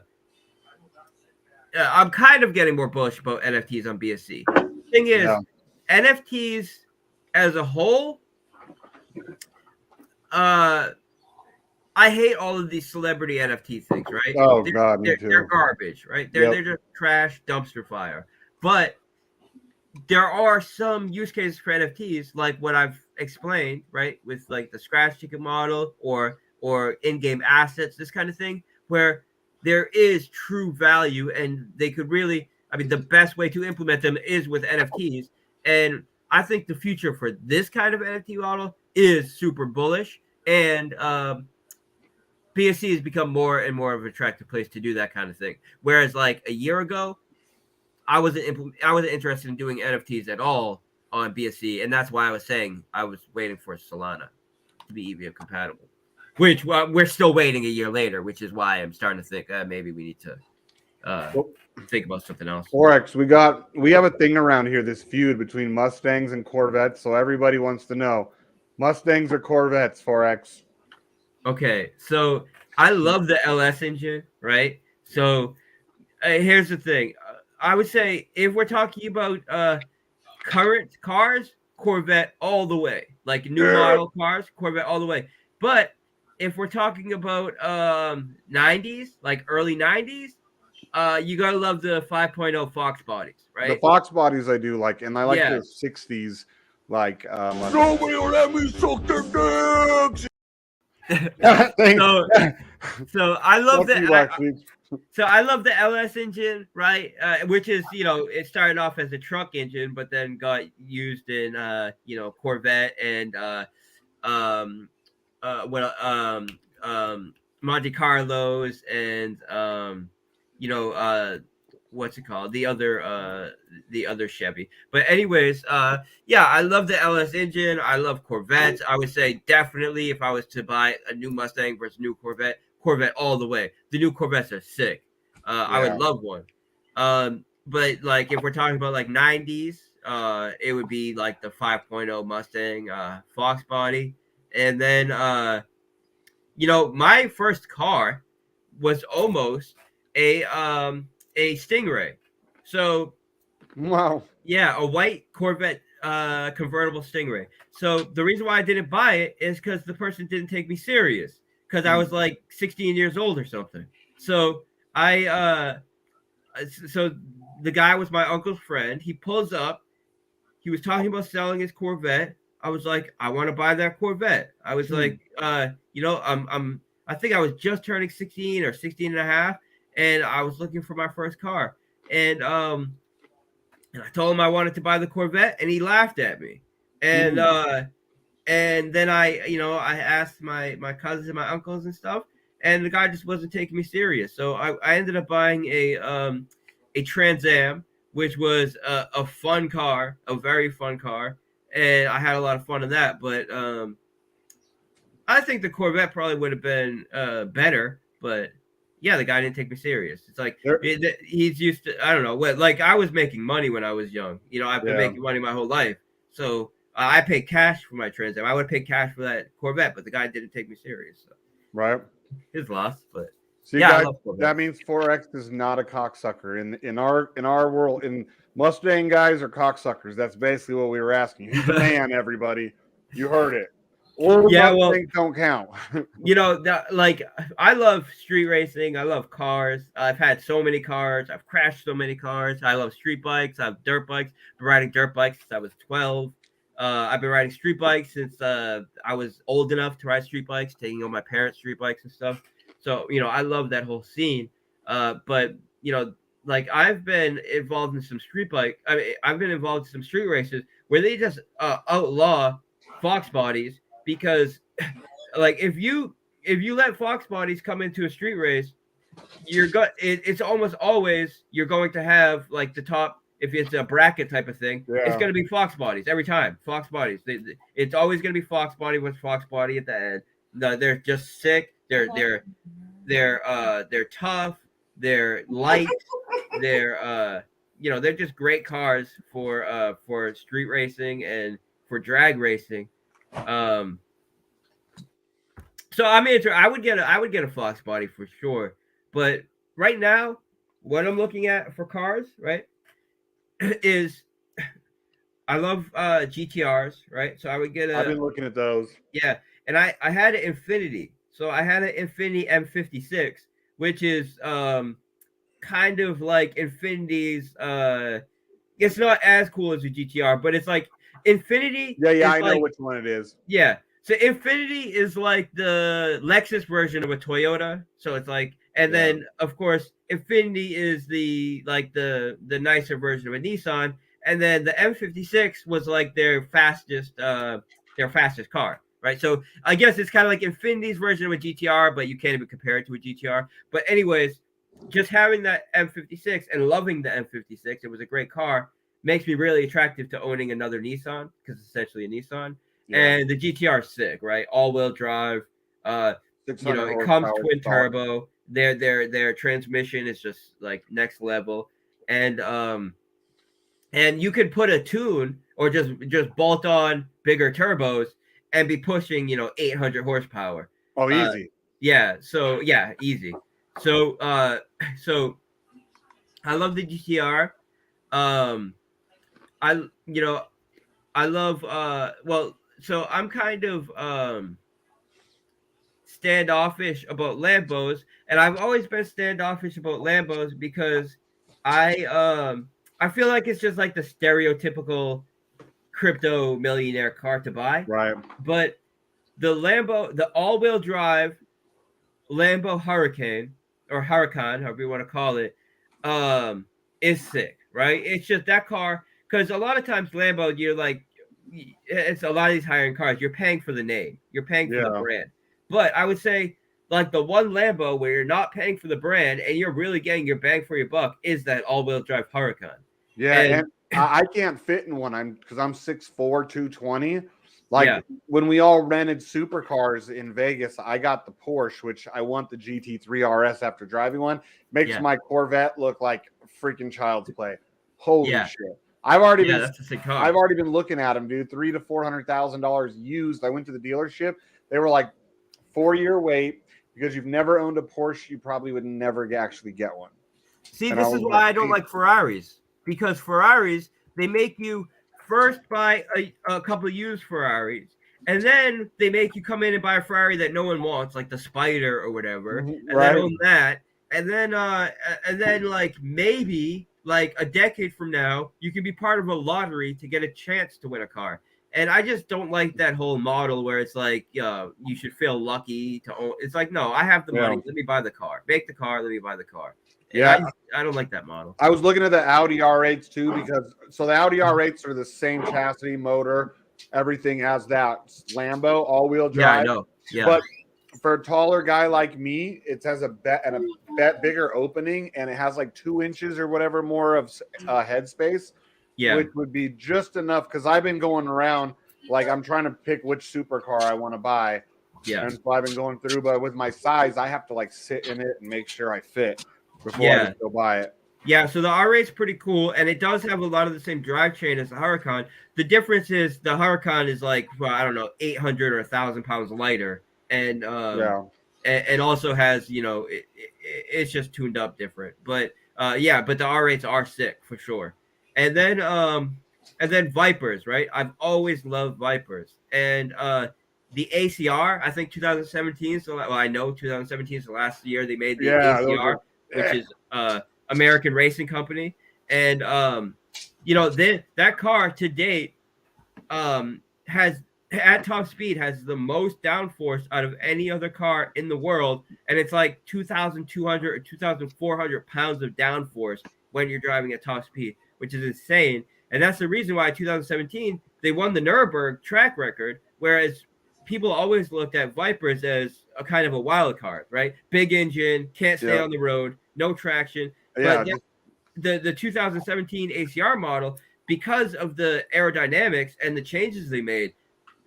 F: kind of getting more bullish about NFTs on BSC. Thing is, NFTs as a whole, I hate all of these celebrity NFT things, right?
C: Oh God, me too.
F: They're garbage, right? They're just trash, dumpster fire. But there are some use cases for NFTs, like what I've explained, right, with like the scratch ticket model or in-game assets, this kind of thing, where there is true value, and they could really, I mean, the best way to implement them is with NFTs. And I think the future for this kind of NFT model is super bullish, and BSC has become more and more of an attractive place to do that kind of thing. Whereas like a year ago, I wasn't interested in doing NFTs at all on BSC, and that's why I was saying I was waiting for Solana to be EVM compatible, which we're still waiting a year later, which is why I'm starting to think maybe we need to think about something else.
C: Forex, we have a thing around here, this feud between Mustangs and Corvettes, so everybody wants to know, Mustangs or Corvettes, Forex?
F: Okay, so I love the LS engine, right? So here's the thing. I would say if we're talking about current cars, Corvette all the way. Like new model cars, Corvette all the way. But if we're talking about 90s, like early 90s, you gotta love the 5.0 Fox bodies, right?
C: The Fox bodies I do like, and I like the 60s, like nobody will let me suck their dicks.
F: So I love that. So I love the LS engine, right? Which is, it started off as a truck engine, but then got used in, Corvette and Monte Carlos and what's it called? The other Chevy. But anyways, yeah, I love the LS engine. I love Corvettes. I would say definitely if I was to buy a new Mustang versus new Corvette all the way. The new Corvettes are sick. I would love one. But like if we're talking about like 90s, it would be like the 5.0 Mustang Fox body. And then my first car was almost a Stingray. So
C: wow.
F: Yeah, a white Corvette convertible Stingray. So the reason why I didn't buy it is because the person didn't take me serious, because I was like 16 years old or something. So so the guy was my uncle's friend. He pulls up. He was talking about selling his Corvette. I was like, I want to buy that Corvette. I was like, I think I was just turning 16 or 16 and a half, and I was looking for my first car. And I told him I wanted to buy the Corvette, and he laughed at me. And then I asked my cousins and my uncles and stuff, and the guy just wasn't taking me serious. So I ended up buying a Trans Am, which was a fun car, a very fun car, and I had a lot of fun in that. But I think the Corvette probably would have been better, but yeah, the guy didn't take me serious. It's like he's used to, I don't know what, like I was making money when I was young. I've been making money my whole life. So I paid cash for my Trans Am. I would have paid cash for that Corvette, but the guy didn't take me serious. So.
C: Right.
F: His loss, but
C: see, yeah, guys, that means Forex is not a cocksucker in our world. In Mustang guys are cocksuckers. That's basically what we were asking. He's the man, everybody. You heard it. Old
F: Yeah, well,
C: Mustangs don't count.
F: you know, like I love street racing. I love cars. I've had so many cars. I've crashed so many cars. I love street bikes. I have dirt bikes. I've been riding dirt bikes since I was 12. I've been riding street bikes since I was old enough to ride street bikes, taking on my parents' street bikes and stuff. So, you know, I love that whole scene. But, you know, like I've been involved in some I've been involved in some street races where they just outlaw Fox bodies because like if you let Fox bodies come into a street race, it's almost always you're going to have like the top, if it's a bracket type of thing, it's going to be Fox bodies every time. Fox bodies. It's always going to be Fox body with Fox body at the end. No, they're just sick. They're tough. They're light. They're you know, they're just great cars for street racing and for drag racing. So I mean, I would get a Fox body for sure. But right now, what I'm looking at for cars, right, is I love GTRs, right? So I would get
C: I've been looking at those.
F: Yeah, and I had an Infinity. So I had an Infinity M56, which is kind of like Infinity's it's not as cool as a GTR, but it's like Infinity.
C: Yeah, I know which one it is.
F: Yeah. So Infinity is like the Lexus version of a Toyota. So it's like, and then of course Infinity is the nicer version of a Nissan, and then the M56 was like their fastest car, right? So I guess it's kind of like Infinity's version of a GTR, but you can't even compare it to a GTR. But anyways, just having that M56 and loving the M56, it was a great car, makes me really attractive to owning another Nissan because it's essentially a Nissan. Yeah. And the GTR is sick, right? All-wheel drive. You know, it comes twin turbo. Their transmission is just like next level, and you could put a tune or just bolt on bigger turbos and be pushing 800 horsepower.
C: Oh, easy.
F: Yeah. So yeah, easy. So so I love the GTR. I love so I'm kind of standoffish about Lambos, and I've always been standoffish about Lambos because I feel like it's just like the stereotypical crypto millionaire car to buy.
C: Right.
F: But the all-wheel drive Lambo Hurricane or Huracan, however you want to call it, is sick, right? It's just that car, because a lot of times Lambo, you're like, it's a lot of these higher-end cars, you're paying for the name, you're paying for the brand. But I would say, like, the one Lambo where you're not paying for the brand and you're really getting your bang for your buck is that all-wheel drive Huracan.
C: Yeah, and I can't fit in one because I'm 6'4", 220. Like when we all rented supercars in Vegas, I got the Porsche, which I want the GT3 RS after driving one. Makes my Corvette look like freaking child's play. Holy shit! I've already been looking at them, dude. $300,000 to $400,000 used. I went to the dealership. They were like 4-year wait, because you've never owned a Porsche, you probably would never actually get one.
F: See, this is why I don't like Ferraris, because Ferraris, they make you first buy a couple of used Ferraris, and then they make you come in and buy a Ferrari that no one wants, like the Spider or whatever, and then own that, and then like maybe like a decade from now, you can be part of a lottery to get a chance to win a car. And I just don't like that whole model where it's like you should feel lucky to own. It's like, no, I have the money. Let me buy the car. Make the car. Let me buy the car. And I don't like that model.
C: I was looking at the Audi R8s too, because the Audi R8s are the same chassis, motor, everything as that Lambo all-wheel drive.
F: Yeah, I know. Yeah.
C: But for a taller guy like me, it has a bigger opening, and it has like 2 inches or whatever more of headspace.
F: Yeah.
C: Which would be just enough, because I've been going around, like I'm trying to pick which supercar I want to buy.
F: Yeah.
C: And so I've been going through, but with my size, I have to like sit in it and make sure I fit before I go buy it.
F: Yeah, so the R8 is pretty cool, and it does have a lot of the same drivetrain as the Huracan. The difference is the Huracan is like, well, I don't know, 800 or 1,000 pounds lighter, and and also has, it's just tuned up different. But but the R8s are sick for sure. And then Vipers, right? I've always loved Vipers. And the ACR, I think 2017. So, well, I know 2017 is the last year they made the
C: Yeah, those
F: ACR,
C: are
F: which is American Racing Company, and that car to date has at top speed has the most downforce out of any other car in the world, and it's like 2,200 or 2,400 pounds of downforce when you're driving at top speed, which is insane. And that's the reason why 2017 they won the Nürburgring track record, whereas people always looked at Vipers as a kind of a wild card, right? Big engine, can't stay on the road, no traction.
C: Yeah,
F: But the 2017 ACR model, because of the aerodynamics and the changes they made,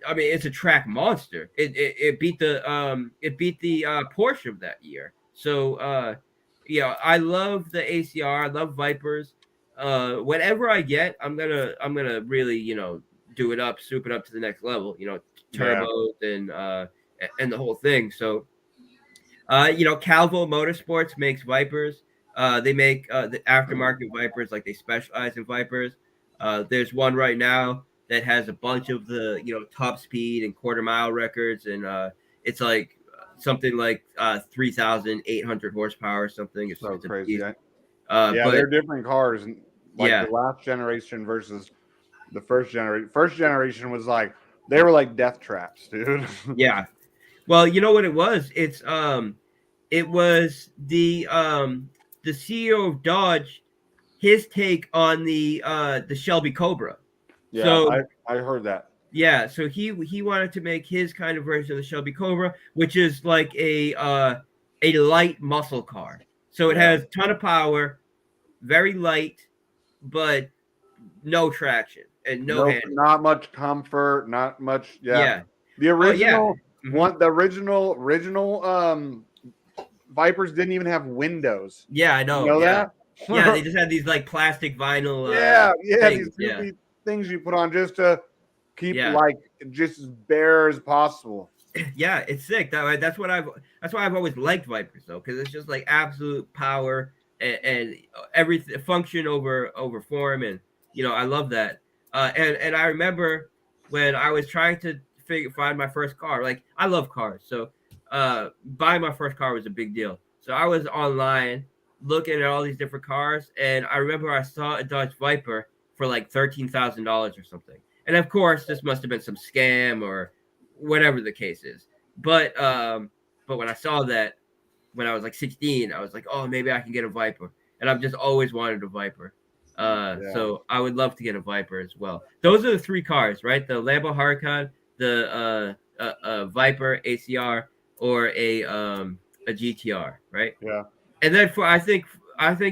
F: I mean, it's a track monster. It beat the Porsche of that year. So I love the ACR. I love Vipers. Whatever I get, I'm gonna really do it up, soup it up to the next level. Turbos and the whole thing. So Calvo Motorsports makes Vipers. They make the aftermarket Vipers, like they specialize in Vipers. There's one right now that has a bunch of the top speed and quarter mile records, and it's like something like 3,800 horsepower or something. It's
C: so
F: it's
C: crazy.
F: yeah,
C: But they're different cars, and
F: yeah,
C: the last generation versus the first generation. First generation was like they were like death traps, dude.
F: yeah. Well, you know what it was? It was the CEO of Dodge, his take on the Shelby Cobra.
C: Yeah,
F: So
C: I heard that.
F: yeah, so he wanted to make his kind of version of the Shelby Cobra, which is like a light muscle car. So it has a ton of power, very light, but no traction and no handling.
C: Not much comfort, not much.
F: Yeah.
C: The original
F: Mhm.
C: the original Vipers didn't even have windows.
F: Yeah, I know.
C: You know
F: Yeah.
C: that?
F: Yeah, they just had these like plastic vinyl.
C: These
F: Things. Yeah.
C: things you put on just to keep
F: Yeah.
C: like just as bare as possible.
F: Yeah, it's sick. That's why I've always liked Vipers though, because it's just like absolute power and everything, function over form, and I love that. And I remember when I was trying to find my first car. Like, I love cars, so buying my first car was a big deal. So I was online looking at all these different cars, and I remember I saw a Dodge Viper for like $13,000 or something. And of course, this must have been some scam or whatever the case is. But when I saw that when I was like 16, I was like, oh, maybe I can get a Viper. And I've just always wanted a Viper. So I would love to get a Viper as well. Those are the three cars, right? The Lambo Huracan, the Viper ACR, or a GTR, right?
C: Yeah.
F: And then I think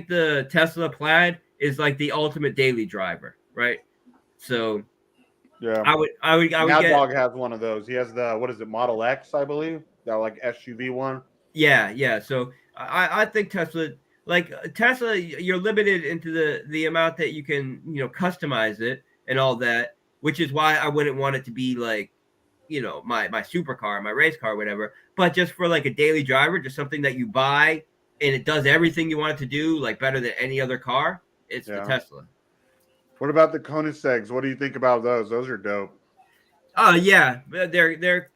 F: the Tesla Plaid is like the ultimate daily driver, right? So
C: yeah,
F: I would
C: Mad
F: get.
C: Dog has one of those. He has the, what is it, Model X, I believe, that like SUV one.
F: Yeah. So I think Tesla, you're limited into the amount that you can customize it and all that, which is why I wouldn't want it to be like my supercar, my race car, whatever. But just for like a daily driver, just something that you buy and it does everything you want it to do, like better than any other car. It's the Tesla.
C: What about the Koenigseggs? What do you think about those? Those are dope.
F: Oh yeah, they're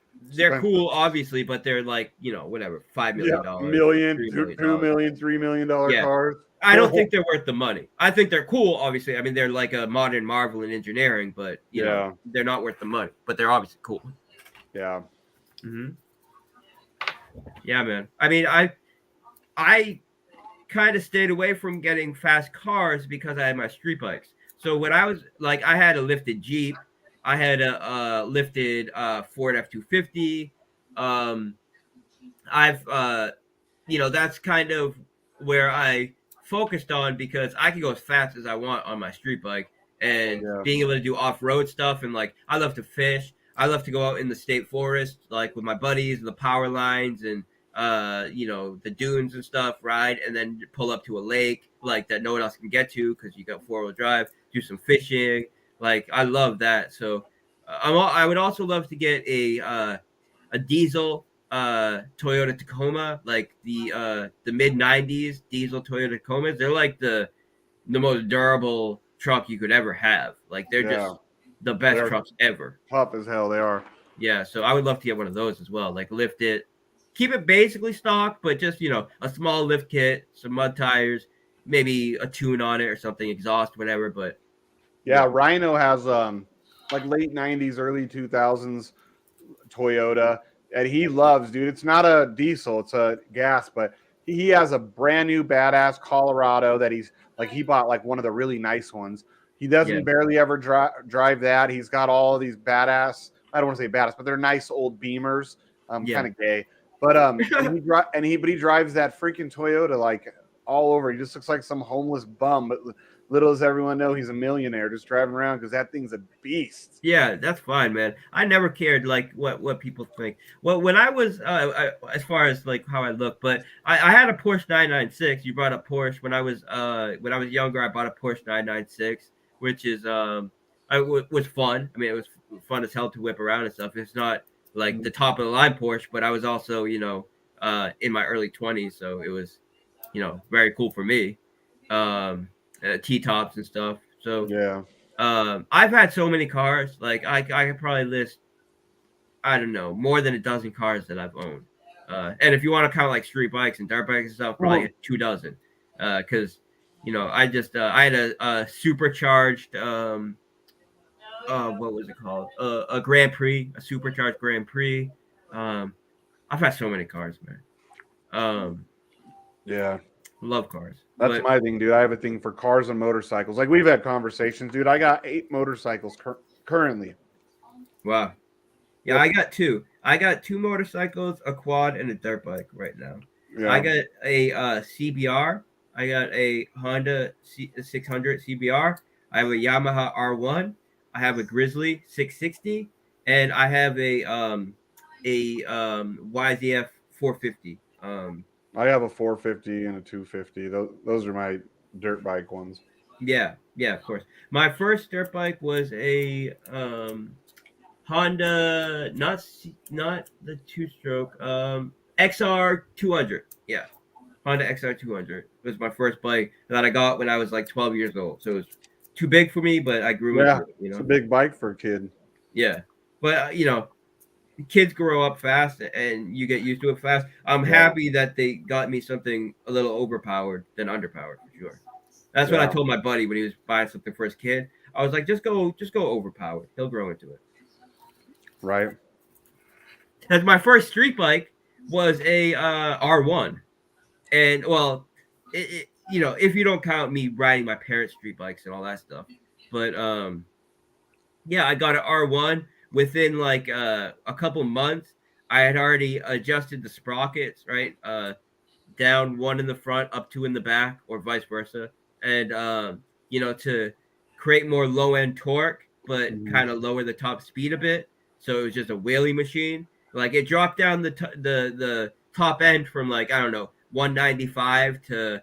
F: cool, obviously, but they're like whatever, $5 million,
C: $3 million cars.
F: I don't think they're worth the money. I think they're cool, obviously. I mean, they're like a modern marvel in engineering, but they're not worth the money. But they're obviously cool.
C: Yeah.
F: Mm-hmm. Yeah, man. I mean, I kind of stayed away from getting fast cars because I had my street bikes. So when I was like, I had a lifted Jeep, I had a lifted Ford F-250. I've that's kind of where I focused on, because I can go as fast as I want on my street bike, and being able to do off-road stuff. And like, I love to fish. I love to go out in the state forest, like with my buddies, the power lines and the dunes and stuff, ride, and then pull up to a lake like that no one else can get to because you got 4-wheel drive, do some fishing. Like, I love that. So I would also love to get a diesel Toyota Tacoma, like the mid 90s diesel Toyota Tacomas. They're like the most durable truck you could ever have. Like, they're just the best trucks ever.
C: Tough as hell, they are.
F: Yeah, so I would love to get one of those as well. Like lift it, keep it basically stock, but just a small lift kit, some mud tires, maybe a tune on it or something, exhaust, whatever. But
C: Yeah, Rhino has like late 90s, early 2000s Toyota that he loves, dude. It's not a diesel, it's a gas, but he has a brand new badass Colorado that he bought like one of the really nice ones. He doesn't barely ever drive that. He's got all these badass, I don't want to say badass, but they're nice old Beamers. Kind of gay. But he drives that freaking Toyota like all over. He just looks like some homeless bum, but little does everyone know he's a millionaire just driving around because that thing's a beast.
F: yeah, that's fine, man. I never cared like what people think. Well, when I was as far as like how I look, but I had a Porsche 996. You brought up Porsche when I was younger. I bought a Porsche 996, which is was fun. I mean, it was fun as hell to whip around and stuff. It's not like the top of the line Porsche, but I was also in my early 20s, so it was very cool for me. T-tops and stuff. So
C: yeah.
F: I've had so many cars. Like I could probably list, I don't know, more than a dozen cars that I've owned. And if you want to count like street bikes and dirt bikes and stuff, probably 2 dozen. Because I just I had a supercharged what was it called? A Grand Prix, a supercharged Grand Prix. I've had so many cars, man.
C: Yeah.
F: Love cars.
C: That's my thing, dude. I have a thing for cars and motorcycles. Like we've had conversations, dude. I got 8 motorcycles currently.
F: Wow. Yeah, I got 2. I got 2 motorcycles, a quad, and a dirt bike right now. Yeah. I got a CBR. I got a Honda 600 CBR. I have a Yamaha R1. I have a Grizzly 660, and I have a YZF 450.
C: I have a 450 and a 250. Those are my dirt bike ones.
F: Yeah, of course. My first dirt bike was a Honda, not the 2-stroke, XR 200. Yeah, Honda XR 200 was my first bike that I got when I was like 12 years old. So it was too big for me, but I grew into it.
C: It's a big bike for a kid.
F: Yeah, but kids grow up fast and you get used to it fast. I'm happy that they got me something a little overpowered than underpowered for sure. That's what I told my buddy when he was buying something for his kid. I was like, just go overpowered. He'll grow into it.
C: Right.
F: As my first street bike was a R1, and well, if you don't count me riding my parents' street bikes and all that stuff, but I got an R1. Within like a couple months, I had already adjusted the sprockets, right? Down 1 in the front, up 2 in the back, or vice versa. And, to create more low end torque, but kind of lower the top speed a bit. So it was just a wheelie machine. Like it dropped down the top end from like, I don't know, 195 to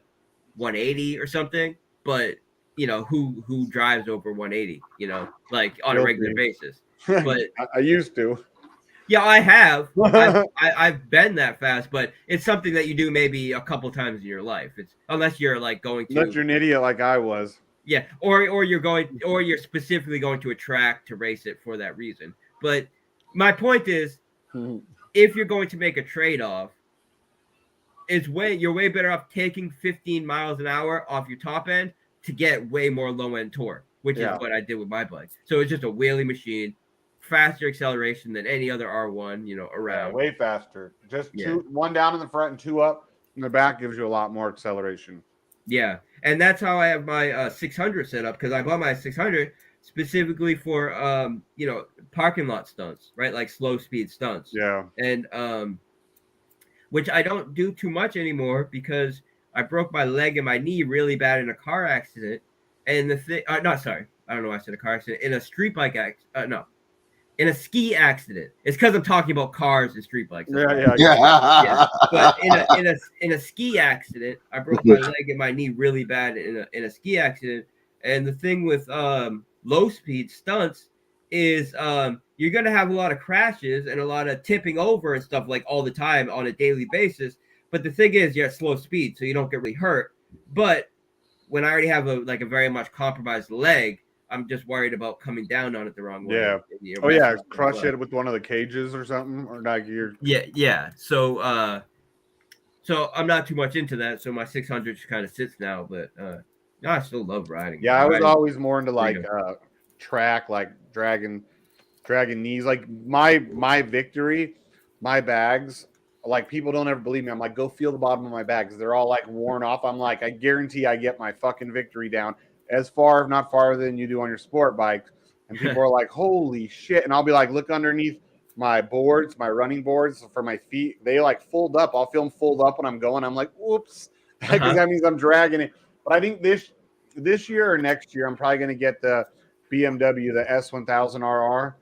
F: 180 or something. But, who drives over 180, like on a regular basis. But
C: I used to.
F: Yeah, I have. I've been that fast, but it's something that you do maybe a couple times in your life. It's unless you're like going to.
C: Unless you're an idiot like I was.
F: Yeah, or you're specifically going to a track to race it for that reason. But my point is, if you're going to make a trade-off, you're way better off taking 15 miles an hour off your top end to get way more low end torque, which is what I did with my bike. So it's just a wheelie machine. Faster acceleration than any other R1, around.
C: Yeah, way faster. Just 1 down in the front and 2 up in the back gives you a lot more acceleration.
F: Yeah, and that's how I have my 600 set up, because I bought my 600 specifically for parking lot stunts, right? Like slow speed stunts.
C: Yeah.
F: And which I don't do too much anymore because I broke my leg and my knee really bad in a car accident. And the thing, I don't know why I said a car accident. In a street bike accident, in a ski accident. It's because I'm talking about cars and street bikes.
E: Yeah.
F: But in a ski accident, I broke my leg and my knee really bad in a ski accident. And the thing with low speed stunts is you're gonna have a lot of crashes and a lot of tipping over and stuff like all the time on a daily basis. But the thing is, you're at slow speed, so you don't get really hurt. But when I already have a very much compromised leg, I'm just worried about coming down on it the wrong way.
C: Yeah. Oh yeah, crush it with one of the cages or something, or like you're.
F: Yeah. So so I'm not too much into that. So my 600 just kind of sits now, but no, I still love riding.
C: Yeah, I was
F: Riding,
C: always more into like track, like dragging knees. Like my victory, my bags. Like people don't ever believe me. I'm like, go feel the bottom of my bags. They're all like worn off. I'm like, I guarantee I get my fucking victory down as far, if not farther, than you do on your sport bikes. And people are like, holy shit. And I'll be like, look underneath my boards, my running boards for my feet. They like fold up. I'll feel them fold up when I'm going. I'm like, whoops, because that means I'm dragging it. But I think this year or next year, I'm probably going to get the BMW, the S1000RR.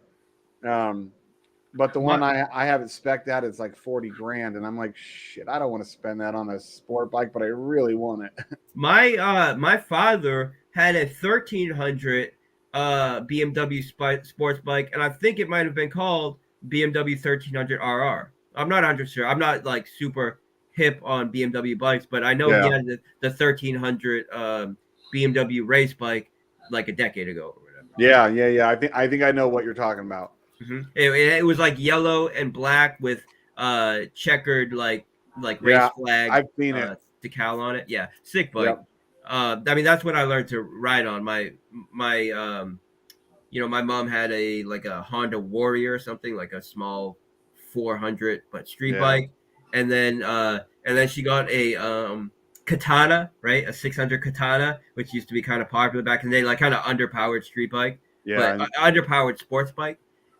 C: But the one I have it spec'd out is like 40 grand, and I'm like, shit, I don't want to spend that on a sport bike, but I really want it.
F: My father had a 1300 BMW sports bike, and I think it might have been called BMW 1300RR. I'm not 100% sure. I'm not like super hip on BMW bikes, but I know he had the 1300 BMW race bike like a decade ago or whatever.
C: Yeah. I think I know what you're talking about.
F: Mm-hmm. It was like yellow and black with checkered like race flag.
C: I've seen it.
F: Decal on it. Yeah, sick bike. Yep. I mean, that's what I learned to ride on. My my mom had a Honda Warrior or something, like a small 400 but street bike, and then she got a Katana, right? A 600 Katana, which used to be kind of popular back in the day, like kind of underpowered street bike, but underpowered sports bike.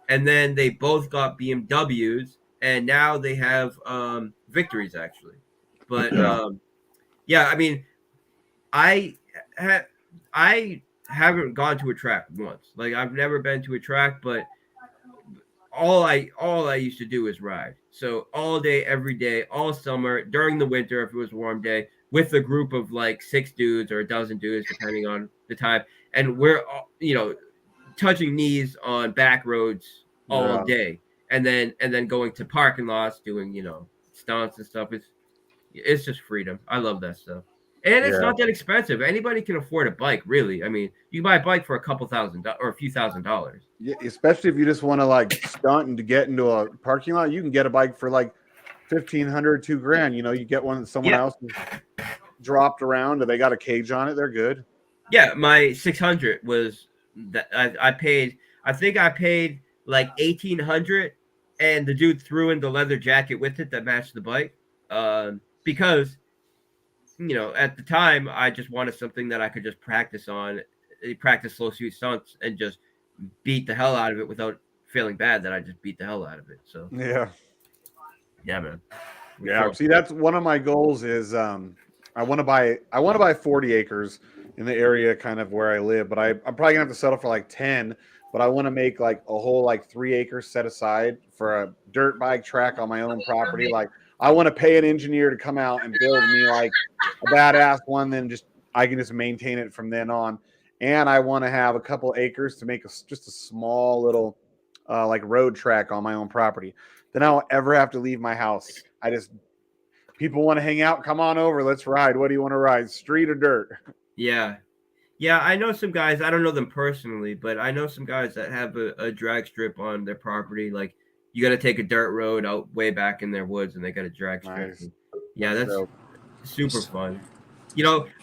F: And then they both got BMWs, and now they have victories actually. But I mean, I haven't gone to a track once. Like I've never been to a track, but all I used to do is ride. So all day, every day, all summer, during the winter, if it was a warm day, with a group of like 6 dudes or a dozen dudes, depending on the time, and we're touching knees on back roads all day, and then going to parking lots, doing stunts and stuff. It's just freedom. I love that stuff. And it's not that expensive. Anybody can afford a bike, really. I mean, you can buy a bike for a couple $1,000 or a few $1,000s.
C: Yeah, especially if you just want to like stunt and to get into a parking lot, you can get a bike for like $1,500, $2,000. You get one that someone else dropped around, or they got a cage on it. They're good.
F: Yeah, my 600 was that I paid. I think I paid like $1,800, and the dude threw in the leather jacket with it that matched the bike. Because at the time I just wanted something that I could just practice slow shoot stunts and just beat the hell out of it without feeling bad that I just beat the hell out of it. So yeah, man.
C: Yeah, see, that's one of my goals is I want to buy 40 acres in the area kind of where I live, but I'm probably gonna have to settle for like 10. But I want to make like a whole like 3 acres set aside for a dirt bike track on my own property. Like I want to pay an engineer to come out and build me like a badass one. Then I can just maintain it from then on. And I want to have a couple acres to make just a small little like road track on my own property. Then I won't ever have to leave my house. People want to hang out. Come on over. Let's ride. What do you want to ride? Street or dirt?
F: Yeah. Yeah, I know some guys. I don't know them personally, but I know some guys that have a drag strip on their property. Like you got to take a dirt road out way back in their woods, and they got a drag strip.
C: Nice.
F: Yeah, that's super fun.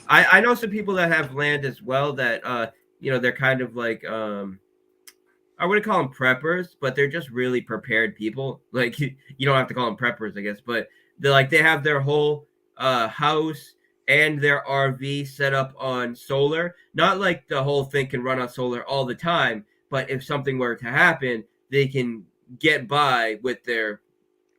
F: I know some people that have land as well that they're kind of like I wouldn't call them preppers, but they're just really prepared people. Like you don't have to call them preppers, I guess, but they have their whole house and their RV set up on solar. Not like the whole thing can run on solar all the time, but if something were to happen, they can get by with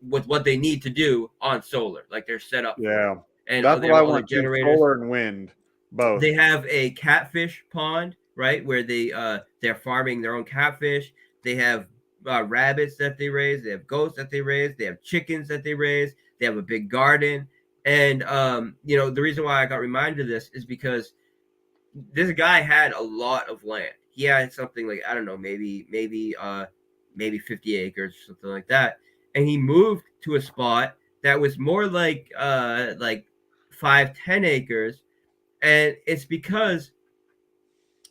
F: what they need to do on solar. Like they're set up.
C: Yeah.
F: And
C: that's what I want, solar and wind, both.
F: They have a catfish pond, right, where they're farming their own catfish. They have rabbits that they raise. They have goats that they raise. They have chickens that they raise. They have a big garden. And, the reason why I got reminded of this is because this guy had a lot of land. He had something like, I don't know, maybe 50 acres or something like that. And he moved to a spot that was more like 5-10 acres. And it's because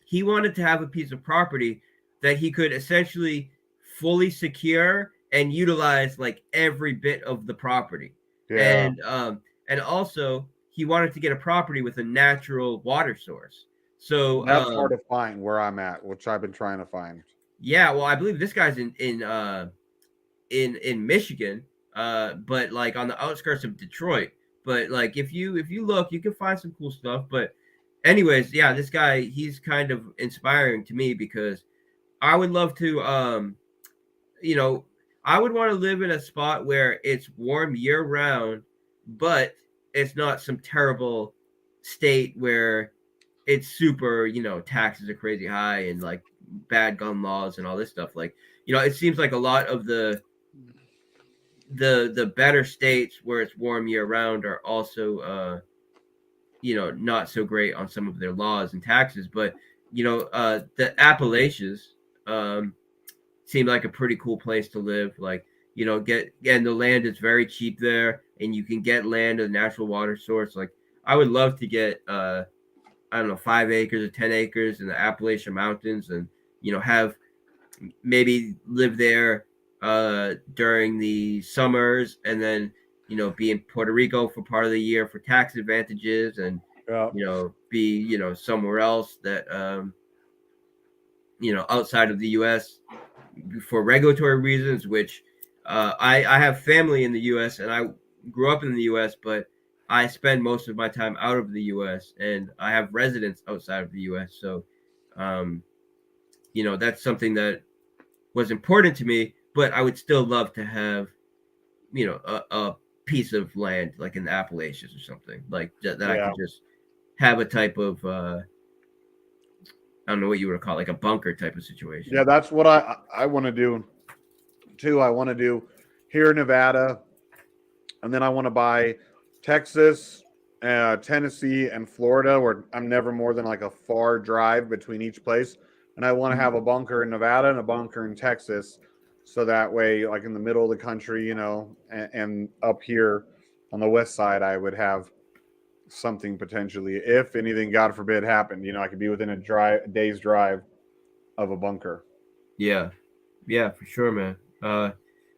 F: he wanted to have a piece of property that he could essentially fully secure and utilize like every bit of the property.
C: Yeah.
F: And also he wanted to get a property with a natural water source. So
C: That's hard to find where I'm at, which I've been trying to find.
F: yeah, well, I believe this guy's in Michigan, but like on the outskirts of Detroit. But like if you look, you can find some cool stuff. But anyways, yeah, this guy, he's kind of inspiring to me because I would love to you know, I would want to live in a spot where it's warm year round, but it's not some terrible state where it's super, taxes are crazy high and like bad gun laws and all this stuff. Like, it seems like a lot of the better states where it's warm year round are also not so great on some of their laws and taxes. But the Appalachians seem like a pretty cool place to live. Like, and the land is very cheap there, and you can get land a natural water source. Like, I would love to get I don't know, 5 acres or 10 acres in the Appalachian Mountains, and have maybe live there during the summers, and then be in Puerto Rico for part of the year for tax advantages, and be somewhere else that outside of the U.S. for regulatory reasons. Which I have family in the U.S. and I grew up in the U.S., but I spend most of my time out of the U.S. and I have residence outside of the U.S. So, that's something that was important to me, but I would still love to have, a piece of land like in the Appalachians or something like that I could just have a type of, I don't know what you would call it, like a bunker type of situation.
C: Yeah, that's what I want to do too. I want to do here in Nevada, and then I want to buy Texas, Tennessee, and Florida, where I'm never more than like a far drive between each place. And I want to have a bunker in Nevada and a bunker in Texas, so that way, like in the middle of the country, and up here on the west side, I would have something potentially, if anything, God forbid, happened. I could be within a day's drive of a bunker.
F: Yeah, for sure, man. All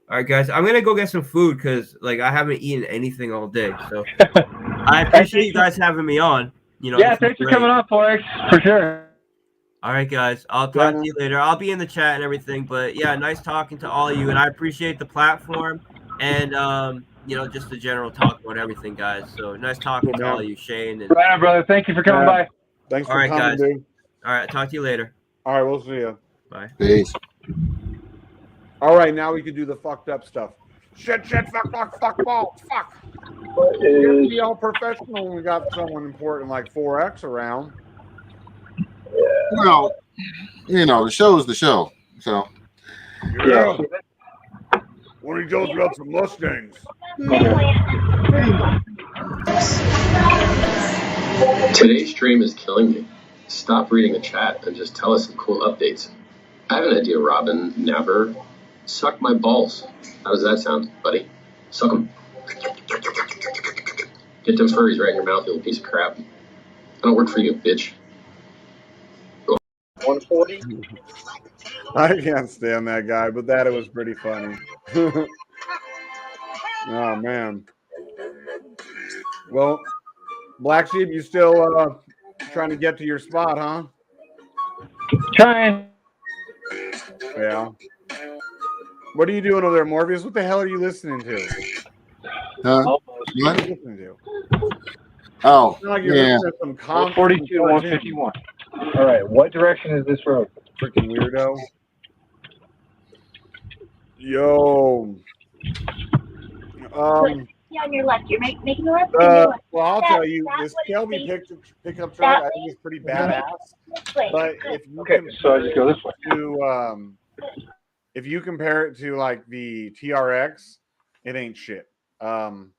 F: right, guys, I'm gonna go get some food because like I haven't eaten anything all day. So I appreciate you guys having me on.
B: Yeah, thanks for coming on, Forex, for sure.
F: All right, guys. I'll talk to you later. I'll be in the chat and everything. But yeah, nice talking to all of you, and I appreciate the platform and just the general talk about everything, guys. So nice talking to all of you, Shane. And
B: right on, brother. Thank you for coming by.
C: Thanks for coming, guys. Dude.
F: All right, talk to you later.
C: All right, we'll see you.
F: Bye.
E: Peace.
C: All right, now we can do the fucked up stuff. Shit, fuck, balls, fuck. We're be all professional when we got someone important like 4X around.
E: Well, the show's the show. So,
C: yeah. When he goes got some Mustangs.
J: Today's stream is killing me. Stop reading the chat and just tell us some cool updates. I have an idea, Robin. Never. Suck my balls. How does that sound, buddy? Suck them. Get them furries right in your mouth, you little piece of crap. I don't work for you, bitch.
B: 140.
C: I can't stand that guy, but it was pretty funny. Oh man. Well, BlackSheep, you still trying to get to your spot, huh?
B: Trying.
C: Yeah. What are you doing over there, Morpheus? What the hell are you listening to?
E: what?
C: What are you listening to?
E: Oh,
C: Like you're
E: yeah.
C: listening to some
B: 142, 151. All right, what direction is this road?
C: Freaking weirdo. Yo.
K: Yeah, on your left. You're making a left.
C: Well, I'll tell you, this Shelby pickup truck, I think is pretty badass. But if you
B: so I just go this way.
C: If you compare it to like the TRX, it ain't shit. The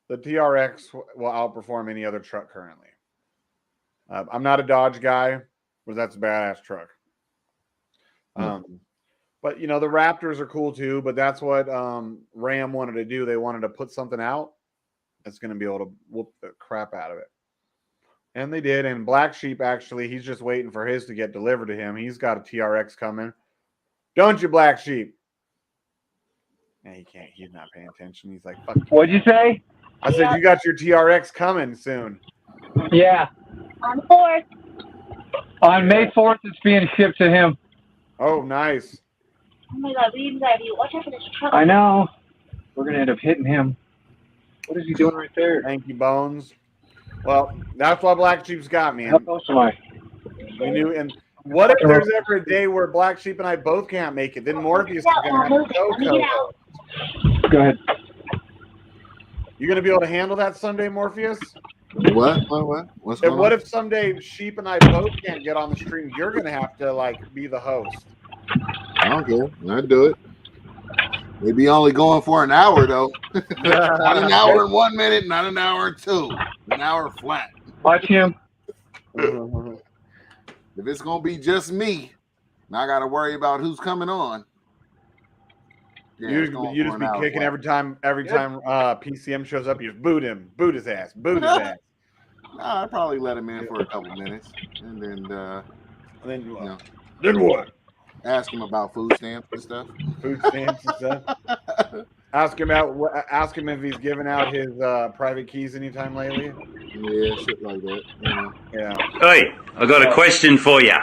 C: TRX will outperform any other truck currently. I'm not a Dodge guy, but that's a badass truck. But the Raptors are cool too. But that's what Ram wanted to do. They wanted to put something out that's going to be able to whoop the crap out of it. And they did. And Black Sheep, actually, he's just waiting for his to get delivered to him. He's got a TRX coming. Don't you, Black Sheep? Yeah, he can't. He's not paying attention. He's like, fuck you.
B: What'd you say?
C: I said, you got your TRX coming soon.
B: Yeah.
K: On 4th.
B: On May 4th, it's being shipped to him.
C: Oh, nice.
K: Oh my God, we even gotta be watch out for this truck.
B: I know. We're gonna end up hitting him. What is he doing right there?
C: Thank you, Bones. Well, that's why Black Sheep's got me.
B: How close am I?
C: We knew. And what if there's ever a day where Black Sheep and I both can't make it? Then Morpheus is gonna have to go.
B: Go ahead.
C: You gonna be able to handle that Sunday, Morpheus?
E: What? What's going
C: And what
E: on?
C: if someday Sheep and I both can't get on the stream? You're gonna have to like be the host.
E: I don't care. I'd do it. Maybe only going for an hour though. Not an hour and 1 minute, not an hour and 2. An hour flat.
B: Watch him.
E: If it's gonna be just me, now I gotta worry about who's coming on. Yeah,
C: you just be kicking every time PCM shows up. You just boot him, boot his ass, boot his ass.
E: Nah, I'd probably let him in for a couple minutes, and then
C: then what?
E: Ask him about food stamps and stuff.
C: Food stamps and stuff. Ask him if he's given out his private keys anytime lately.
E: Yeah, shit like that.
C: Yeah.
L: Hey, I got a question for you.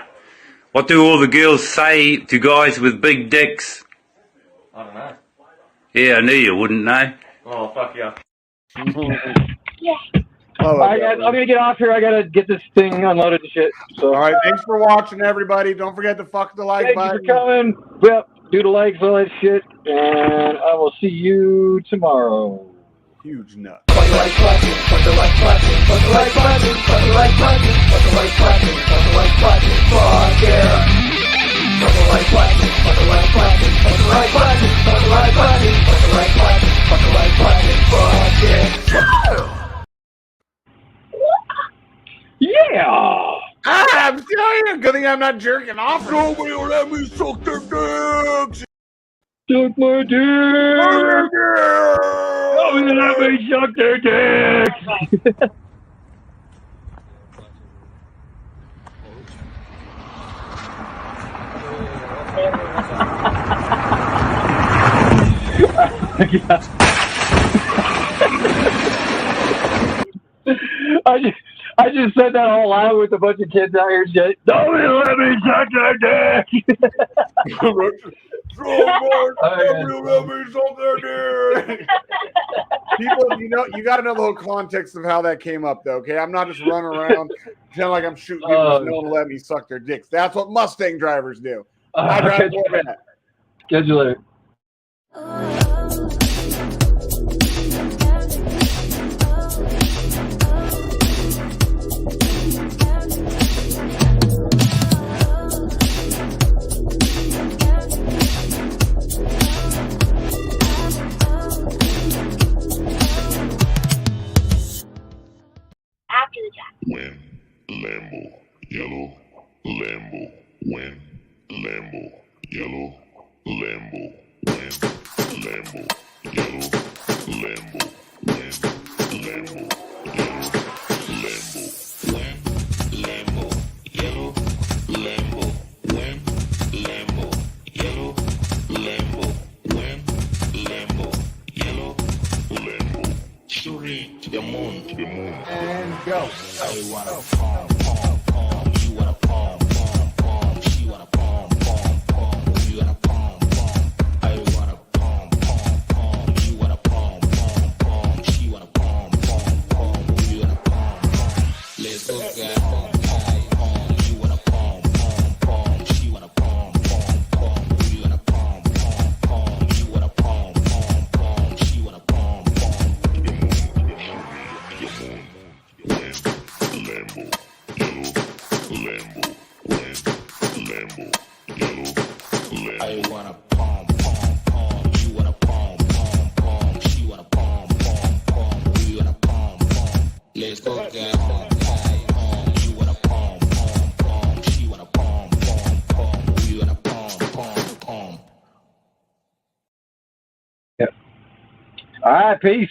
L: What do all the girls say to guys with big dicks?
M: I don't know.
L: Yeah, I knew you wouldn't know.
M: Oh, fuck yeah.
K: Yeah.
B: I'm gonna get off here. I gotta get this thing unloaded and shit. So.
C: All right, thanks for watching, everybody. Don't forget to fuck the like button.
B: Thank you for coming. Yep, do the likes, all that shit, and I will see you tomorrow.
C: Huge nut.
B: Yeah!
C: I'm telling you, good thing I'm not jerking off. Nobody will let me suck their dicks.
B: Suck my dick! Nobody let me suck their dicks! I just said that all out with a bunch of kids out here. Just, don't let me suck their dick.
C: People, you got to know the whole context of how that came up, though. Okay, I'm not just running around pretending like I'm shooting people. No one let me suck their dicks. That's what Mustang drivers do. I drive Corvette.
B: Catch you later.
K: After the jack.
N: When Lambo, yellow, Lambo, when Lambo, yellow, Lambo, when Lambo, yellow, Lambo, when Lambo, yellow, Lambo, when Lambo, yellow, Lambo, when Lambo, yellow, Lambo, when Lambo, yellow, Lambo, shooting to the moon,
C: and go.
N: I wanna palm, palm, palm. You wanna palm, palm, palm. She wanna palm, palm, palm. You wanna palm, palm. I wanna palm, palm, palm. You wanna palm, palm, palm. She wanna palm, palm, palm. You wanna palm, palm. Let's go, guys. Palm, palm, palm. You wanna palm, palm, palm. She wanna palm, palm, palm. You wanna palm, palm, palm. You wanna palm, palm, palm. She wanna palm, palm. Lambo, yellow, Lambo, when Lambo, yellow, Lambo. I wanna palm, palm, palm. You wanna palm, palm, palm. She wanna palm, palm, palm. We wanna palm, palm. Let's go, guys. Palm, palm, palm. You wanna palm, palm, palm. She wanna palm, palm, palm. We wanna palm, palm, palm.
B: Yep. All right, peace.